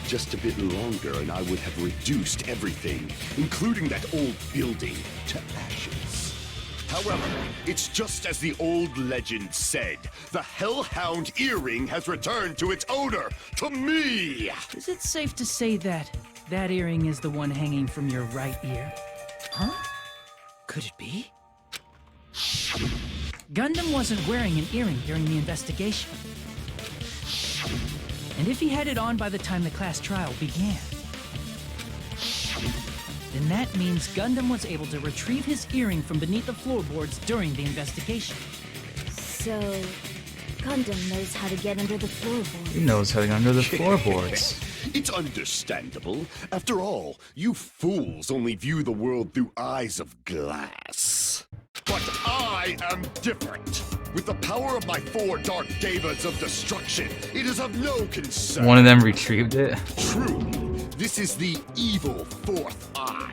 Just a bit longer and I would have reduced everything, including that old building, to ashes. However, it's just as the old legend said. The Hellhound earring has returned to its owner, to me! Is it safe to say that that earring is the one hanging from your right ear? Huh? Could it be? Gundam wasn't wearing an earring during the investigation. And if he had it on by the time the class trial began, then that means Gundam was able to retrieve his earring from beneath the floorboards during the investigation. So, Gundam knows how to get under the floorboards. He knows how to get under the floorboards. It's understandable. After all, you fools only view the world through eyes of glass. But I am different. With the power of my 4 dark devas of destruction, it is of no concern. One of them retrieved it. Truly, this is the evil 4th eye.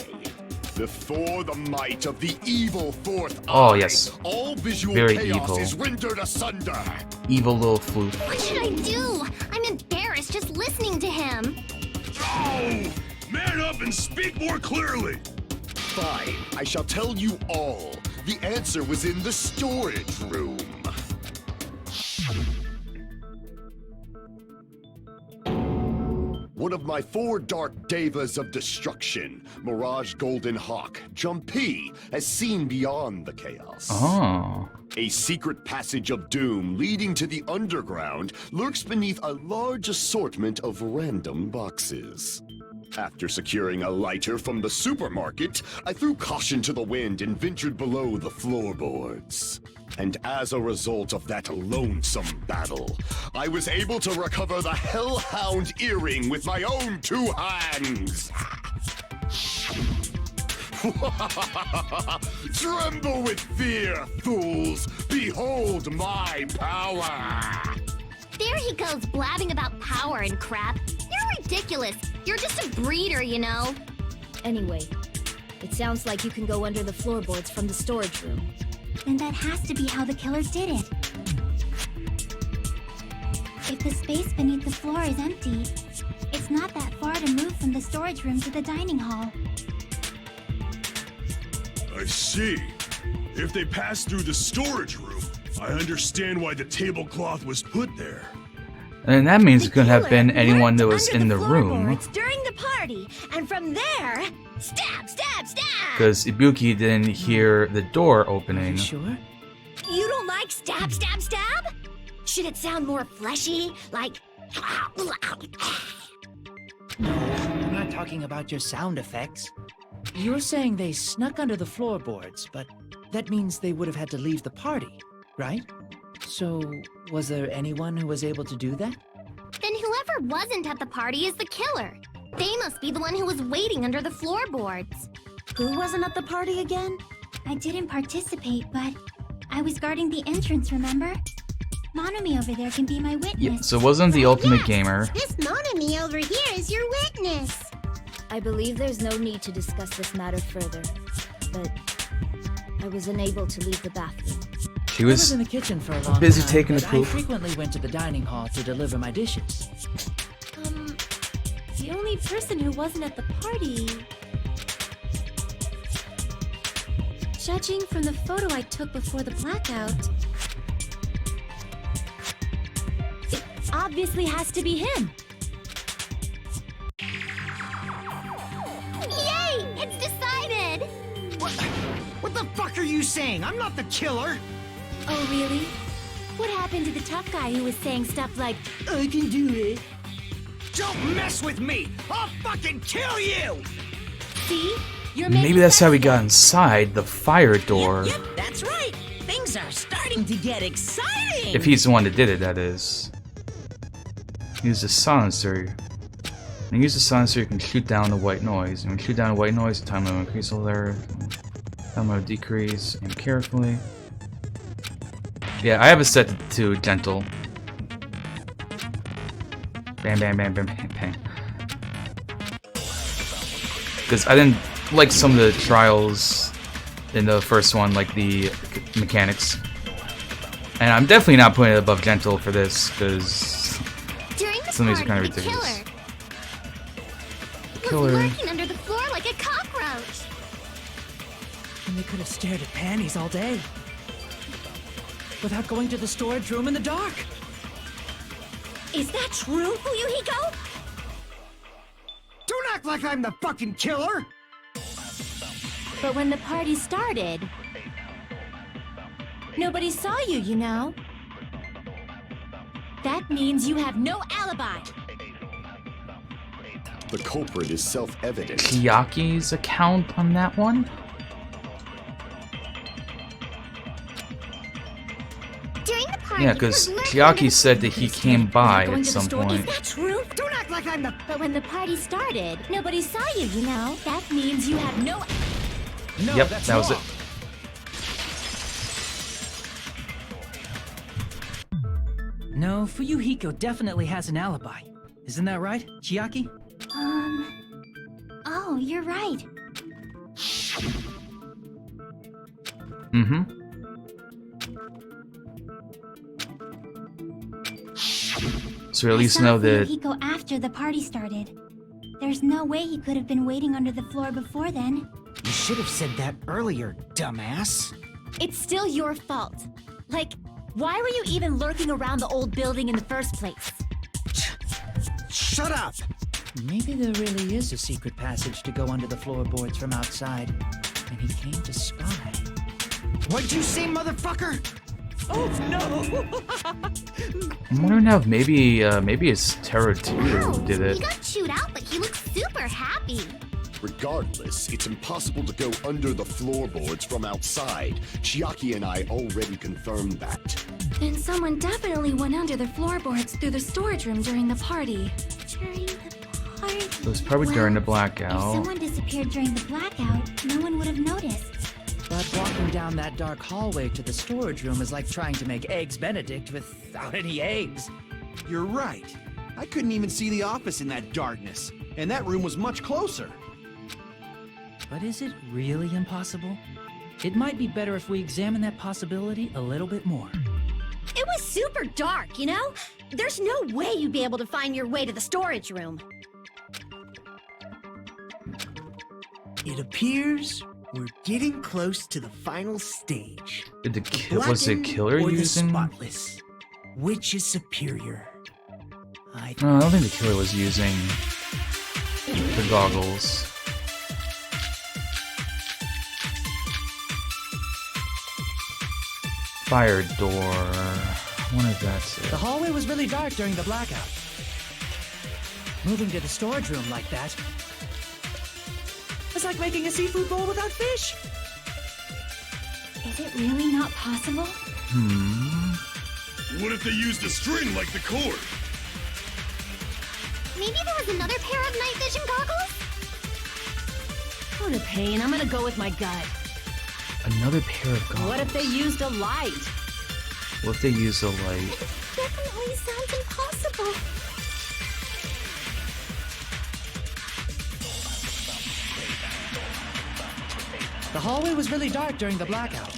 Before the might of the evil 4th eye, Oh, yes. all visual Very chaos evil. is rendered asunder. Evil little flute. What should I do? I'm embarrassed just listening to him. Oh! Man up and speak more clearly! Fine, I shall tell you all. The answer was in the storage room. One of my 4 dark devas of destruction, Mirage Golden Hawk, Jumpy, has seen beyond the chaos. Oh. A secret passage of doom leading to the underground lurks beneath a large assortment of random boxes. After securing a lighter from the supermarket, I threw caution to the wind and ventured below the floorboards. And as a result of that lonesome battle, I was able to recover the Hellhound earring with my own 2 hands. Tremble with fear, fools! Behold my power! There he goes blabbing about power and crap. You're ridiculous. You're just a breeder, you know. Anyway, it sounds like you can go under the floorboards from the storage room. Then that has to be how the killers did it. If the space beneath the floor is empty, it's not that far to move from the storage room to the dining hall. I see. If they passed through the storage room, I understand why the tablecloth was put there. And that means it couldn't have been anyone that was in the room. Floorboards during the party, and from there, stab, stab, stab! Because Ibuki didn't hear the door opening. Sure? You don't like stab, stab, stab? Should it sound more fleshy, like... No, I'm not talking about your sound effects. You're saying they snuck under the floorboards, but that means they would have had to leave the party, right? So, was there anyone who was able to do that? Then whoever wasn't at the party is the killer. They must be the one who was waiting under the floorboards. Who wasn't at the party again? I didn't participate, but I was guarding the entrance, remember? Monomi over there can be my witness. Yeah, so it wasn't the ultimate gamer. This Monomi over here is your witness. I believe there's no need to discuss this matter further, but I was unable to leave the bathroom. She I was was in the kitchen for a long busy time, taking a but poop. I frequently went to the dining hall to deliver my dishes. The only person who wasn't at the party... Judging from the photo I took before the blackout, it obviously has to be him. Yay! It's decided! What the fuck are you saying? I'm not the killer! Oh, really? What happened to the tough guy who was saying stuff like, I can do it. Don't mess with me! I'll fucking kill you! see? You're Maybe that's how we got inside the fire door. Yep, that's right. Things are starting to get exciting. If he's the one that did it, that is. Use the silencer. When you use the silencer, you can shoot down the white noise. And when you shoot down the white noise, the time will increase a little. Time will decrease. Aim carefully. Yeah, I have it set to gentle. Bam, bam, bam, bam, bam, bam. Because I didn't like some of the trials in the first one, like the mechanics. And I'm definitely not putting it above gentle for this, because some of these are kind of ridiculous. The killer was lurking under the floor like a cockroach. And they could have stared at panties all day. Without going to the storage room in the dark. Is that true, Fuyuhiko? Don't act like I'm the fucking killer! but when the party started, Nobody saw you, you know. That means you have no alibi. The culprit is self-evident. Chiaki's account on that one? During the party, Yeah, because Chiaki said that he came by at some Is point. that true? Don't act like I'm the... But when the party started, nobody saw you, you know. That means you have no... No, Yep, that's that was wrong. it. No, Fuyuhiko definitely has an alibi. Isn't that right, Chiaki? Oh, you're right. Mm-hmm. So we at least know that... Fuyuhiko after the party started. There's no way he could have been waiting under the floor before then. You should have said that earlier, dumbass. It's still your fault. Like, why were you even lurking around the old building in the first place? Shut up! Maybe there really is a secret passage to go under the floorboards from outside, and he came to spy. What'd you say, motherfucker? Oh no! I'm wondering now if maybe it's Terra 2 did He it. got chewed out, but he looks super happy. Regardless, it's impossible to go under the floorboards from outside. Chiaki and I already confirmed that. Then someone definitely went under the floorboards through the storage room during the party. During the party. It was probably during the If blackout. someone disappeared during the blackout, no one would have noticed. But walking down that dark hallway to the storage room is like trying to make Eggs Benedict without any eggs. You're right. I couldn't even see the office in that darkness, and that room was much closer. But is it really impossible? It might be better if we examine that possibility a little bit more. It was super dark, you know? There's no way you'd be able to find your way to the storage room. It appears we're getting close to the final stage. Did was the Blackened killer or the using? spotless? Which is superior? No, I don't think the killer was using the goggles. Fire door. I wonder if that's it. The hallway was really dark during the blackout. Moving to the storage room like that. It's like making a seafood bowl without fish. Is it really not possible? What if they used a string like the cord? Maybe there was another pair of night vision goggles? What a pain. I'm gonna go with my gut. Another pair of goggles. What if they used a light? What if they use a light? Definitely sounds impossible. The hallway was really dark during the blackout.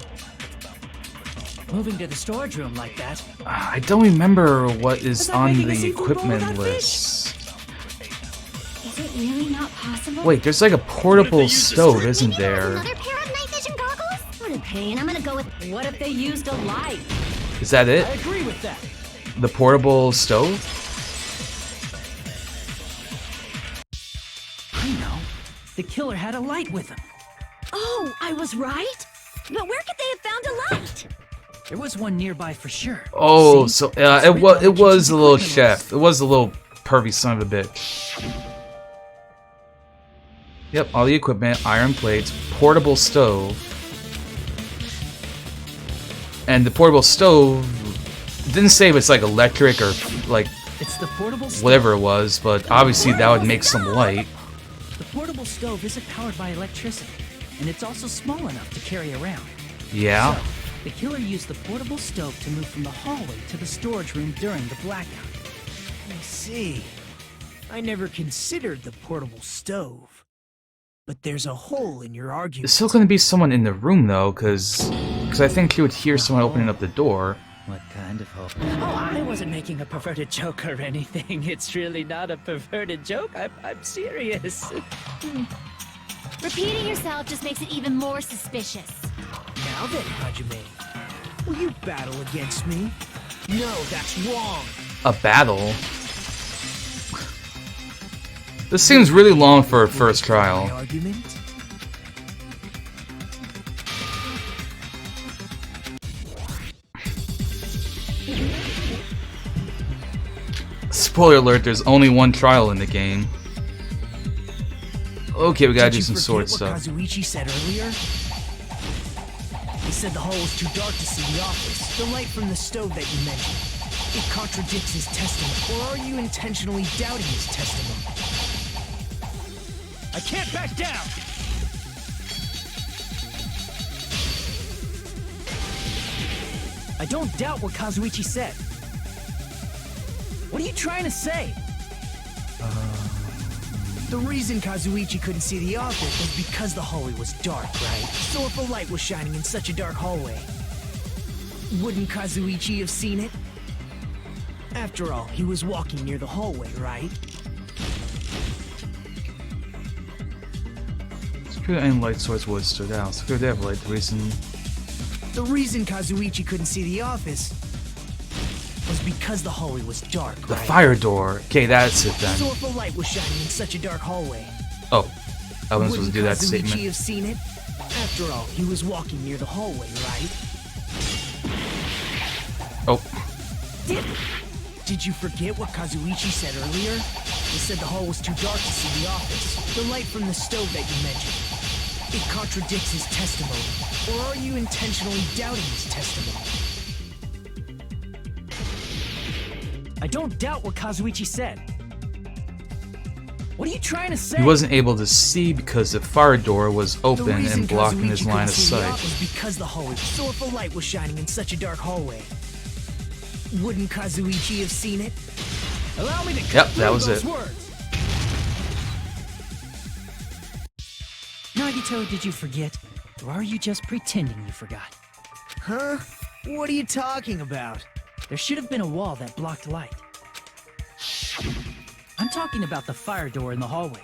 Moving to the storage room like that. I don't remember what is It's like on making a the seafood bowl equipment without list. Is it really not possible? Wait, there's like a portable stove, isn't there? Another pair of night vision goggles? What a pain. I'm gonna go with... What if they used a light? Is that it? I agree with that. The portable stove? I know. The killer had a light with him. Oh, I was right? But where could they have found a light? There was one nearby for sure. Oh, See? so it was a little chef. It was a little pervy son of a bitch. Yep, all the equipment, iron plates, portable stove. And the portable stove didn't say if it's like electric or like It's the portable stove. whatever it was, but obviously that would make some light. The portable stove isn't powered by electricity, and it's also small enough to carry around. Yeah. So, the killer used the portable stove to move from the hallway to the storage room during the blackout. I see. I never considered the portable stove. But there's a hole in your argument. There's still gonna be someone in the room though, cause I think you would hear someone opening up the door. What kind of hole? Oh, I wasn't making a perverted joke or anything. It's really not a perverted joke. I'm serious. Repeating yourself just makes it even more suspicious. Now then, Hajime, will you battle against me? No, that's wrong. A battle? This seems really long for a first My trial. argument? Spoiler alert, there's only one trial in the game. Okay, we gotta do some sword stuff. What Kazuichi said earlier? He said the hall was too dark to see the office. The light from the stove that you mentioned. It contradicts his testimony. Or are you intentionally doubting his testimony? I can't back down! I don't doubt what Kazuichi said. What are you trying to say? The reason Kazuichi couldn't see the office was because the hallway was dark, right? So if a light was shining in such a dark hallway, wouldn't Kazuichi have seen it? After all, he was walking near the hallway, right? Secure and light source would stood out. Secure devil light, the reason Kazuichi couldn't see the office was because the hallway was dark, right? The fire door. Okay, that's it then. So if a light was shining in such a dark hallway, oh, I wasn't supposed to do that statement. Wouldn't Kazuichi have seen it? After all, he was walking near the hallway, right? Oh. Did you forget what Kazuichi said earlier? He said the hall was too dark to see the office. The light from the stove that you mentioned. It contradicts his testimony. Or are you intentionally doubting his testimony? I don't doubt what Kazuichi said. What are you trying to say? He wasn't able to see because the fire door was open and blocking his line of sight. Was because the hallway. So if a light was shining in such a dark hallway, wouldn't Kazuichi have seen it? Allow me to yep, that was it. Words. Nagito, did you forget? Or are you just pretending you forgot? Huh? What are you talking about? There should have been a wall that blocked light. I'm talking about the fire door in the hallway.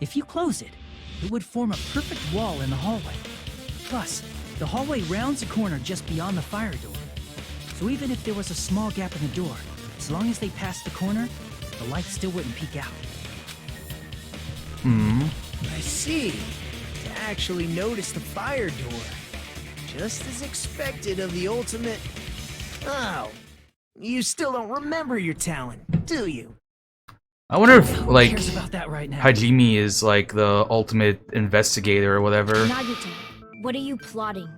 If you close it, it would form a perfect wall in the hallway. Plus, the hallway rounds a corner just beyond the fire door. So even if there was a small gap in the door, as long as they passed the corner, the light still wouldn't peek out. I see. To actually notice the fire door. Just as expected of the ultimate... Oh. You still don't remember your talent, do you? I wonder if, like, cares about that right now? Hajime is, like, the ultimate investigator or whatever. Nagito, what are you plotting?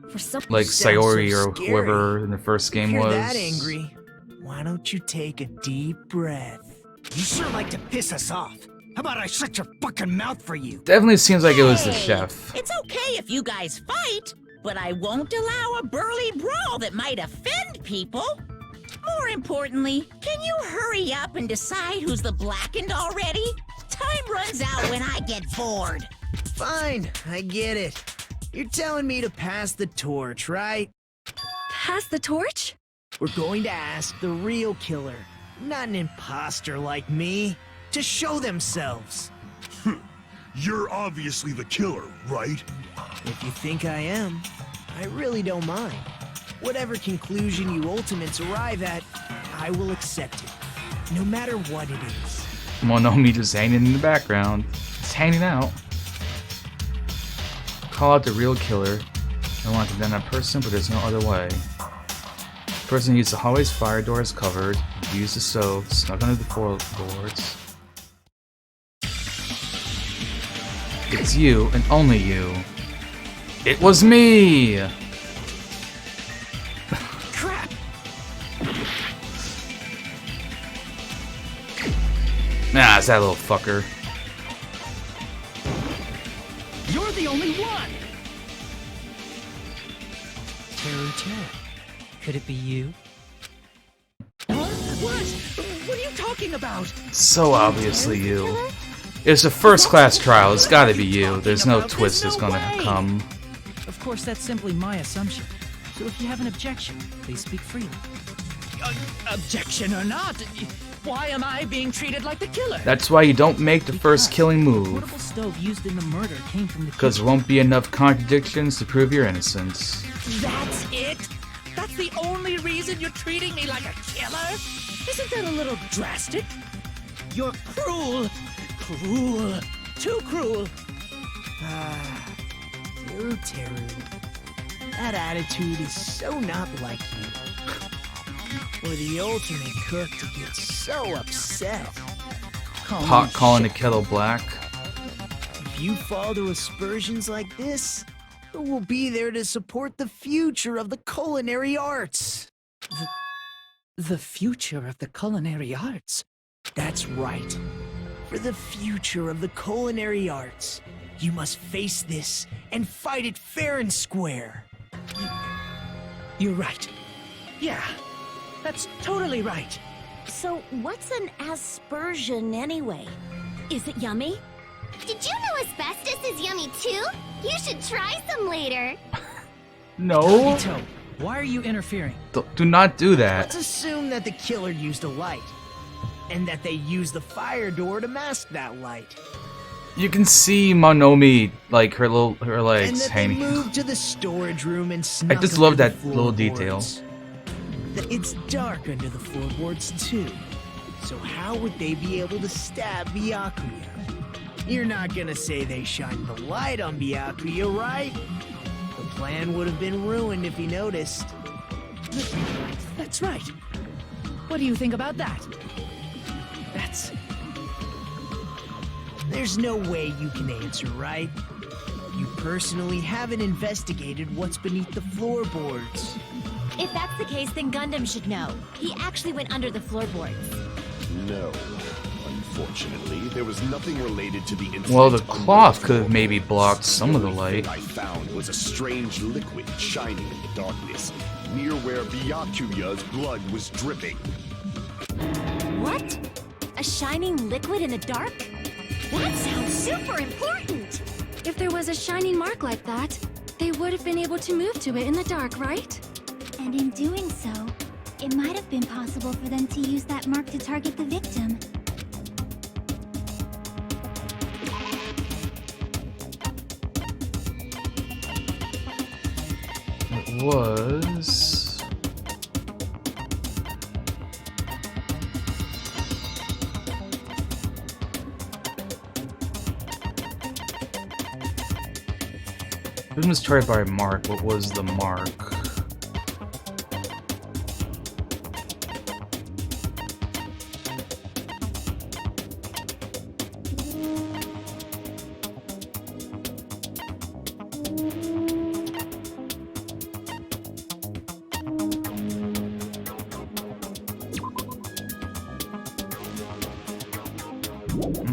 For some Like Sayori so or whoever in the first game if you're was. that angry, why don't you take a deep breath? You sure like to piss us off. How about I shut your fucking mouth for you? Definitely seems like it was the chef. It's okay if you guys fight, but I won't allow a burly brawl that might offend people. More importantly, can you hurry up and decide who's the blackened already? Time runs out when I get bored. Fine, I get it. You're telling me to pass the torch, right? Pass the torch? We're going to ask the real killer, not an imposter like me, to show themselves. You're obviously the killer, right? If you think I am, I really don't mind. Whatever conclusion you ultimates arrive at, I will accept it, no matter what it is. Monomi just hanging in the background. Just hanging out. Call out the real killer. I want to condemn that person, but there's no other way. The person used the hallway's fire doors covered, used the stove, snuck under the floorboards. It's you, and only you. It was me! Crap! Nah, it's that little fucker. You're the only one! Terror. Could it be you? What? What are you talking about? So obviously you. It's a first-class trial, it's gotta be you. There's no twist that's gonna come. Of course, that's simply my assumption. So if you have an objection, please speak freely. Objection or not, why am I being treated like the killer? That's why you don't make the first killing The move. portable stove used in the murder came from the Because there won't be enough contradictions to prove your innocence. That's it? That's the only reason you're treating me like a killer? Isn't that a little drastic? You're cruel. Cruel. Too cruel. Teru. That attitude is so not like you. For the ultimate cook to get so upset. Pot calling the kettle black. If you fall to aspersions like this, who will be there to support the future of the culinary arts? The future of the culinary arts? That's right. For the future of the culinary arts, you must face this and fight it fair and square. You're right. Yeah, that's totally right. So, what's an aspersion anyway? Is it yummy? Did you know asbestos is yummy too? You should try some later. No. Nagito, why are you interfering? Do not do that. Let's assume that the killer used a light, and that they used the fire door to mask that light. You can see Monomi, like her legs And that hanging. they moved to the storage room and I snuck just under love the that little detail. floorboards. It's dark under the floorboards too. So how would they be able to stab Byakuya? You're not gonna say they shined the light on Byakuya, right? The plan would have been ruined if he noticed. That's right. What do you think about that? There's no way you can answer, right? You personally haven't investigated what's beneath the floorboards. If that's the case, then Gundam should know. He actually went under the floorboards. No. Unfortunately, there was nothing related to the incident. Well, the cloth could have maybe blocked some of the light. What I found was a strange liquid shining in the darkness, near where Byakuya's blood was dripping. What? A shining liquid in the dark? That sounds super important! If there was a shining mark like that, they would have been able to move to it in the dark, right? And in doing so, it might have been possible for them to use that mark to target the victim. It was... It was targeted by a mark. What was the mark?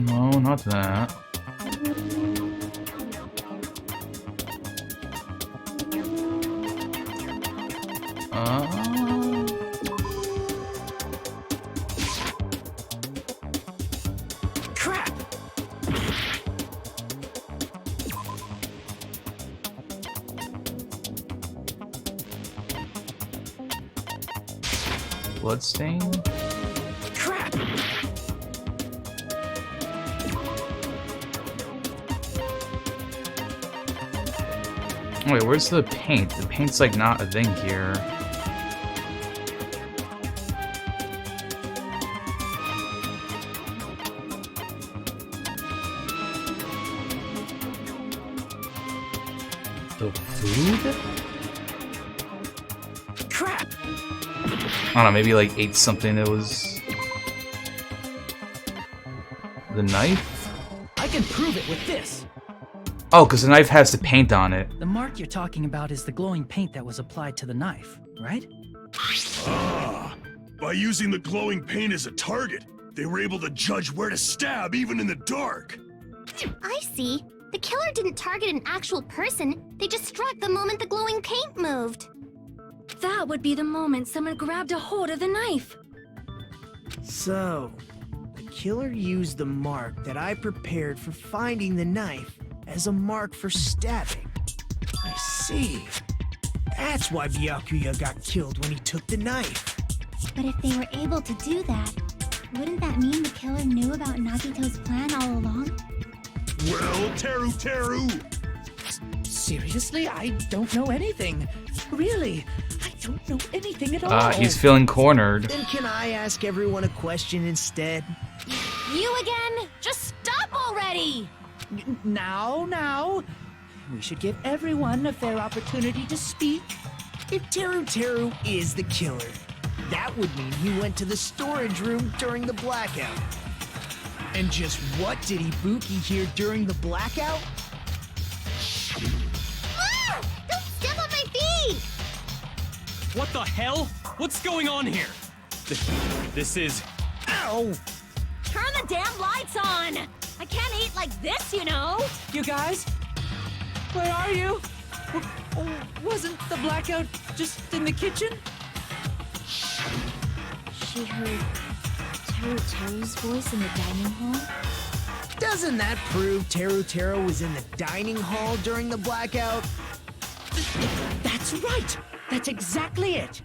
No, not that. Crap! Bloodstain? Crap! Wait, where's the paint? The paint's like not a thing here. The food? Crap! I don't know, maybe like ate something that was... The knife? I can prove it with this! Oh, because the knife has the paint on it. The mark you're talking about is the glowing paint that was applied to the knife, right? Ah, by using the glowing paint as a target, they were able to judge where to stab even in the dark. I see. The killer didn't target an actual person. They just struck the moment the glowing paint moved. That would be the moment someone grabbed a hold of the knife. So, the killer used the mark that I prepared for finding the knife as a mark for stabbing. I see. That's why Byakuya got killed when he took the knife. But if they were able to do that, wouldn't that mean the killer knew about Nagito's plan all along? Well, Teru! Seriously? I don't know anything. Really, I don't know anything at all. He's feeling cornered. Then can I ask everyone a question instead? You again? Just stop already! Now. We should give everyone a fair opportunity to speak. If Teru is the killer, That would mean he went to the storage room during the blackout. And just what did Ibuki hear during the blackout? Ah! Don't step on my feet! What the hell? What's going on here? This is... Ow! Turn the damn lights on! I can't eat like this, you know! You guys? Where are you? Wasn't the blackout just in the kitchen? She heard Teru's voice in the dining hall? Doesn't that prove Teru was in the dining hall during the blackout? That's right! That's exactly it!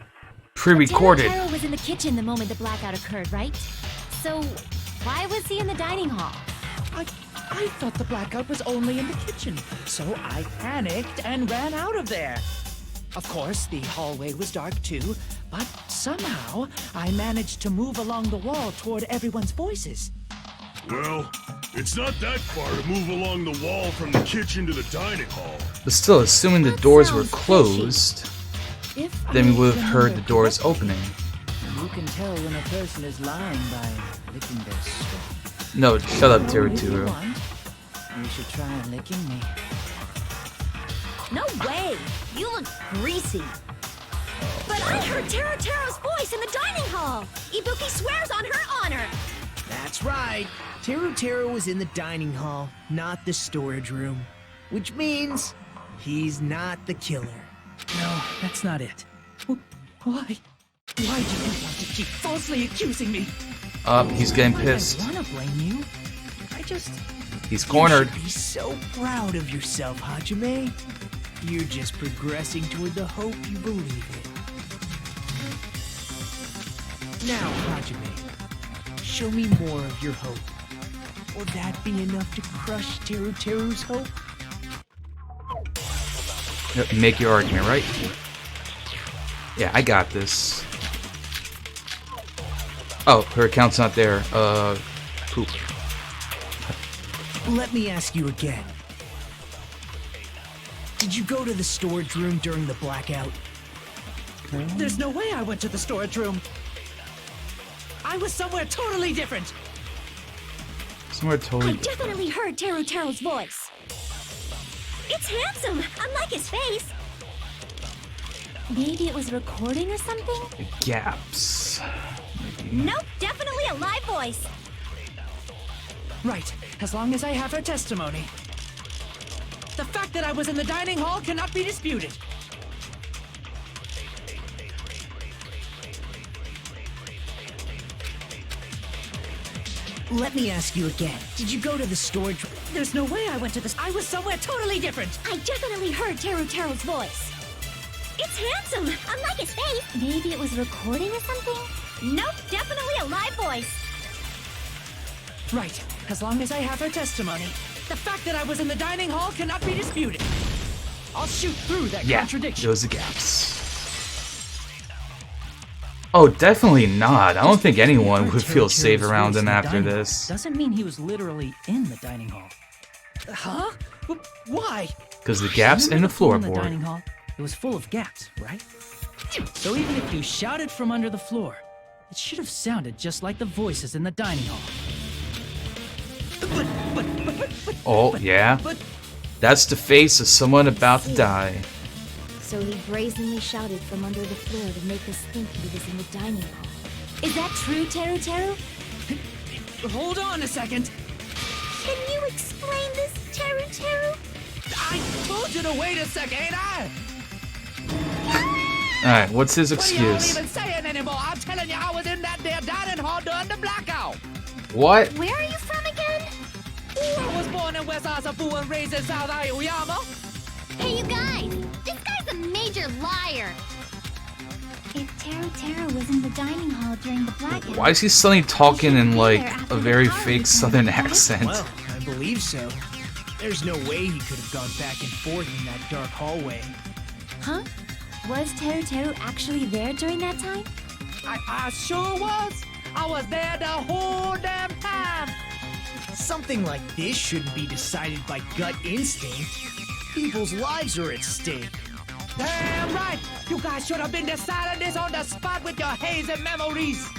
Pre-recorded. Teru was in the kitchen the moment the blackout occurred, right? So, why was he in the dining hall? I thought the blackout was only in the kitchen, so I panicked and ran out of there. Of course, the hallway was dark too, but somehow I managed to move along the wall toward everyone's voices. Well, it's not that far to move along the wall from the kitchen to the dining hall. But still, assuming the doors were closed, then we would have heard the doors opening. You can tell when a person is lying by licking their sweat. No, shut up, If you Teru. want, you should try licking me. No way! You look greasy. But I heard Teru's voice in the dining hall! Ibuki swears on her honor! That's right. Teru was in the dining hall, not the storage room. Which means he's not the killer. No, that's not it. Why? Why do you want to keep falsely accusing me? He's getting pissed. I don't wanna blame you. He's cornered. You should be so proud of yourself, Hajime. You're just progressing toward the hope you believe in. Now, Hajime, show me more of your hope. Will that be enough to crush Teru's hope? Make your argument, right? Yeah, I got this. Oh, her account's not there. Poop. Let me ask you again. Did you go to the storage room during the blackout? There's no way I went to the storage room. I was somewhere totally different. Somewhere totally I definitely heard Teru's voice. It's handsome, unlike his face. Maybe it was recording or something? gaps. Nope, definitely a live voice. Right, as long as I have her testimony. The fact that I was in the dining hall cannot be disputed. Let me ask you again. Did you go to the storage room? There's no way I went to this. I was somewhere totally different. I definitely heard Teru's voice. It's handsome, unlike his face. Maybe it was recording or something? Nope, definitely a live voice. Right, as long as I have her testimony. The fact that I was in the dining hall cannot be disputed. I'll shoot through that contradiction. Those are gaps. Oh, definitely not. I don't think anyone would feel safe around him after this. Doesn't mean he was literally in the dining hall. Huh? Why? Because the gaps in the In the floorboard. dining hall, it was full of gaps, right? So even if you shouted from under the floor, it should have sounded just like the voices in the dining hall. Oh, yeah? That's the face of someone about to die. So he brazenly shouted from under the floor to make us think he was in the dining hall. Is that true, Teru? Hold on a second. Can you explain this, Teru? I told you to wait a second, ain't I? Alright, what's his What are y'all excuse? even saying anymore? I'm telling you, I was in that there dining hall during the blackout. What? Where are you from again? I was born in West Asabu and raised in South Aoyama. Hey, you guys! This guy's a major liar! If Teru was in the dining hall during the blackout... Why is he suddenly talking in, like, a very fake southern accent? Well, I believe so. There's no way he could have gone back and forth in that dark hallway. Huh? Was Teru actually there during that time? I sure was. I was there the whole damn time. Something like this shouldn't be decided by gut instinct. People's lives are at stake. Damn right! You guys should have been deciding this on the spot with your hazy memories!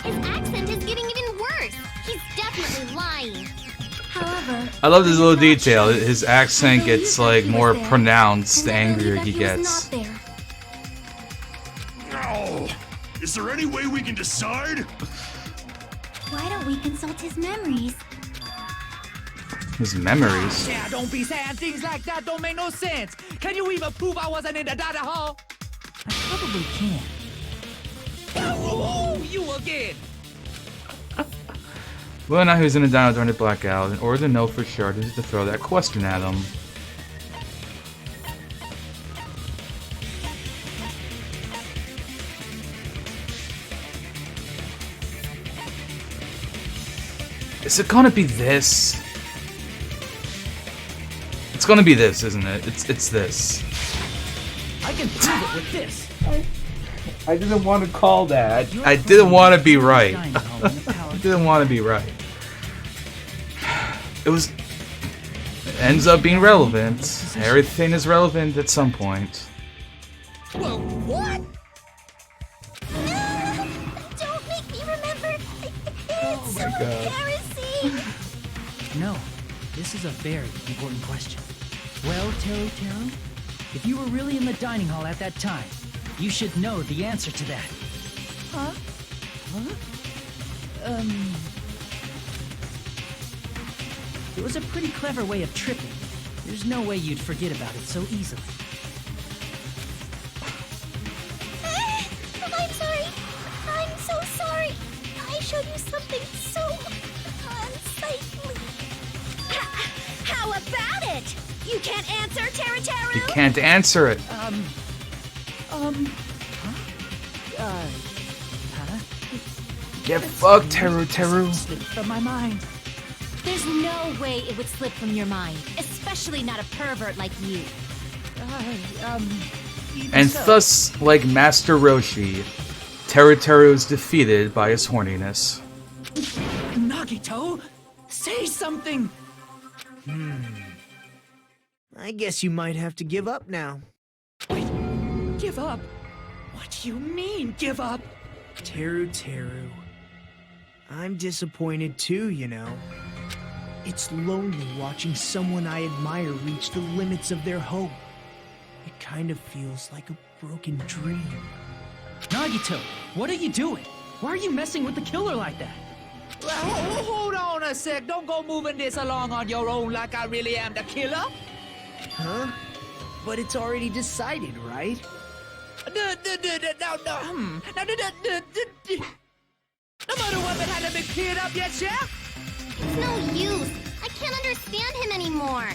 His accent is getting even worse. He's definitely lying. However, I love this little detail. His accent gets like more pronounced the angrier he gets. No! Is there any way we can decide? Why don't we consult his memories? His memories? Yeah, don't be saying things like that. Don't make no sense. Can you even prove I wasn't in the dining hall? I probably can. Oh, you again! Well, now who's in the diner during the blackout? In order to know for sure, just to throw that question at him. Is it gonna be this? It's gonna be this, isn't it? It's this. I can prove it with this. I didn't want to call that. I didn't want to be right. I didn't want to be right. It ends up being relevant. Everything is relevant at some point. Well, what? Don't make me remember. It's so embarrassing. No, this is a very important question. Well, Teru, if you were really in the dining hall at that time, you should know the answer to that. Huh? It was a pretty clever way of tripping. There's no way you'd forget about it so easily. I'm sorry. I'm so sorry. I showed you something so unsightly. How about it? You can't answer, Teru? You can't answer it. Get fucked, Teru. Slipped from my mind. There's no way it would slip from your mind, especially not a pervert like you. And thus, like Master Roshi, Teru is defeated by his horniness. Nagito, say something. I guess you might have to give up now. Wait, give up? What do you mean, give up? Teru. I'm disappointed too, you know. It's lonely watching someone I admire reach the limits of their hope. It kind of feels like a broken dream. Nagito, what are you doing? Why are you messing with the killer like that? Well, hold on a sec. Don't go moving this along on your own like I really am the killer. Huh? But it's already decided, right? No murder weapon hasn't been cleared up yet, Chef? It's no use. I can't understand him anymore.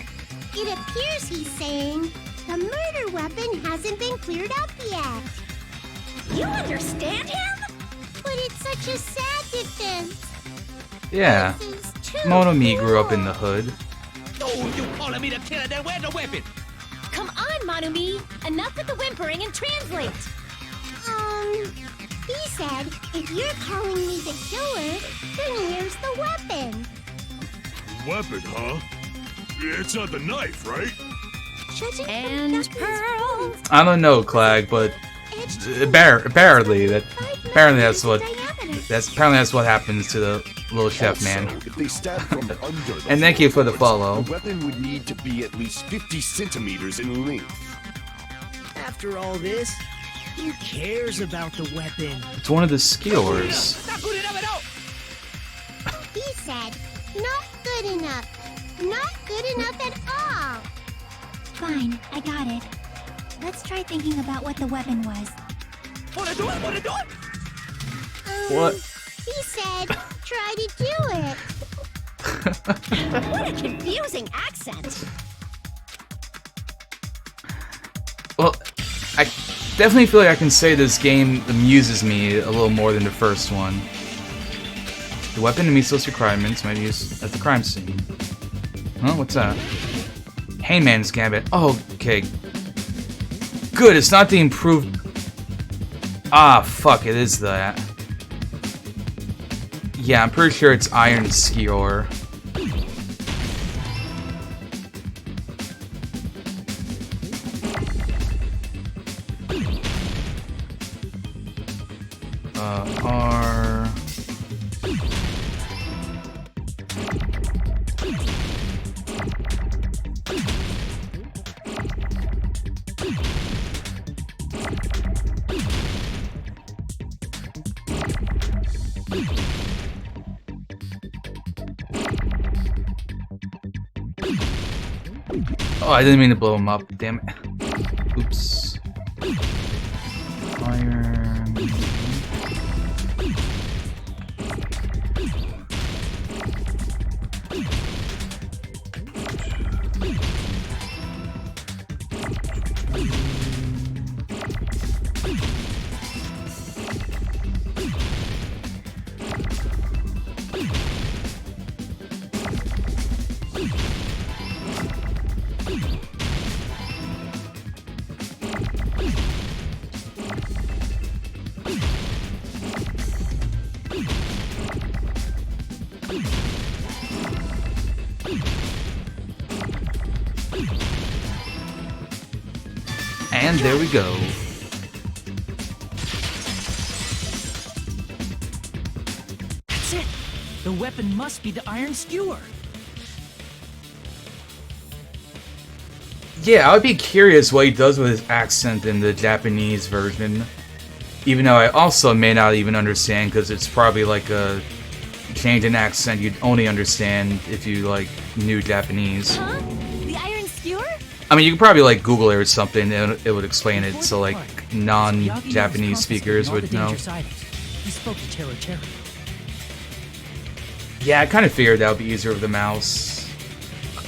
It appears he's saying the murder weapon hasn't been cleared up yet. You understand him? But it's such a sad defense. Yeah. Monomi grew up in the hood. Oh, you calling me the killer? Then where's the weapon? Come on, Monumi. Enough with the whimpering and translate. He said, if you're calling me the killer, then where's the weapon? Weapon, huh? It's not the knife, right? And pearls. I don't know, Clag, but apparently that's what happens to the little chef man. If they stab from under the And thank you for the follow. The weapon would need to be at least 50 centimeters in length. After all this, who cares about the weapon? It's one of the skewers. He said, not good enough. Not good enough at all. Fine, I got it. Let's try thinking about what the weapon was. Wanna do it? What? He said, try to do it. What a confusing accent. Well, I definitely feel like I can say this game amuses me a little more than the first one. The weapon meets those requirements might be used at the crime scene. Huh? What's that? Hangman's Gambit. Oh, okay. Good, it's not the improved... Ah, fuck, it is that. Yeah, I'm pretty sure it's Iron Skewer. Oh, I didn't mean to blow him up. Damn it. Oops. Iron. And there we go. That's it! The weapon must be the iron skewer. Yeah, I would be curious what he does with his accent in the Japanese version. Even though I also may not even understand, because it's probably like a change in accent you'd only understand if you, like, knew Japanese. Huh? The iron skewer? I mean, you could probably, like, Google it or something, and it would explain it, so, like, non-Japanese speakers would know. He spoke to Teru Teru. Yeah, I kind of figured that would be easier with the mouse,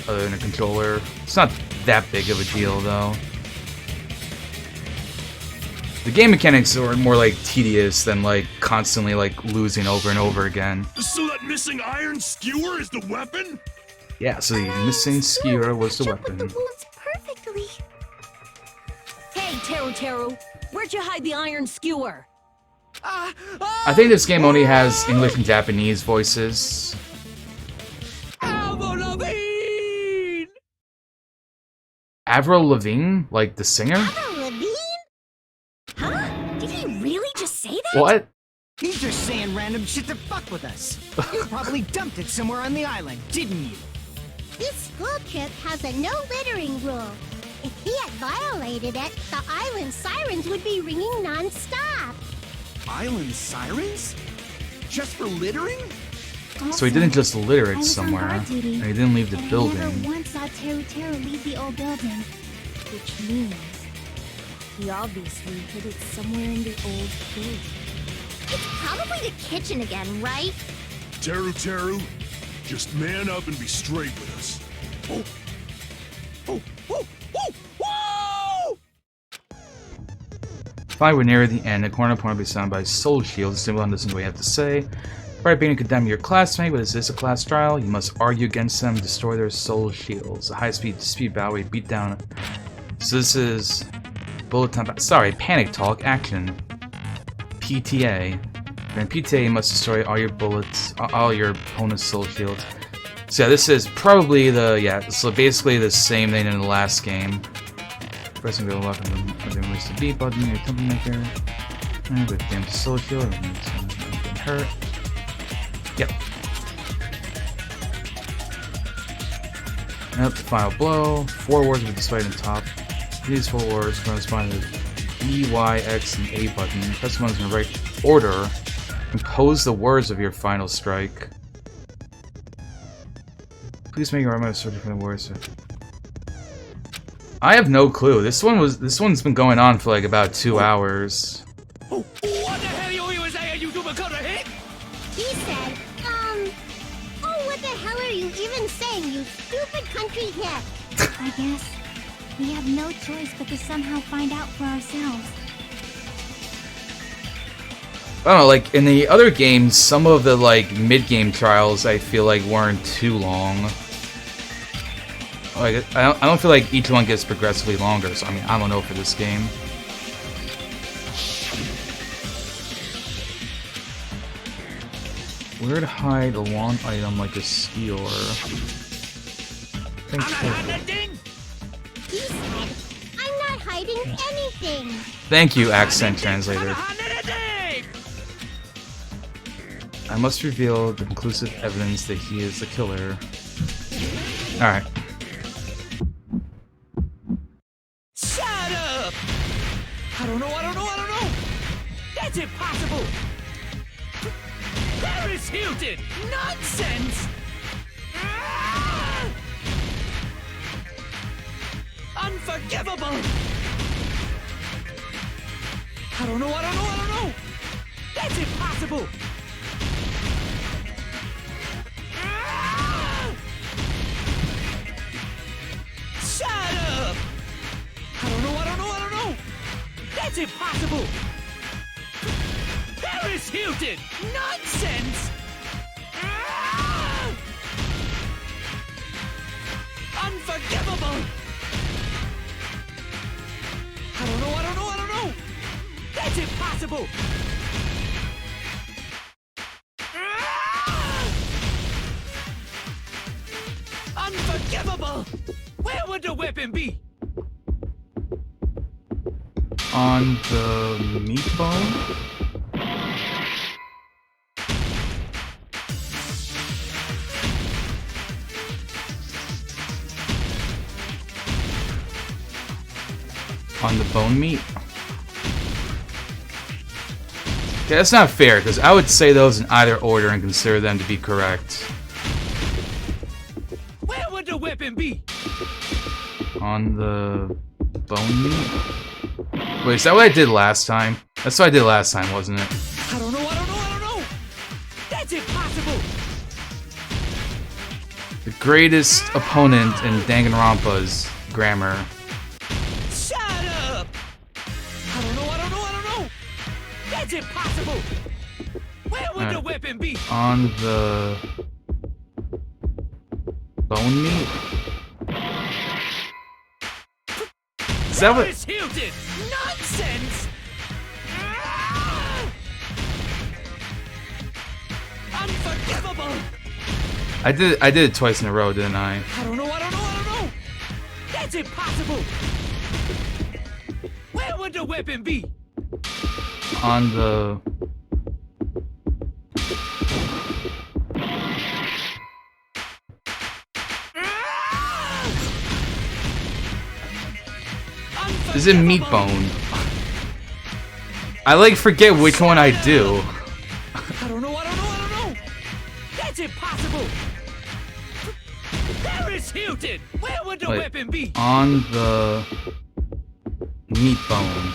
other than a controller. It's not that big of a deal, though. The game mechanics are more, like, tedious than, like, constantly, like, losing over and over again. So that missing iron skewer is the weapon? Yeah, so the missing skewer was the weapon. Perfectly. Hey, Teru Teru, where'd you hide the iron skewer? I think this game only has English and Japanese voices. Avril Lavigne? Like the singer? Avril Lavigne? Huh? Did he really just say that? What? He's just saying random shit to fuck with us. You probably dumped it somewhere on the island, didn't you? This school trip has a no littering rule. If he had violated it, the island sirens would be ringing non-stop. Island sirens? Just for littering? So he didn't just litter it I was on somewhere. guard duty, And he didn't leave the and building. I never once saw Teru Teru leave the old building. Which means he obviously hid it somewhere in the old building. It's probably the kitchen again, right? Teru Teru, just man up and be straight with us. Oh. Oh, oh, oh, whoa! Finally, we're near the end. A corner point will be surrounded by soul shields. Symbol on this is what you have to say. By being condemn your classmate, but is this a class trial? You must argue against them, destroy their soul shields. A high-speed dispute battle where you beat down. So this is bullet time. Sorry, panic talk action. PTA. During PTA, you must destroy all your bullets, all your opponent's soul shields. So yeah, this is probably so basically the same thing in the last game. Pressing the left and then release the B button, your temple maker. And with damage soul shield, and get hurt. Yep. Yep, final blow. 4 words will be displayed on top. These 4 words correspond to B, Y, X, and A button. Press them in the right order. Compose the words of your final strike. Please make your armor searching for the words. I have no clue. This one's been going on for like about 2 hours. What the hell you saying, you super cutter hit? He said, oh, what the hell are you even saying, you stupid country hip? I guess we have no choice but to somehow find out for ourselves. I don't know, like, in the other games, some of the, like, mid-game trials I feel like weren't too long. Like, I don't feel like each one gets progressively longer, so I mean, I don't know for this game. Where to hide a long item like a skewer? He said, I'm not hiding anything. Thank you, accent translator. I must reveal the conclusive evidence that he is the killer. Alright. Shut up! I don't know. That's impossible! Paris Hilton! Nonsense! Ah! Unforgivable! I don't know. That's impossible! Shut up! I don't know. That's impossible! Paris Hilton! Nonsense! Unforgivable! I don't know. That's impossible! Unforgivable! Where would the weapon be? On the meat bone? On the bone meat? Okay, that's not fair, because I would say those in either order and consider them to be correct. Where would the weapon be? On the bone meat? Wait, is that what I did last time? That's what I did last time, wasn't it? I don't know. That's impossible! The greatest opponent in Danganronpa's grammar. Shut up! I don't know. That's impossible! Where would the weapon be? On the bone meat? Is that what? Paris Hilton! Nonsense! Unforgivable! I did it twice in a row, didn't I? I don't know. That's impossible! Where would the weapon be? On the Is it meat bone? I like forget which one I do. I don't know. That's impossible! Paris Hilton! Where would the Wait, weapon be? on the meat bone.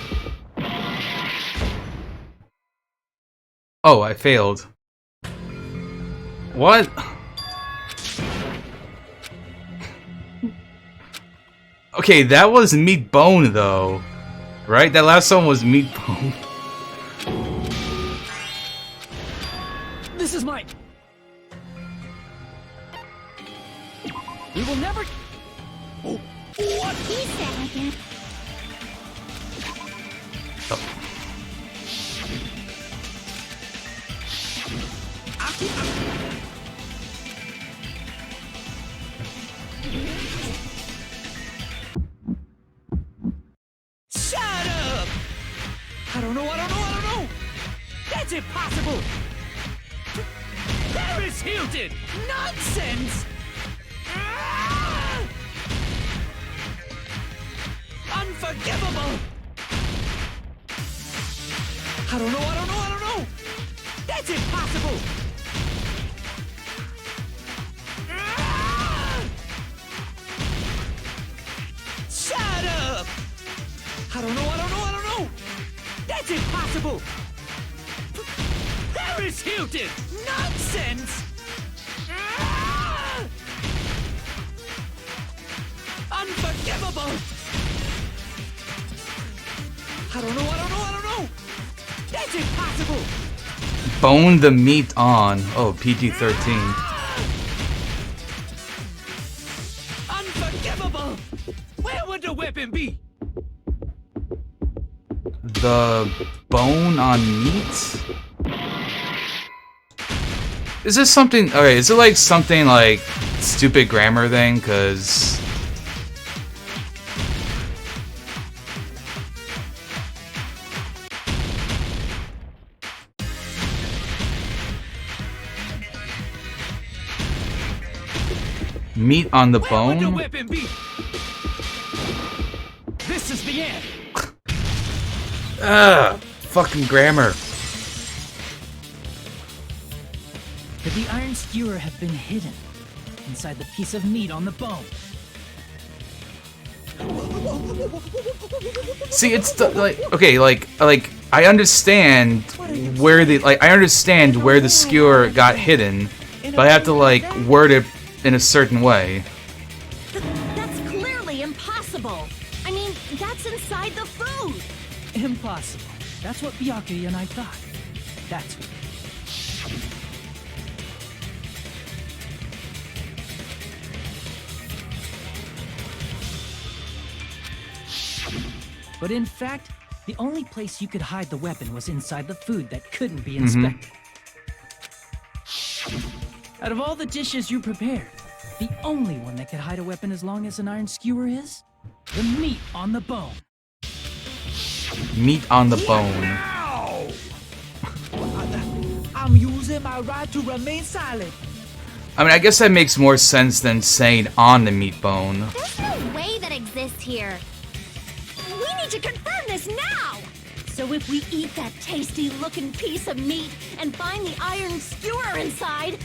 Oh, I failed. What? Okay, that was meat bone though. Right? That last one was meat bone. This is mine! We will never... Oh, what? He said again. Shut up! I don't know. That's impossible! Paris Hilton! Nonsense! Unforgivable! I don't know. That's impossible! Shut up! I don't know. That's impossible! Paris Hilton! Nonsense! Unforgivable! I don't know. That's impossible! Bone the meat on. Oh, PG-13. Unforgivable! Where would the weapon be? The bone on meat? Is this something... Okay, is it like something like stupid grammar thing? Cause... meat on the Where would the bone? weapon be? This is the end! Ugh, fucking grammar. Could the iron skewer have been hidden inside the piece of meat on the bone? See, it's like okay, like I understand where the skewer got hidden, but I have to like word it in a certain way. That's clearly impossible. I mean, that's inside the food. Impossible. That's what Byakuya and I thought. That's what. But in fact, the only place you could hide the weapon was inside the food that couldn't be inspected. Out of all the dishes you prepared, the only one that could hide a weapon as long as an iron skewer is the meat on the bone. Meat on the bone. I'm using my right to remain silent. I mean, I guess that makes more sense than saying on the meat bone. There's no way that exists here. We need to confirm this now! So if we eat that tasty-looking piece of meat and find the iron skewer inside,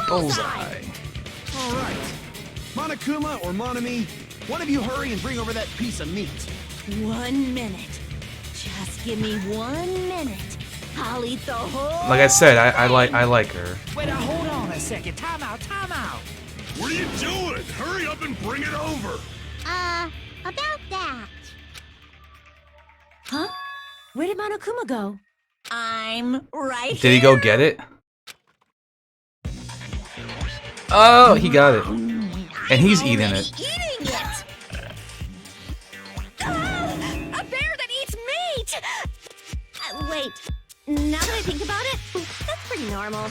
bullseye! Alright. Monokuma or Monami, one of you hurry and bring over that piece of meat. 1 minute. Just give me 1 minute. I'll eat the whole... Like I said, I like her. Wait, hold on a second. Time out, time out. What are you doing? Hurry up and bring it over. About that. Huh? Where did Monokuma go? I'm right Did he go get it? Oh, he got it. And he's eating it. Eating it! A bear that eats meat! Wait, now that I think about it, that's pretty normal.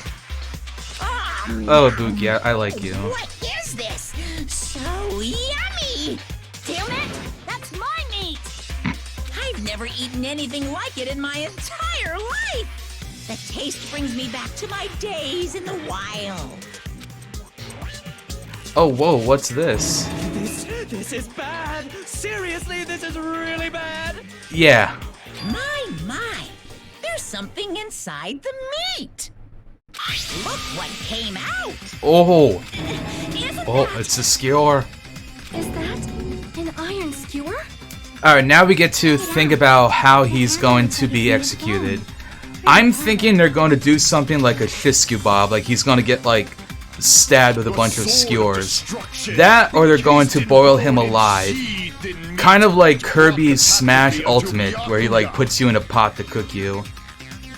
Oh, Buki, I like you. What is this? So yummy! Damn it! That's my meat! I've never eaten anything like it in my entire life! The taste brings me back to my days in the wild. Oh, whoa, what's this? This is bad. Seriously, this is really bad. Yeah. My. There's something inside the meat. Look what came out. Oh. Isn't Oh, that... it's a skewer. Is that an iron skewer? Alright, now we get to think about how he's going to be executed. I'm thinking they're going to do something like a Shisku Bob, like he's going to get, like, stabbed with a bunch of skewers. That, or they're going to boil him alive. Kind of like Kirby's Smash Ultimate, where he, like, puts you in a pot to cook you.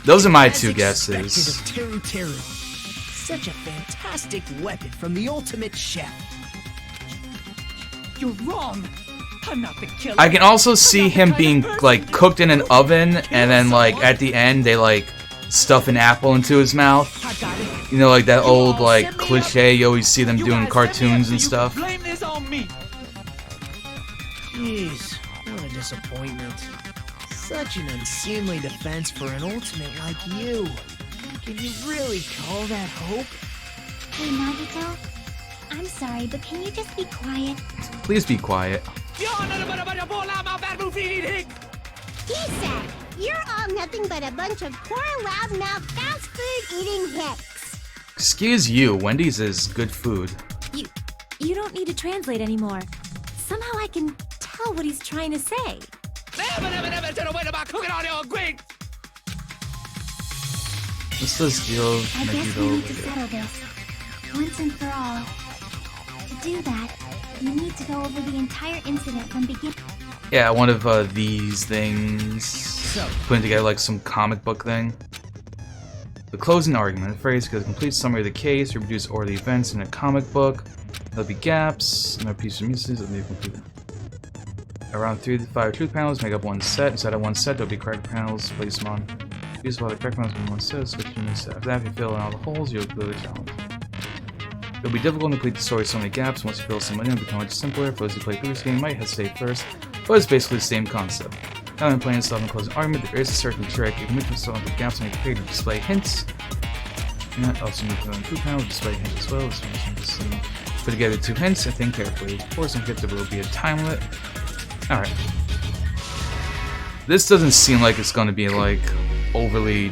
Those are my two guesses. Teru Teru. Such a fantastic weapon from the ultimate chef. You're wrong. I'm not the killer. I can also see him being, like, cooked in an oven, and then, like, at the end, they, like, stuff an apple into his mouth. You know, like that old, like, cliche you always see them doing cartoons and stuff. Blame this on me. Jeez, what a disappointment. Such an unseemly defense for an ultimate like you. Can you really call that hope? Hey, Nagito. I'm sorry, but can you just be quiet? Please be quiet. He said, you're all nothing but a bunch of poor, loudmouth, fast food eating hicks. Excuse you, Wendy's is good food. You don't need to translate anymore. Somehow I can tell what he's trying to say. This does deal I guess we need to settle this. Once and for all. To do that, you need to go over the entire incident from beginning. Yeah, one of these things. Putting together like some comic book thing. The closing argument. The phrase gives a complete summary of the case, reproduce order the events in a comic book. There'll be gaps, no piece of music that may be completed. Around 3 to 5 truth panels make up one set. Inside of one set, there'll be correct panels. Place them on. Use all the correct panels in one set. Switch to a new set. After that, if you fill in all the holes, you'll clear the challenge. It'll be difficult to complete the story with so many gaps. Once you fill some in, it'll become much simpler. For those who play previous game, might hesitate first, but it's basically the same concept. Now when playing stuff in closing argument, there is a certain trick. You can move yourself into gaps on your page to display hints. And also move on two panels to display hints as well. So just put together 2 hints and think carefully. Of course, don't forget there will be a time limit. Alright. This doesn't seem like it's going to be like overly,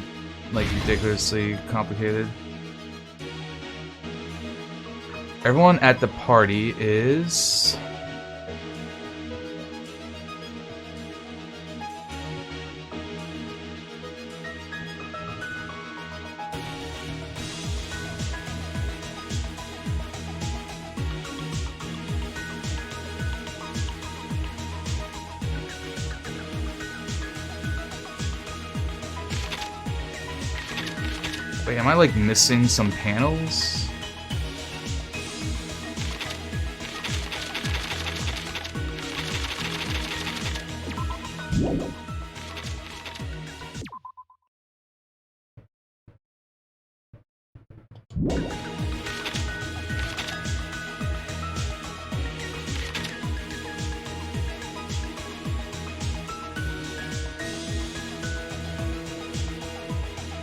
like ridiculously complicated. Everyone at the party is Wait, am I like missing some panels?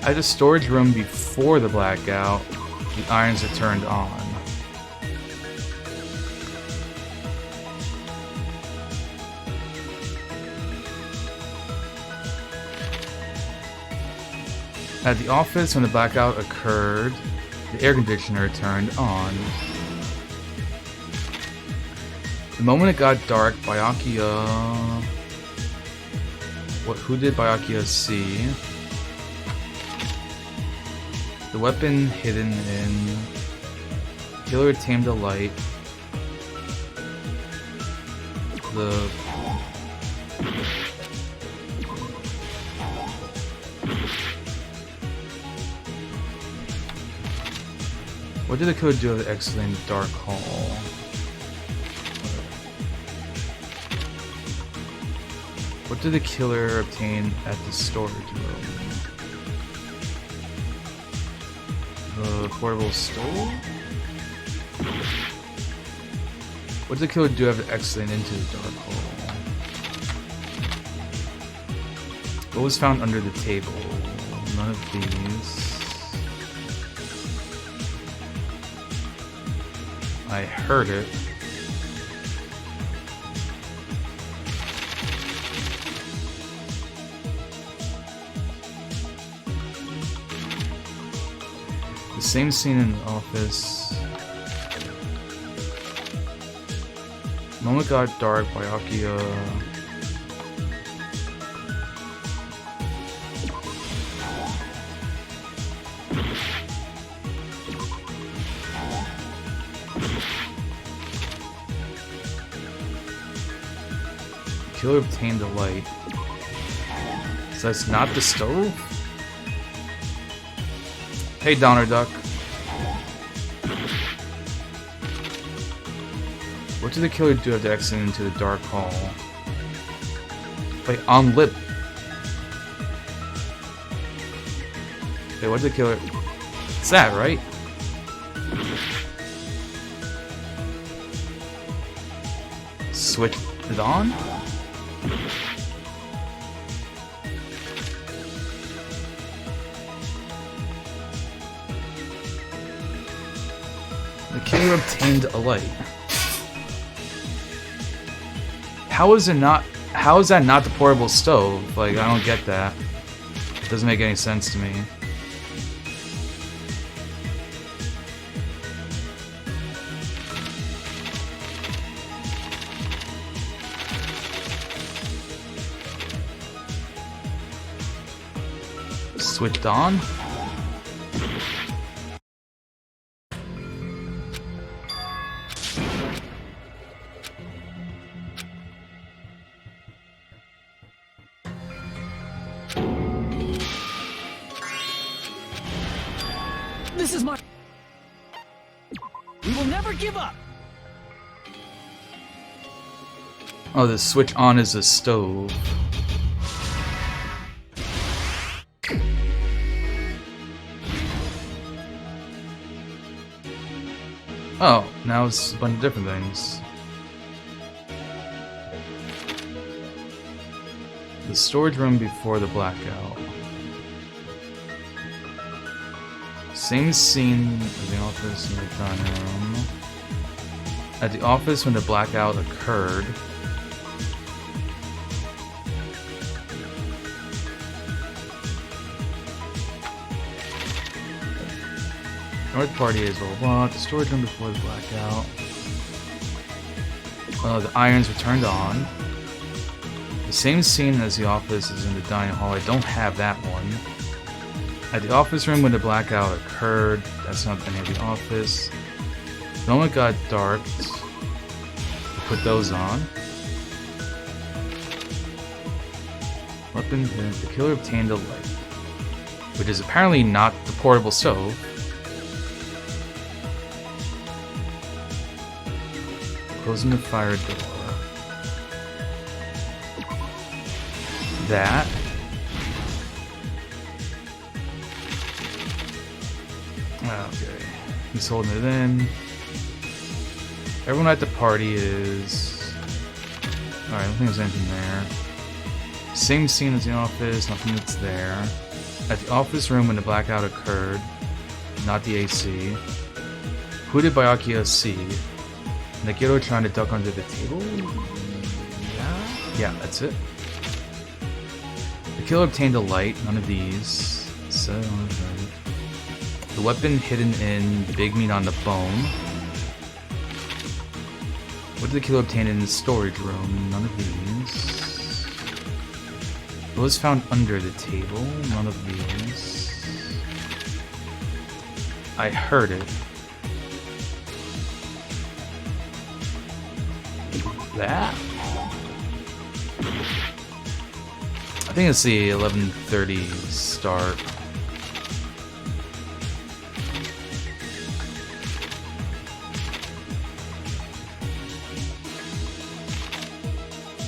At the storage room before the blackout, the irons are turned on. At the office, when the blackout occurred, the air conditioner turned on. The moment it got dark, Byakuya... Who did Byakuya see? The weapon hidden in... Killer tamed the light. The... What did the killer do with the excellent dark hall? What did the killer obtain at the storage room? The portable stove? What did the killer do after exiting into the dark hole? What was found under the table? None of these. I heard it. The same scene in the office. The moment got dark, Byakuya. The killer obtained the light. So that's not the stove? Hey, Donner Duck. What did the killer do after exiting into the dark hall? Wait, on lip. Wait, what did the killer... It's that, right? Switch it on? The killer obtained a light. How is that not the portable stove? Like, I don't get that. It doesn't make any sense to me. Switched on? This is my... We will never give up! Oh, the switch on is a stove. Oh, now it's a bunch of different things. The storage room before the blackout. Same scene as the office and the dining room. At the office when the blackout occurred. North party is blah blah. The storage room before the blackout. The irons were turned on. The same scene as the office is in the dining hall. I don't have that one. At the office room when the blackout occurred. That's not any of the office. The moment got dark. Put those on. Weapon. The killer obtained a light. which is apparently not the portable stove. Closing the fire door. That. Okay. He's holding it in. Everyone at the party is... Alright, I don't think there's anything there. Same scene as the office, nothing that's there. At the office room when the blackout occurred, not the AC. Who did Byakuya see? Nagito trying to duck under the table? Yeah, that's it. The killer obtained a light, none of these. So, the weapon hidden in the big meat on the bone. What did the killer obtain in the storage room? None of these. What was found under the table? None of these. I heard it. That? I think it's the 11:30 start.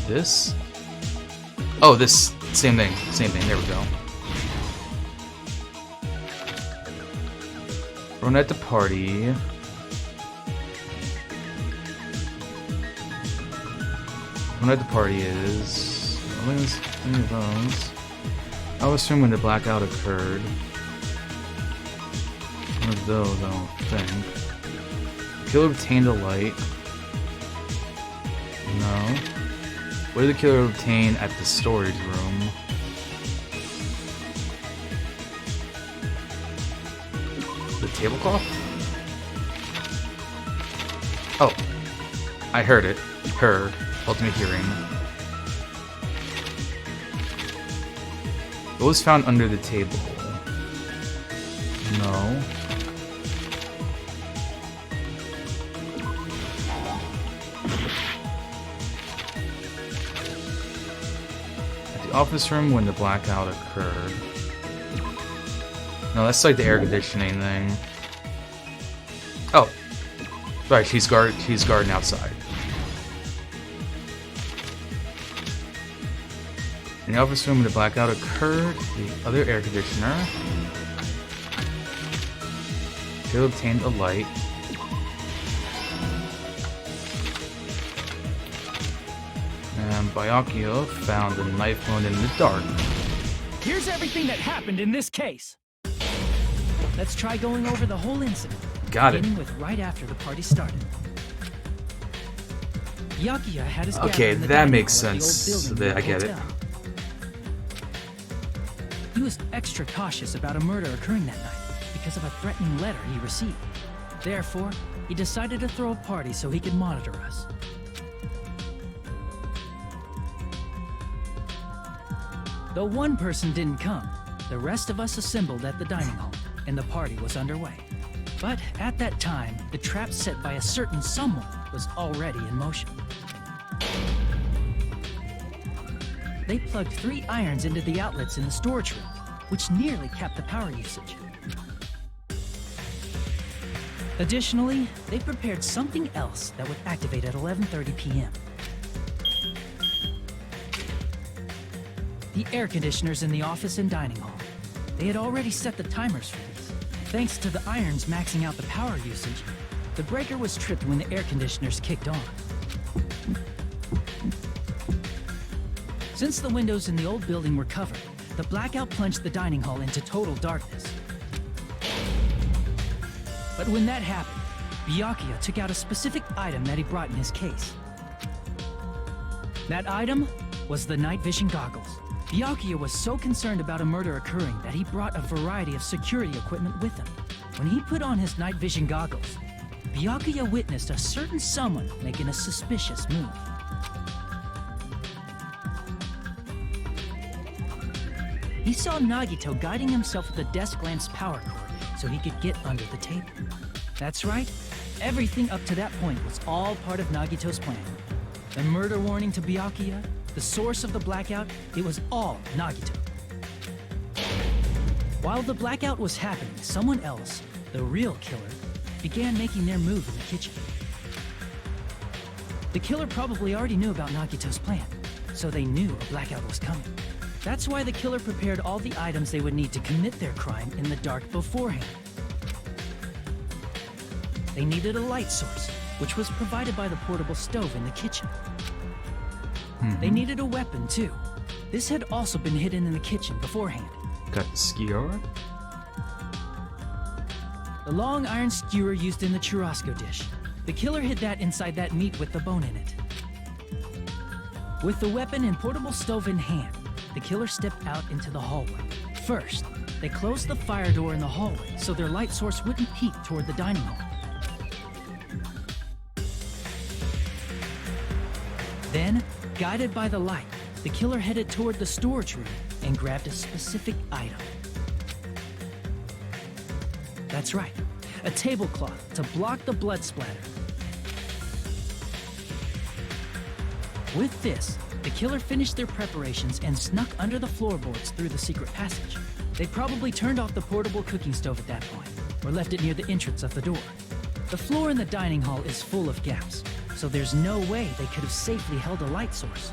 This? Oh, this same thing. Same thing. There we go. Everyone at the party. Everyone at the party is. Any of those. I was assuming when the blackout occurred. One of those, I don't think. The killer obtained a light. No. What did the killer obtain at the storage room? The tablecloth? Oh. I heard it. Heard. Ultimate hearing. What was found under the table? No. Office room when the blackout occurred. No, that's like the air conditioning thing. Oh, right. She's guarding outside. In the office room when the blackout occurred, the other air conditioner. Jill obtained a light. And Byakuya found a knife wound in the dark. Here's everything that happened in this case. Let's try going over the whole incident. Got it. Beginning with right after the party started. Byakuya had his Okay, gathering in the that dining makes hall of the sense. old building I near the get it. hotel. He was extra cautious about a murder occurring that night because of a threatening letter he received. Therefore, he decided to throw a party so he could monitor us. Though one person didn't come, the rest of us assembled at the dining hall, and the party was underway. But at that time, the trap set by a certain someone was already in motion. They plugged 3 irons into the outlets in the storage room, which nearly capped the power usage. Additionally, they prepared something else that would activate at 11:30 p.m. The air conditioners in the office and dining hall. They had already set the timers for these. Thanks to the irons maxing out the power usage, the breaker was tripped when the air conditioners kicked on. Since the windows in the old building were covered, the blackout plunged the dining hall into total darkness. But when that happened, Byakuya took out a specific item that he brought in his case. That item was the night vision goggles. Byakuya was so concerned about a murder occurring that he brought a variety of security equipment with him. When he put on his night vision goggles, Byakuya witnessed a certain someone making a suspicious move. He saw Nagito guiding himself with the desk lamp's power cord so he could get under the table. That's right, everything up to that point was all part of Nagito's plan. The murder warning to Byakuya, the source of the blackout, it was all Nagito. While the blackout was happening, someone else, the real killer, began making their move in the kitchen. The killer probably already knew about Nagito's plan, so they knew a blackout was coming. That's why the killer prepared all the items they would need to commit their crime in the dark beforehand. They needed a light source, which was provided by the portable stove in the kitchen. They needed a weapon, too. This had also been hidden in the kitchen beforehand. Got the skewer. The long iron skewer used in the churrasco dish. The killer hid that inside that meat with the bone in it. With the weapon and portable stove in hand, the killer stepped out into the hallway. First, they closed the fire door in the hallway so their light source wouldn't peek toward the dining hall. Then, guided by the light, the killer headed toward the storage room and grabbed a specific item. That's right, a tablecloth to block the blood splatter. With this, the killer finished their preparations and snuck under the floorboards through the secret passage. They probably turned off the portable cooking stove at that point, or left it near the entrance of the door. The floor in the dining hall is full of gaps, so there's no way they could have safely held a light source.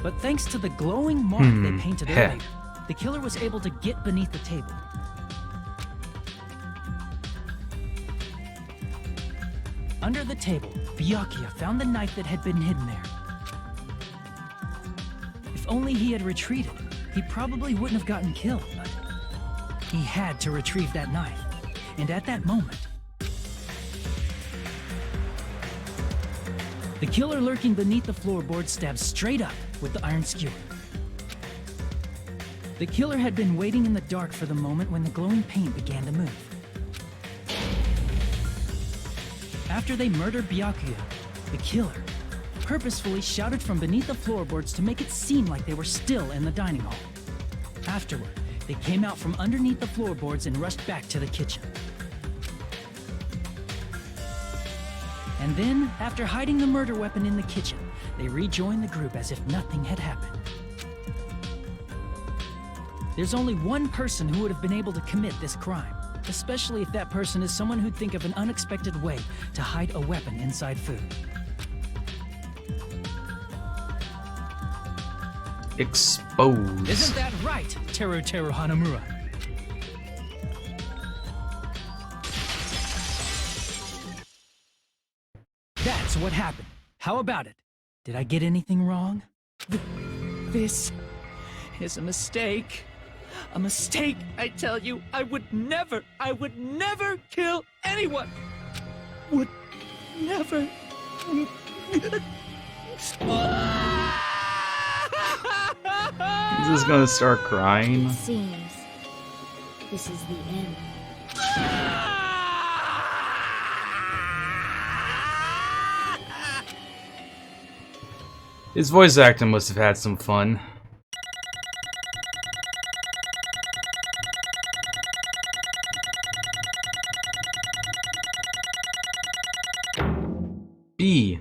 But thanks to the glowing mark they painted earlier, the killer was able to get beneath the table. Under the table, Byakuya found the knife that had been hidden there. If only he had retreated, he probably wouldn't have gotten killed, but he had to retrieve that knife. And at that moment, the killer lurking beneath the floorboard stabbed straight up with the iron skewer. The killer had been waiting in the dark for the moment when the glowing paint began to move. After they murdered Byakuya, the killer purposefully shouted from beneath the floorboards to make it seem like they were still in the dining hall. Afterward, they came out from underneath the floorboards and rushed back to the kitchen. And then, after hiding the murder weapon in the kitchen, they rejoined the group as if nothing had happened. There's only one person who would have been able to commit this crime, especially if that person is someone who'd think of an unexpected way to hide a weapon inside food. Exposed. Isn't that right, Teru Hanamura? That's what happened. How about it? Did I get anything wrong? This is a mistake. A mistake, I tell you. I would never kill anyone. Would never. He's just gonna start crying. It seems this is the end. His voice acting must have had some fun. B.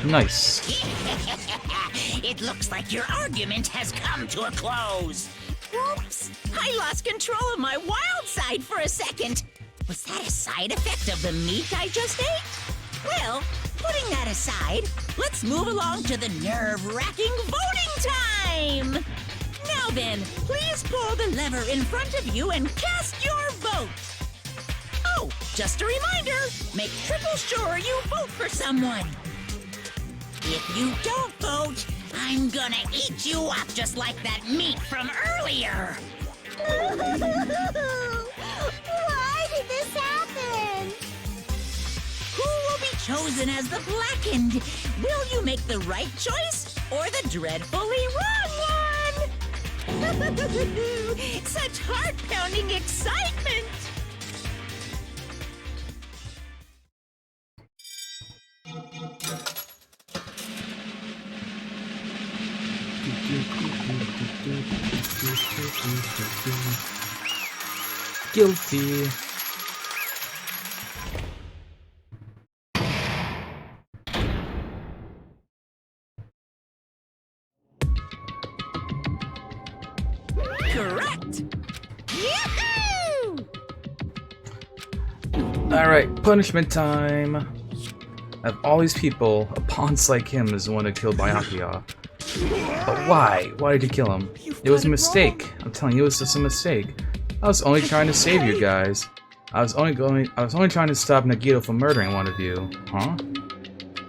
Nice. It looks like your argument has come to a close. Oops! I lost control of my wild side for a second. Was that a side effect of the meat I just ate? Well, putting that aside, let's move along to the nerve-wracking voting time! Now then, please pull the lever in front of you and cast your vote! Oh, just a reminder, make triple sure you vote for someone! If you don't vote, I'm gonna eat you up just like that meat from earlier! Why did this happen? Who will be chosen as the blackened? Will you make the right choice or the dreadfully wrong one? Such heart-pounding excitement! Guilty. correct! Yoo-hoo! Alright, punishment time. Of all these people, a ponce like him is the one who killed Byakuya. But why? Why did you kill him? It was a mistake. I'm telling you, it was just a mistake. I was only trying to save you guys. I was only trying to stop Nagito from murdering one of you. Huh?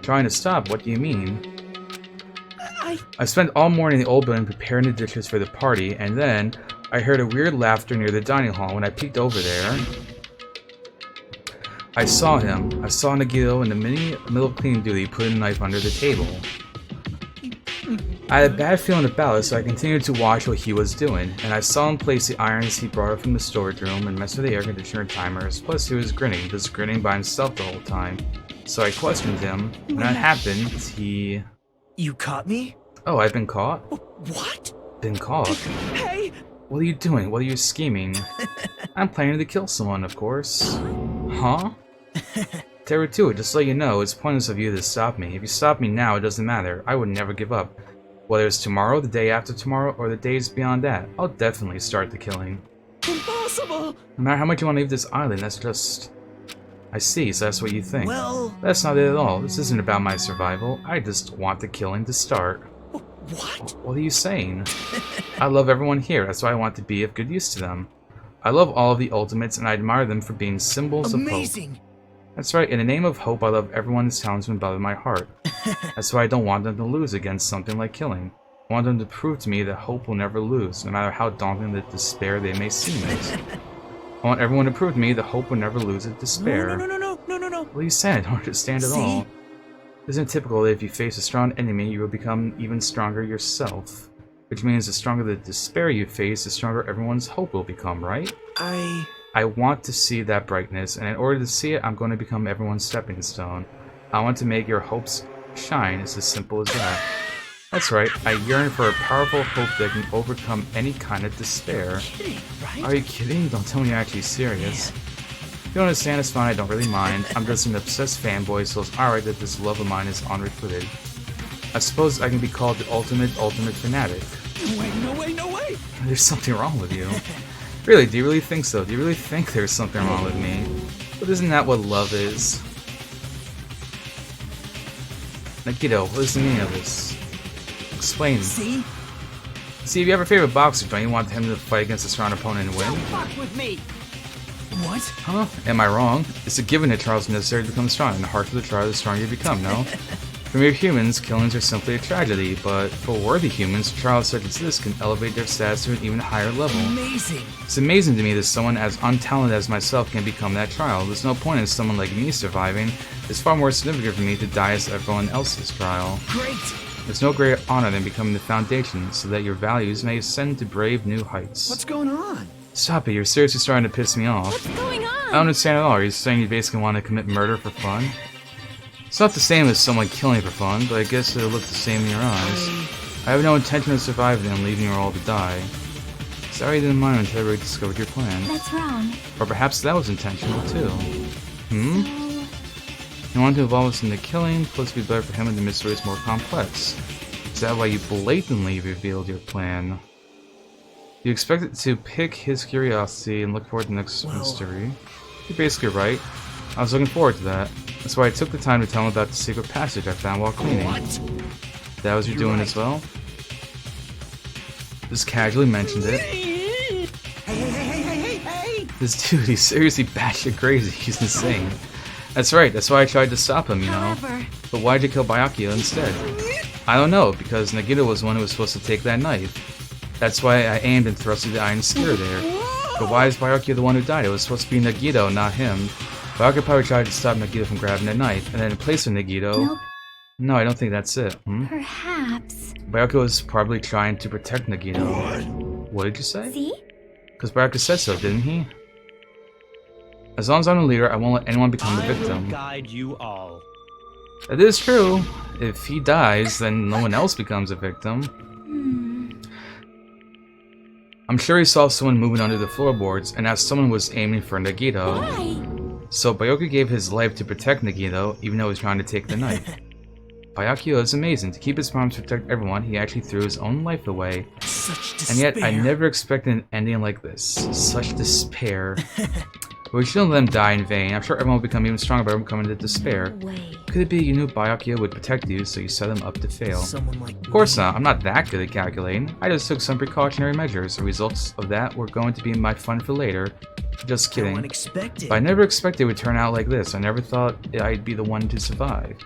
Trying to stop? What do you mean? I spent all morning in the old building preparing the dishes for the party, and then I heard a weird laughter near the dining hall. When I peeked over there, I saw him. I saw Nagito in the middle of cleaning duty putting a knife under the table. I had a bad feeling about it, so I continued to watch what he was doing, and I saw him place the irons he brought up from the storage room and mess with the air conditioner timers, plus he was grinning, just grinning by himself the whole time. So I questioned him. When that happened, he... You caught me? Oh, I've been caught? What? Been caught? Hey! What are you doing? What are you scheming? I'm planning to kill someone, of course. Huh? Terutu, just so you know, it's pointless of you to stop me. If you stop me now, it doesn't matter. I would never give up. Whether it's tomorrow, the day after tomorrow, or the days beyond that, I'll definitely start the killing. Impossible! No matter how much you want to leave this island, that's just... I see, so that's what you think. Well... That's not it at all. This isn't about my survival. I just want the killing to start. What? What are you saying? I love everyone here, that's why I want to be of good use to them. I love all of the ultimates, and I admire them for being symbols of hope. Amazing! That's right, in the name of hope, I love everyone's townsmen above my heart. That's why I don't want them to lose against something like killing. I want them to prove to me that hope will never lose, no matter how daunting the despair they may seem as. I want everyone to prove to me that hope will never lose its despair. No. What are you saying? I don't understand at all. Isn't it typical that if you face a strong enemy, you will become even stronger yourself? Which means the stronger the despair you face, the stronger everyone's hope will become, right? I want to see that brightness, and in order to see it, I'm going to become everyone's stepping stone. I want to make your hopes shine. It's as simple as that. That's right, I yearn for a powerful hope that can overcome any kind of despair. Are you kidding? Don't tell me you're actually serious. If you don't understand, it's fine, I don't really mind. I'm just an obsessed fanboy, so it's alright that this love of mine is unrequited. I suppose I can be called the ultimate fanatic. No way! There's something wrong with you. Really, do you really think so? Do you really think there's something wrong with me? But isn't that what love is? Nagito, what is the meaning of this? Explain. See, if you have a favorite boxer, don't you want him to fight against a strong opponent and win? Don't fuck with me! What? Huh? Am I wrong? It's a given that trials are necessary to become strong, and the harsher the trial, the stronger you become, no? For mere humans, killings are simply a tragedy, but for worthy humans, trials such as this can elevate their status to an even higher level. Amazing! It's amazing to me that someone as untalented as myself can become that trial. There's no point in someone like me surviving. It's far more significant for me to die as everyone else's trial. Great! There's no greater honor than becoming the foundation so that your values may ascend to brave new heights. What's going on? Stop it, you're seriously starting to piss me off. What's going on? I don't understand at all. Are you saying you basically want to commit murder for fun? It's not the same as someone killing for fun, but I guess it'll look the same in your eyes. I have no intention of surviving and leaving you all to die. Sorry you didn't mind until I really discovered your plan. That's wrong. Or perhaps that was intentional too. You want to involve us in the killing, plus it'd be better for him and the mystery is more complex. Is that why you blatantly revealed your plan? You expected to pick his curiosity and look forward to the next mystery. You're basically right. I was looking forward to that. That's why I took the time to tell him about the secret passage I found while cleaning. What? That was you doing as well? Just casually mentioned it. Hey! This dude, he's seriously batshit crazy. He's insane. That's right, that's why I tried to stop him, you know. But why'd you kill Byakuya instead? I don't know, because Nagito was the one who was supposed to take that knife. That's why I aimed and thrusted the iron spear there. But why is Byakuya the one who died? It was supposed to be Nagito, not him. Byakuya probably tried to stop Nagito from grabbing the knife, and then in place of Nagito... Nope. No, I don't think that's it. Perhaps. Byakuya was probably trying to protect Nagito. What did you say? See? Because Byakuya said so, didn't he? As long as I'm the leader, I won't let anyone become the victim. I will guide you all. That is true. If he dies, then no one else becomes a victim. I'm sure he saw someone moving under the floorboards, and as someone was aiming for Nagito. Why? So Byakuya gave his life to protect Nagito, even though he was trying to take the knife. Byakuya is amazing. To keep his promise to protect everyone, he actually threw his own life away. Such despair. And yet, I never expected an ending like this. Such despair. But we shouldn't let him die in vain. I'm sure everyone will become even stronger by overcoming the despair. Could it be you knew Byakuya would protect you, so you set him up to fail? Of course not. I'm not that good at calculating. I just took some precautionary measures. The results of that were going to be my fun for later. Just kidding. But I never expected it would turn out like this. I never thought I'd be the one to survive.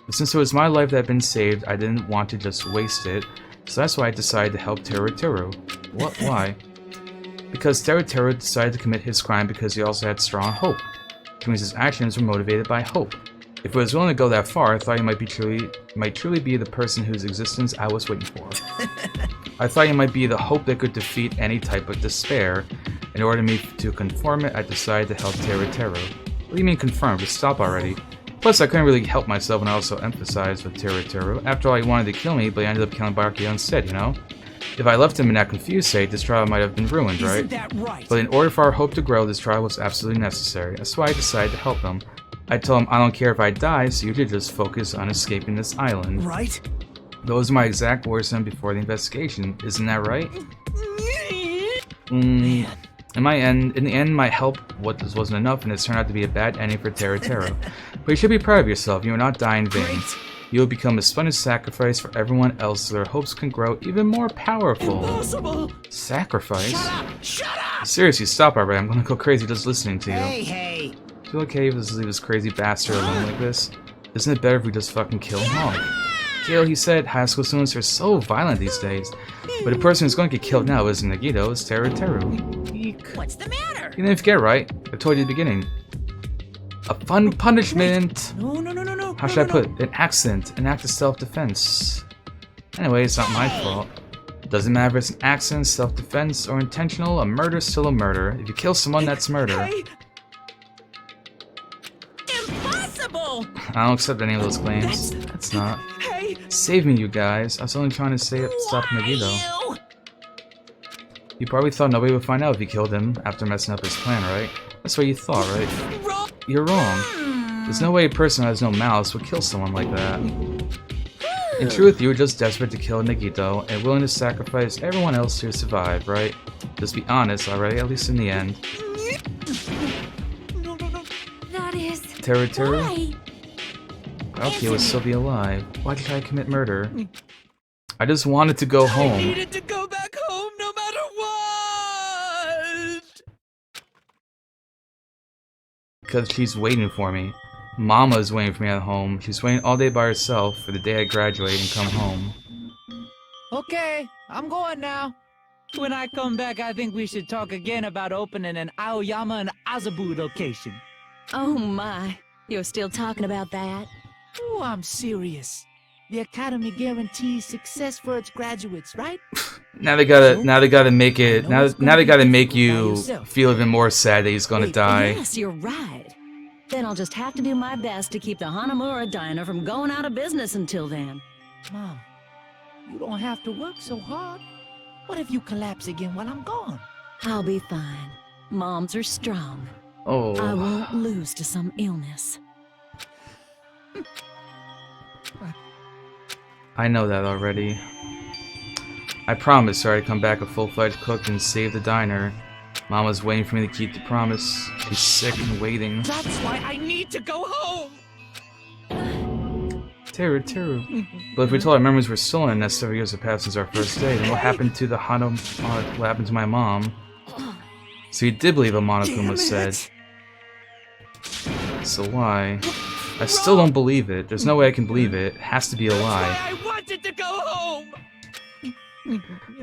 But since it was my life that had been saved, I didn't want to just waste it. So that's why I decided to help Teru. What? Why? Because Teru decided to commit his crime because he also had strong hope. Which means his actions were motivated by hope. If he was willing to go that far, I thought he might truly be the person whose existence I was waiting for. I thought he might be the hope that could defeat any type of despair. In order for me to confirm it, I decided to help Teru. What do you mean confirm? Just stop already. Plus, I couldn't really help myself when I also emphasized with Teru. After all, he wanted to kill me, but he ended up killing Byakuya instead, you know? If I left him in that confused state, this trial might have been ruined, right? Isn't that right? But in order for our hope to grow, this trial was absolutely necessary. That's why I decided to help him. I told him I don't care if I die, so you should just focus on escaping this island. Right? Those are my exact words to him before the investigation. Isn't that right? In the end, my help wasn't enough, and it turned out to be a bad ending for Teru. But you should be proud of yourself. You will not die in vain. You will become a splendid sacrifice for everyone else, so their hopes can grow even more powerful. Impossible! Sacrifice? Shut up! Shut up! Seriously, stop already. I'm gonna go crazy just listening to you. Hey! Feel okay if we leave this crazy bastard alone like this? Isn't it better if we just fucking kill him off? Kill, he said. High school students are so violent these days. But the person who's going to get killed now isn't Nagito, it's Teru. What's the matter? You didn't forget, right? I told you at the beginning. A fun punishment! No. How should I put it? An accident. An act of self-defense. Anyway, it's not my fault. Doesn't matter if it's an accident, self-defense, or intentional, a murder's still a murder. If you kill someone, that's murder. Impossible! I don't accept any of those claims. That's not. Hey! Save me, you guys. I was only trying to stop Nagito. You probably thought nobody would find out if you killed him after messing up his plan, right? That's what you thought, right? You're wrong. There's no way a person who has no malice would kill someone like that. In truth, you were just desperate to kill Nagito and willing to sacrifice everyone else to survive, right? Just be honest already, at least in the end. That is... Teru? Why? Byakuya would still be alive. Why did I commit murder? I just wanted to go home. I needed to go back home no matter what! Because she's waiting for me. Mama's waiting for me at home. She's waiting all day by herself for the day I graduate and come home. Okay, I'm going now. When I come back, I think we should talk again about opening an Aoyama and Azabu location. Oh my, you're still talking about that? Oh, I'm serious. The Academy guarantees success for its graduates, right? Now they gotta make it. Now they gotta make you feel even more sad that he's gonna die. Yes, you're right. Then I'll just have to do my best to keep the Hanamura Diner from going out of business until then. Mom, you don't have to work so hard. What if you collapse again while I'm gone? I'll be fine. Moms are strong. Oh. I won't lose to some illness. I know that already. I promised her I'd come back a full-fledged cook and save the diner. Mama's waiting for me to keep the promise. She's sick and waiting. That's why I need to go home! Teru. But if we told our memories were stolen as several years have passed since our first day, then what happened to what happened to my mom? So he did believe what Monokuma said. So why? I still don't believe it. There's no way I can believe it. It has to be a lie. I wanted to go home!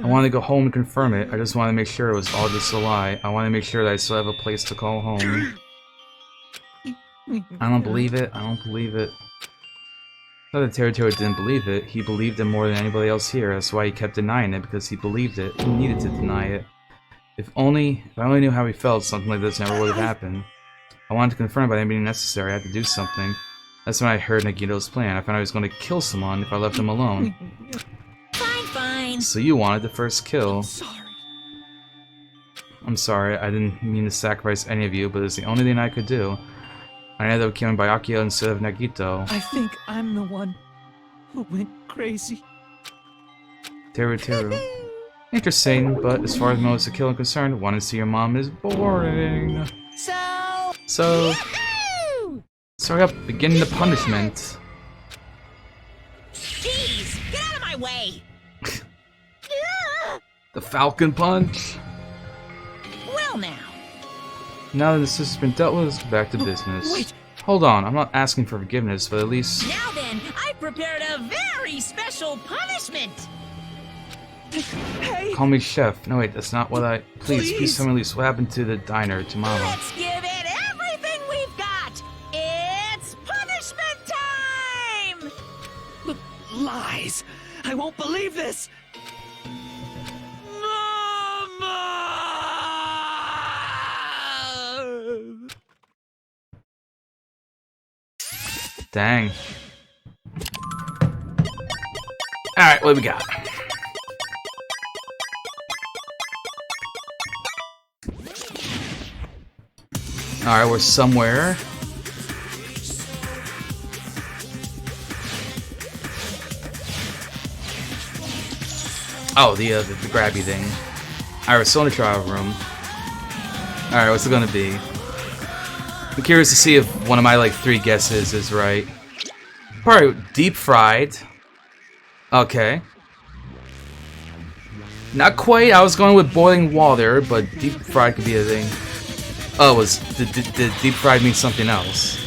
I wanted to go home and confirm it. I just wanted to make sure it was all just a lie. I wanted to make sure that I still have a place to call home. I don't believe it. I don't believe it. Not that Teru didn't believe it. He believed it more than anybody else here. That's why he kept denying it, because he believed it. He needed to deny it. If I only knew how he felt, something like this never would have happened. I wanted to confirm by anything necessary. I had to do something. That's when I heard Nagito's plan. I found out he was going to kill someone if I left him alone. Fine. So you wanted the first kill. I'm sorry. I didn't mean to sacrifice any of you, but it's the only thing I could do. I ended up killing Byakuya instead of Nagito. I think I'm the one. went crazy. Teru Teru. Interesting, but as far as motives to kill are concerned, wanting to see your mom is boring. So, hurry up, begin the punishment. Jeez, get out of my way! The Falcon Punch. Well now. Now that this has been dealt with, let's get back to business. Wait. Hold on, I'm not asking for forgiveness, but at least... Now then, I've prepared a very special punishment! Hey! Call me Chef. No wait, that's not what I... Please tell me at least what happened to the diner, to Mama. Let's give it everything we've got! It's punishment time! Lies! I won't believe this! Mama! Dang. Alright, what do we got? Alright, we're somewhere. Oh, the grabby thing. Alright, we're still in the trial room. Alright, what's it gonna be? I'm curious to see if one of my, like, 3 guesses is right. Probably deep fried. Okay. Not quite, I was going with boiling water, but deep fried could be a thing. Oh, did deep fried mean something else?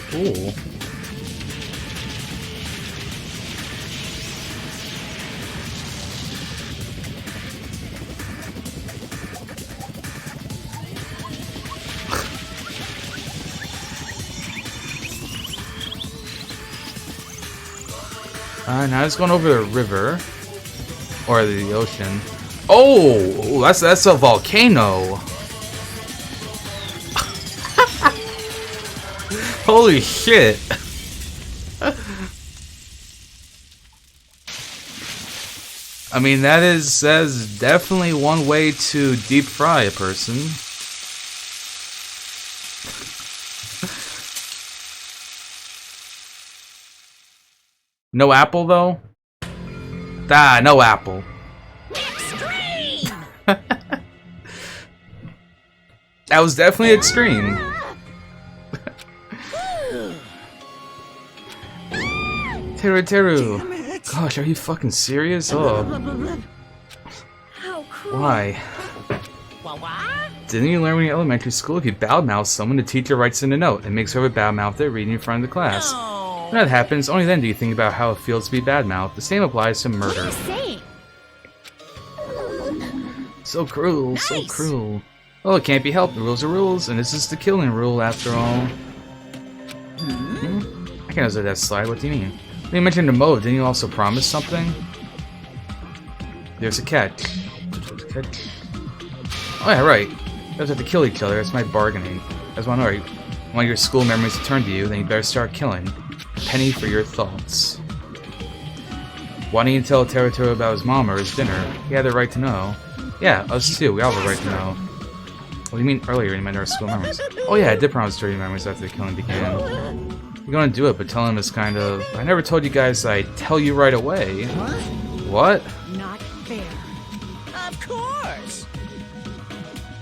Cool. Now it's going over the river. Or the ocean. Oh! That's a volcano! Holy shit! I mean, that is definitely one way to deep fry a person. No apple, though? Ah, no apple. Extreme! That was definitely extreme. Teru. Gosh, are you fucking serious? Oh. How cruel. Why? Didn't you learn when you were in elementary school if you badmouth someone, the teacher writes in a note and makes whoever badmouthed it read in front of the class? When that happens, only then do you think about how it feels to be badmouthed. The same applies to murder. So cruel, so cruel. Well, it can't be helped. The rules are rules, and this is the killing rule after all. I can't answer that slide. What do you mean? When you mentioned the mode, didn't you also promise something? There's a catch. Oh yeah, right. You guys have to kill each other. That's my bargaining. That's one right. Want your school memories to turn to you, then you better start killing. Penny for your thoughts. Why didn't you tell Teru about his mom or his dinner? He had the right to know. Yeah, us too. We all have the right to know. What do you mean earlier you meant our school memories? Oh yeah, I did promise dirty memories after the killing began. You're gonna do it, but tell him it's kind of... I never told you guys I'd tell you right away. What? Not fair. Of course!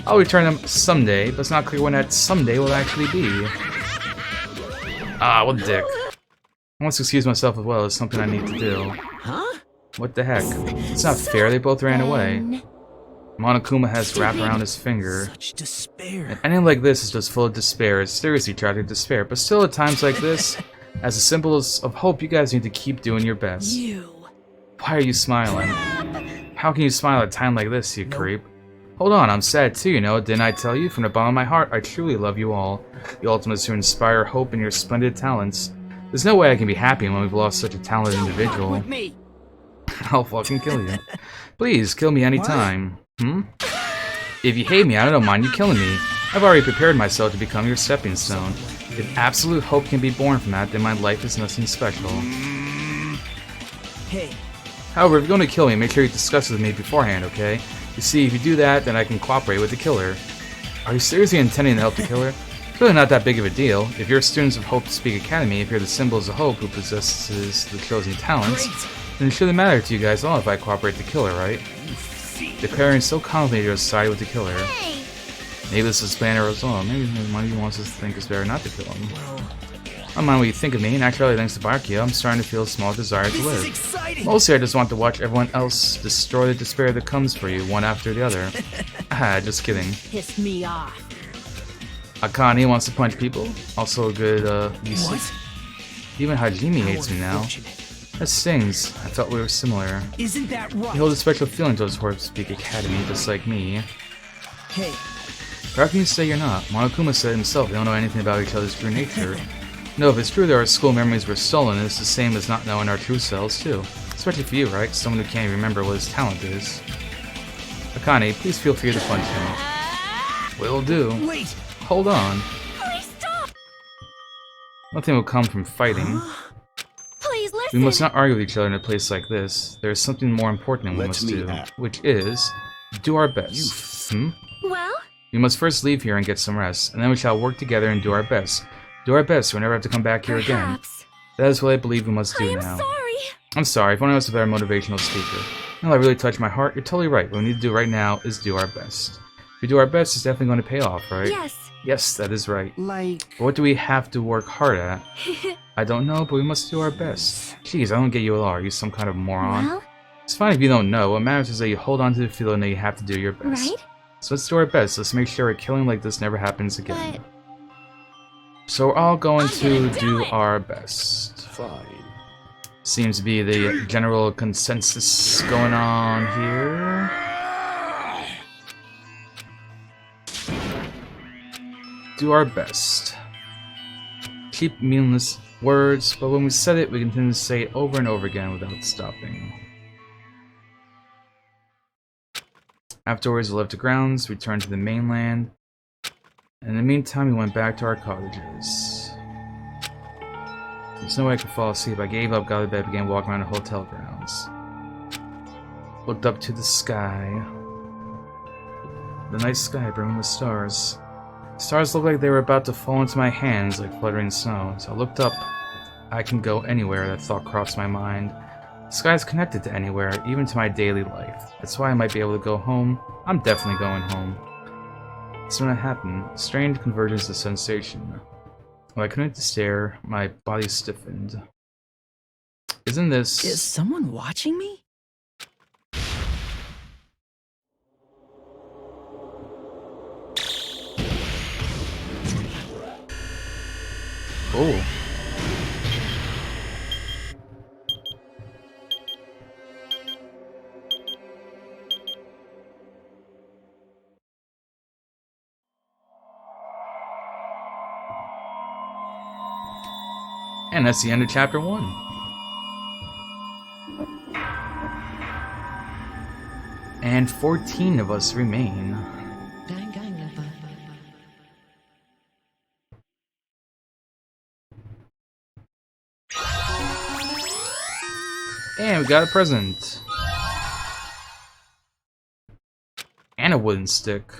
I'll return them someday, but it's not clear when that someday will actually be. Ah, what a dick. I want to excuse myself as well as something I need to do. Huh? What the heck? It's not fair, they both ran away. Monokuma has wrapped around his finger. Such despair. And anything like this is just full of despair. It's seriously tragic despair, but still at times like this, as a symbol of hope, you guys need to keep doing your best. Why are you smiling? How can you smile at a time like this, you creep? Hold on, I'm sad too, you know. Didn't I tell you? From the bottom of my heart, I truly love you all. The ultimate is to inspire hope in your splendid talents. There's no way I can be happy when we've lost such a talented individual. I'll fucking kill you. Please, kill me anytime. If you hate me, I don't mind you killing me. I've already prepared myself to become your stepping stone. If absolute hope can be born from that, then my life is nothing special. Hey. However, if you're going to kill me, make sure you discuss it with me beforehand, okay? You see, if you do that, then I can cooperate with the killer. Are you seriously intending to help the killer? It's really not that big of a deal. If you're students of Hope Speak Academy, if you're the symbols of Hope who possesses the chosen talents, then it shouldn't matter to you guys at all if I cooperate with the killer, right? Declaring so confidently to side with the killer. Maybe this is plan or all. Maybe one of you wants us to think it's better not to kill him. I don't mind what you think of me. In actuality, thanks to Byakuya, I'm starting to feel a small desire to live. Mostly, I just want to watch everyone else destroy the despair that comes for you, one after the other. Just kidding. Pissed me off. Akane wants to punch people. Also a good, use. Even Hajime hates me now. That stings. I thought we were similar. Isn't that right? You hold a special feeling towards Hope Speak Academy, just like me. Hey. How can you say you're not? Monokuma said himself they don't know anything about each other's true nature. No, if it's true that our school memories were stolen, it's the same as not knowing our true selves, too. Especially for you, right? Someone who can't even remember what his talent is. Akane, please feel free to punch him. Will do. Wait! Hold on. Please stop! Nothing will come from fighting. Please listen! We must not argue with each other in a place like this. There is something more important we must do, which is do our best. Well? We must first leave here and get some rest, and then we shall work together and do our best. Do our best so we never have to come back here again. That is what I believe we must do now. I'm sorry, if only I was a better motivational speaker. No, that really touched my heart. You're totally right. What we need to do right now is do our best. If we do our best, it's definitely going to pay off, right? Yes. Yes, that is right. Like... But what do we have to work hard at? I don't know, but we must do our best. Jeez, I don't get you at all. Are you some kind of moron? Well? It's fine if you don't know. What matters is that you hold on to the feeling that you have to do your best. Right? So let's do our best. Let's make sure a killing like this never happens again. So we're all going to do our best. Fine. Seems to be the general consensus going on here. Do our best. Cheap, meaningless words, but when we said it, we continue to say it over and over again without stopping. Afterwards, we left the grounds, returned to the mainland. In the meantime, we went back to our cottages. There's no way I could fall asleep. I gave up, got out of bed, began walking around the hotel grounds. Looked up to the sky. The night sky brimming with stars. Stars looked like they were about to fall into my hands like fluttering snow. So I looked up. I can go anywhere, that thought crossed my mind. The sky is connected to anywhere, even to my daily life. That's why I might be able to go home. I'm definitely going home. So when it happened, a strange convergence of sensation. When I continued to stare, my body stiffened. Isn't this... Is someone watching me? Oh. And that's the end of chapter 1. And 14 of us remain. And we got a present. And a wooden stick.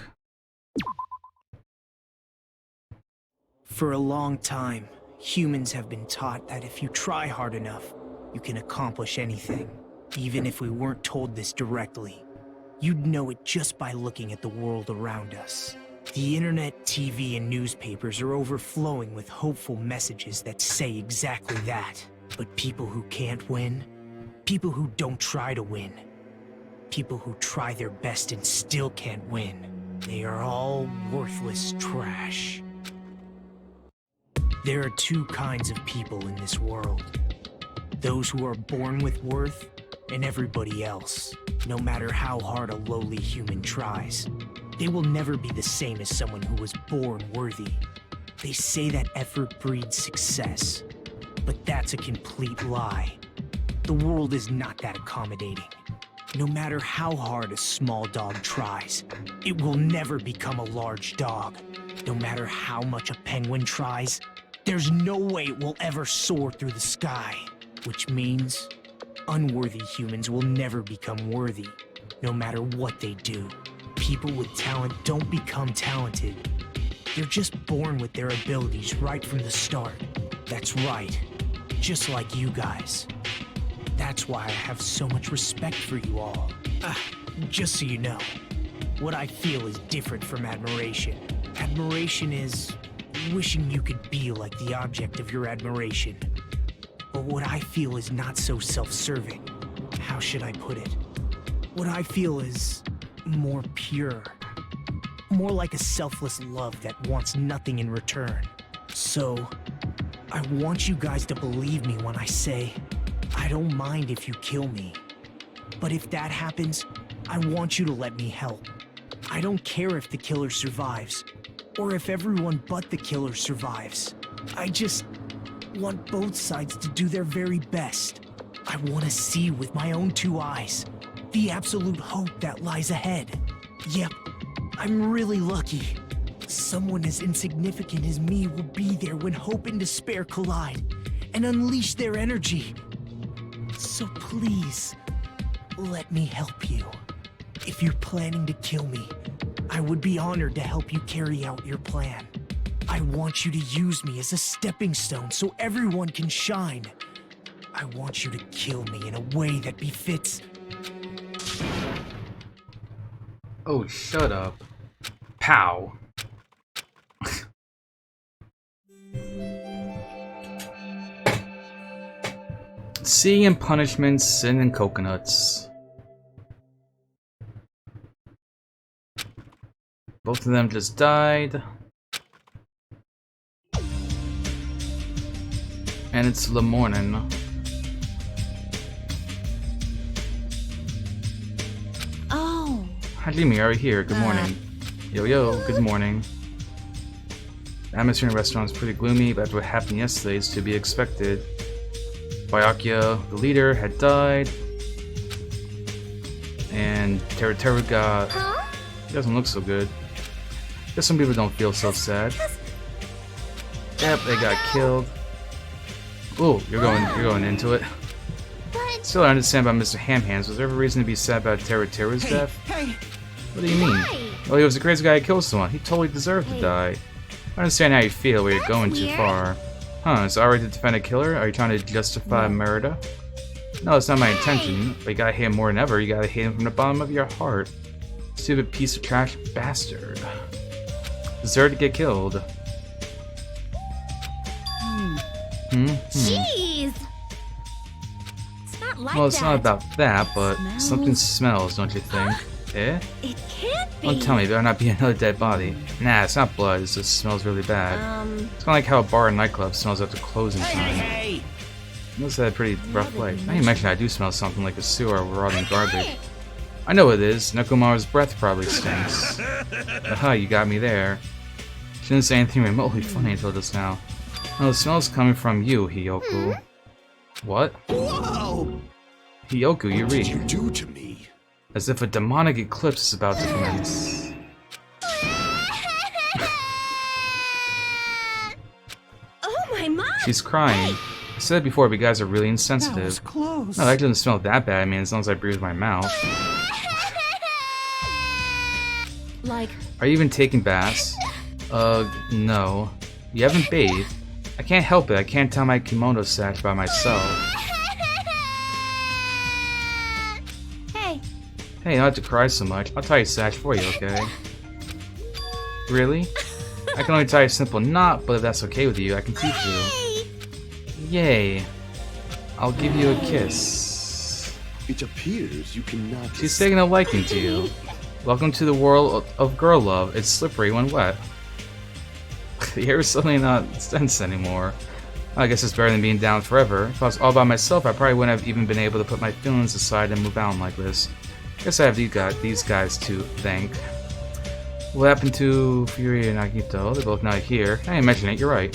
For a long time, humans have been taught that if you try hard enough, you can accomplish anything. Even if we weren't told this directly, you'd know it just by looking at the world around us. The internet, TV, and newspapers are overflowing with hopeful messages that say exactly that. But people who can't win, people who don't try to win, people who try their best and still can't win, they are all worthless trash. There are two kinds of people in this world. Those who are born with worth, and everybody else. No matter how hard a lowly human tries, they will never be the same as someone who was born worthy. They say that effort breeds success, but that's a complete lie. The world is not that accommodating. No matter how hard a small dog tries, it will never become a large dog. No matter how much a penguin tries, there's no way it will ever soar through the sky. Which means, unworthy humans will never become worthy, no matter what they do. people with talent don't become talented. They're just born with their abilities right from the start. That's right. Just like you guys. That's why I have so much respect for you all. Just so you know, what I feel is different from admiration. Admiration is wishing you could be like the object of your admiration. But what I feel is not so self-serving. How should I put it? What I feel is more pure. More like a selfless love that wants nothing in return. So, I want you guys to believe me when I say, I don't mind if you kill me. But if that happens, I want you to let me help. I don't care if the killer survives, or if everyone but the killer survives. I just want both sides to do their very best. I want to see with my own 2 eyes the absolute hope that lies ahead. Yep, I'm really lucky. Someone as insignificant as me will be there when hope and despair collide and unleash their energy. So please, let me help you. If you're planning to kill me, I would be honored to help you carry out your plan. I want you to use me as a stepping stone so everyone can shine. I want you to kill me in a way that befits... Oh, shut up. Pow. Sea and punishment, sin and coconuts. Both of them just died. And it's the morning. Oh. Hajime, are you here? Good morning. Yo, good morning. The atmosphere in the restaurant is pretty gloomy, but what happened yesterday is to be expected. Byakuya, the leader, had died. And Teru got... He doesn't look so good. Guess some people don't feel so sad. Yep, they got killed. Ooh, you're going into it. Still, I understand about Mr. Ham-Hands. Was there ever reason to be sad about Teru's death? What do you mean? Well, he was the crazy guy who killed someone. He totally deserved to die. I understand how you feel, but you're going too far. Huh, is it alright to defend a killer? Are you trying to justify murder? No, it's not my intention, but you gotta hate him more than ever. You gotta hate him from the bottom of your heart. Stupid piece of trash bastard. Deserved to get killed. Jeez! It's not like Well, it's not about that, but something smells, don't you think? Eh? It can't be. Don't tell me, there better not be another dead body. Nah, it's not blood, it just smells really bad. It's kinda like how a bar or nightclub smells after closing time. You must have had a pretty rough life. Now you mention I do smell something like a sewer or rotting garbage. I know it is. Nekomaru's breath probably stinks. Aha, you got me there. Shouldn't say anything remotely funny until just now. Oh, the smell's coming from you, Hyoku. What? Whoa! Hyoku, you read. What did you do to me? As if a demonic eclipse is about to commence. Oh my! She's crying. I said it before, but you guys are really insensitive. That was close. No, that doesn't smell that bad. I mean, as long as I breathe with my mouth. Like... Are you even taking baths? No. You haven't bathed? I can't help it. I can't tie my kimono sash by myself. Hey. Hey, you don't have to cry so much. I'll tie your sash for you, okay? Really? I can only tie a simple knot, but if that's okay with you, I can teach you. Yay. I'll give you a kiss. It appears you cannot... She's taking a liking to you. Welcome to the world of girl love. It's slippery when wet. The air is suddenly not tense anymore. I guess it's better than being down forever. If I was all by myself, I probably wouldn't have even been able to put my feelings aside and move on like this. Guess I have these guys to thank. What happened to Fury and Nagito? They're both not here. I didn't mention it, you're right.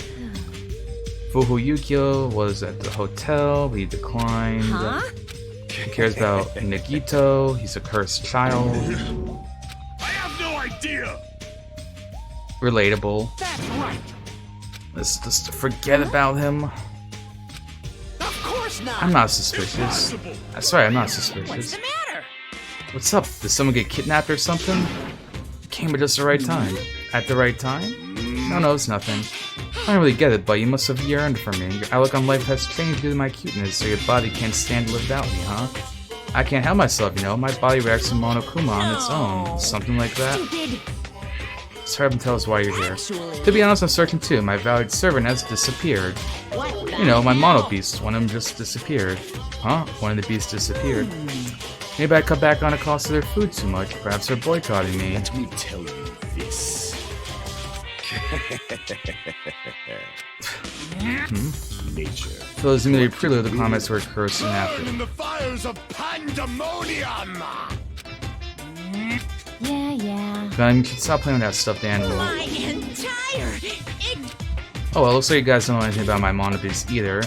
Fuhu Yukio was at the hotel, but he declined. He cares about Nagito, he's a cursed child. I have no idea! Relatable. That's right. Let's just forget about him. Of course not. I'm not suspicious. Sorry, I'm not suspicious. What's the matter? What's up? Did someone get kidnapped or something? came at just the right time. At the right time? No, it's nothing. I don't really get it, but you must have yearned for me. Your outlook on life has changed due to my cuteness, so your body can't stand to live without me, huh? I can't help myself, you know. My body reacts to Monokuma on its own. Something like that. Just hurry up and tell us why you're here. To be honest, I'm searching too. My valued servant has disappeared. You know, my mono beast. One of them just disappeared. Huh? One of the beasts disappeared. Maybe I cut back on the cost of their food too much. Perhaps they're boycotting me. Let me tell you this. Nature. So this is immediately prelude to the comments where it occurs soon after. Burn in the fires of pandemonium! Yeah. But you should stop playing with that stuffed animal. My entire... Oh well, looks like you guys don't know anything about my mono beast either.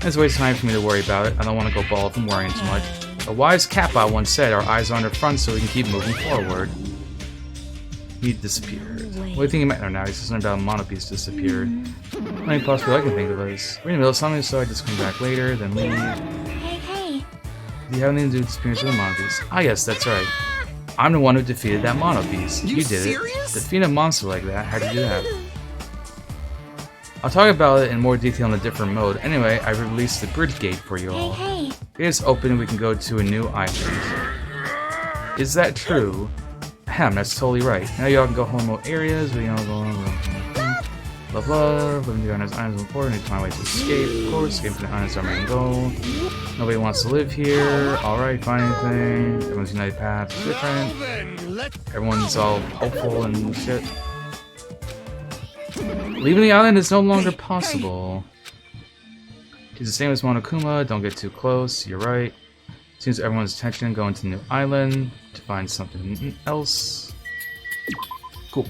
It's a waste of time for me to worry about it. I don't want to go bald from worrying too much. A wise Kappa once said our eyes are on the front so we can keep moving forward. He disappeared. What do you think he might know now? He's just something about mono beast disappeared. Only possible I can think of is we're in the middle of something, so I just come back later, then leave. Hey. Do you have anything to do with the experience of the mono beast? Ah yes, that's right. I'm the one who defeated that mono beast. You did serious? it. Defeat a monster like that. How'd you do that? I'll talk about it in more detail in a different mode. Anyway, I released the bridge gate for you all. Hey. It is open and we can go to a new island. Is that true? That's totally right. Now y'all can go home remote areas, but you know, love, living together on his islands is important, need to find ways to escape, of course, escape from the islands is our main goal. Nobody wants to live here, alright, find anything, everyone's united paths is different, everyone's all hopeful and shit. Leaving the island is no longer possible. She's the same as Monokuma, don't get too close, you're right. Seems everyone's attention going to the new island to find something else. Cool.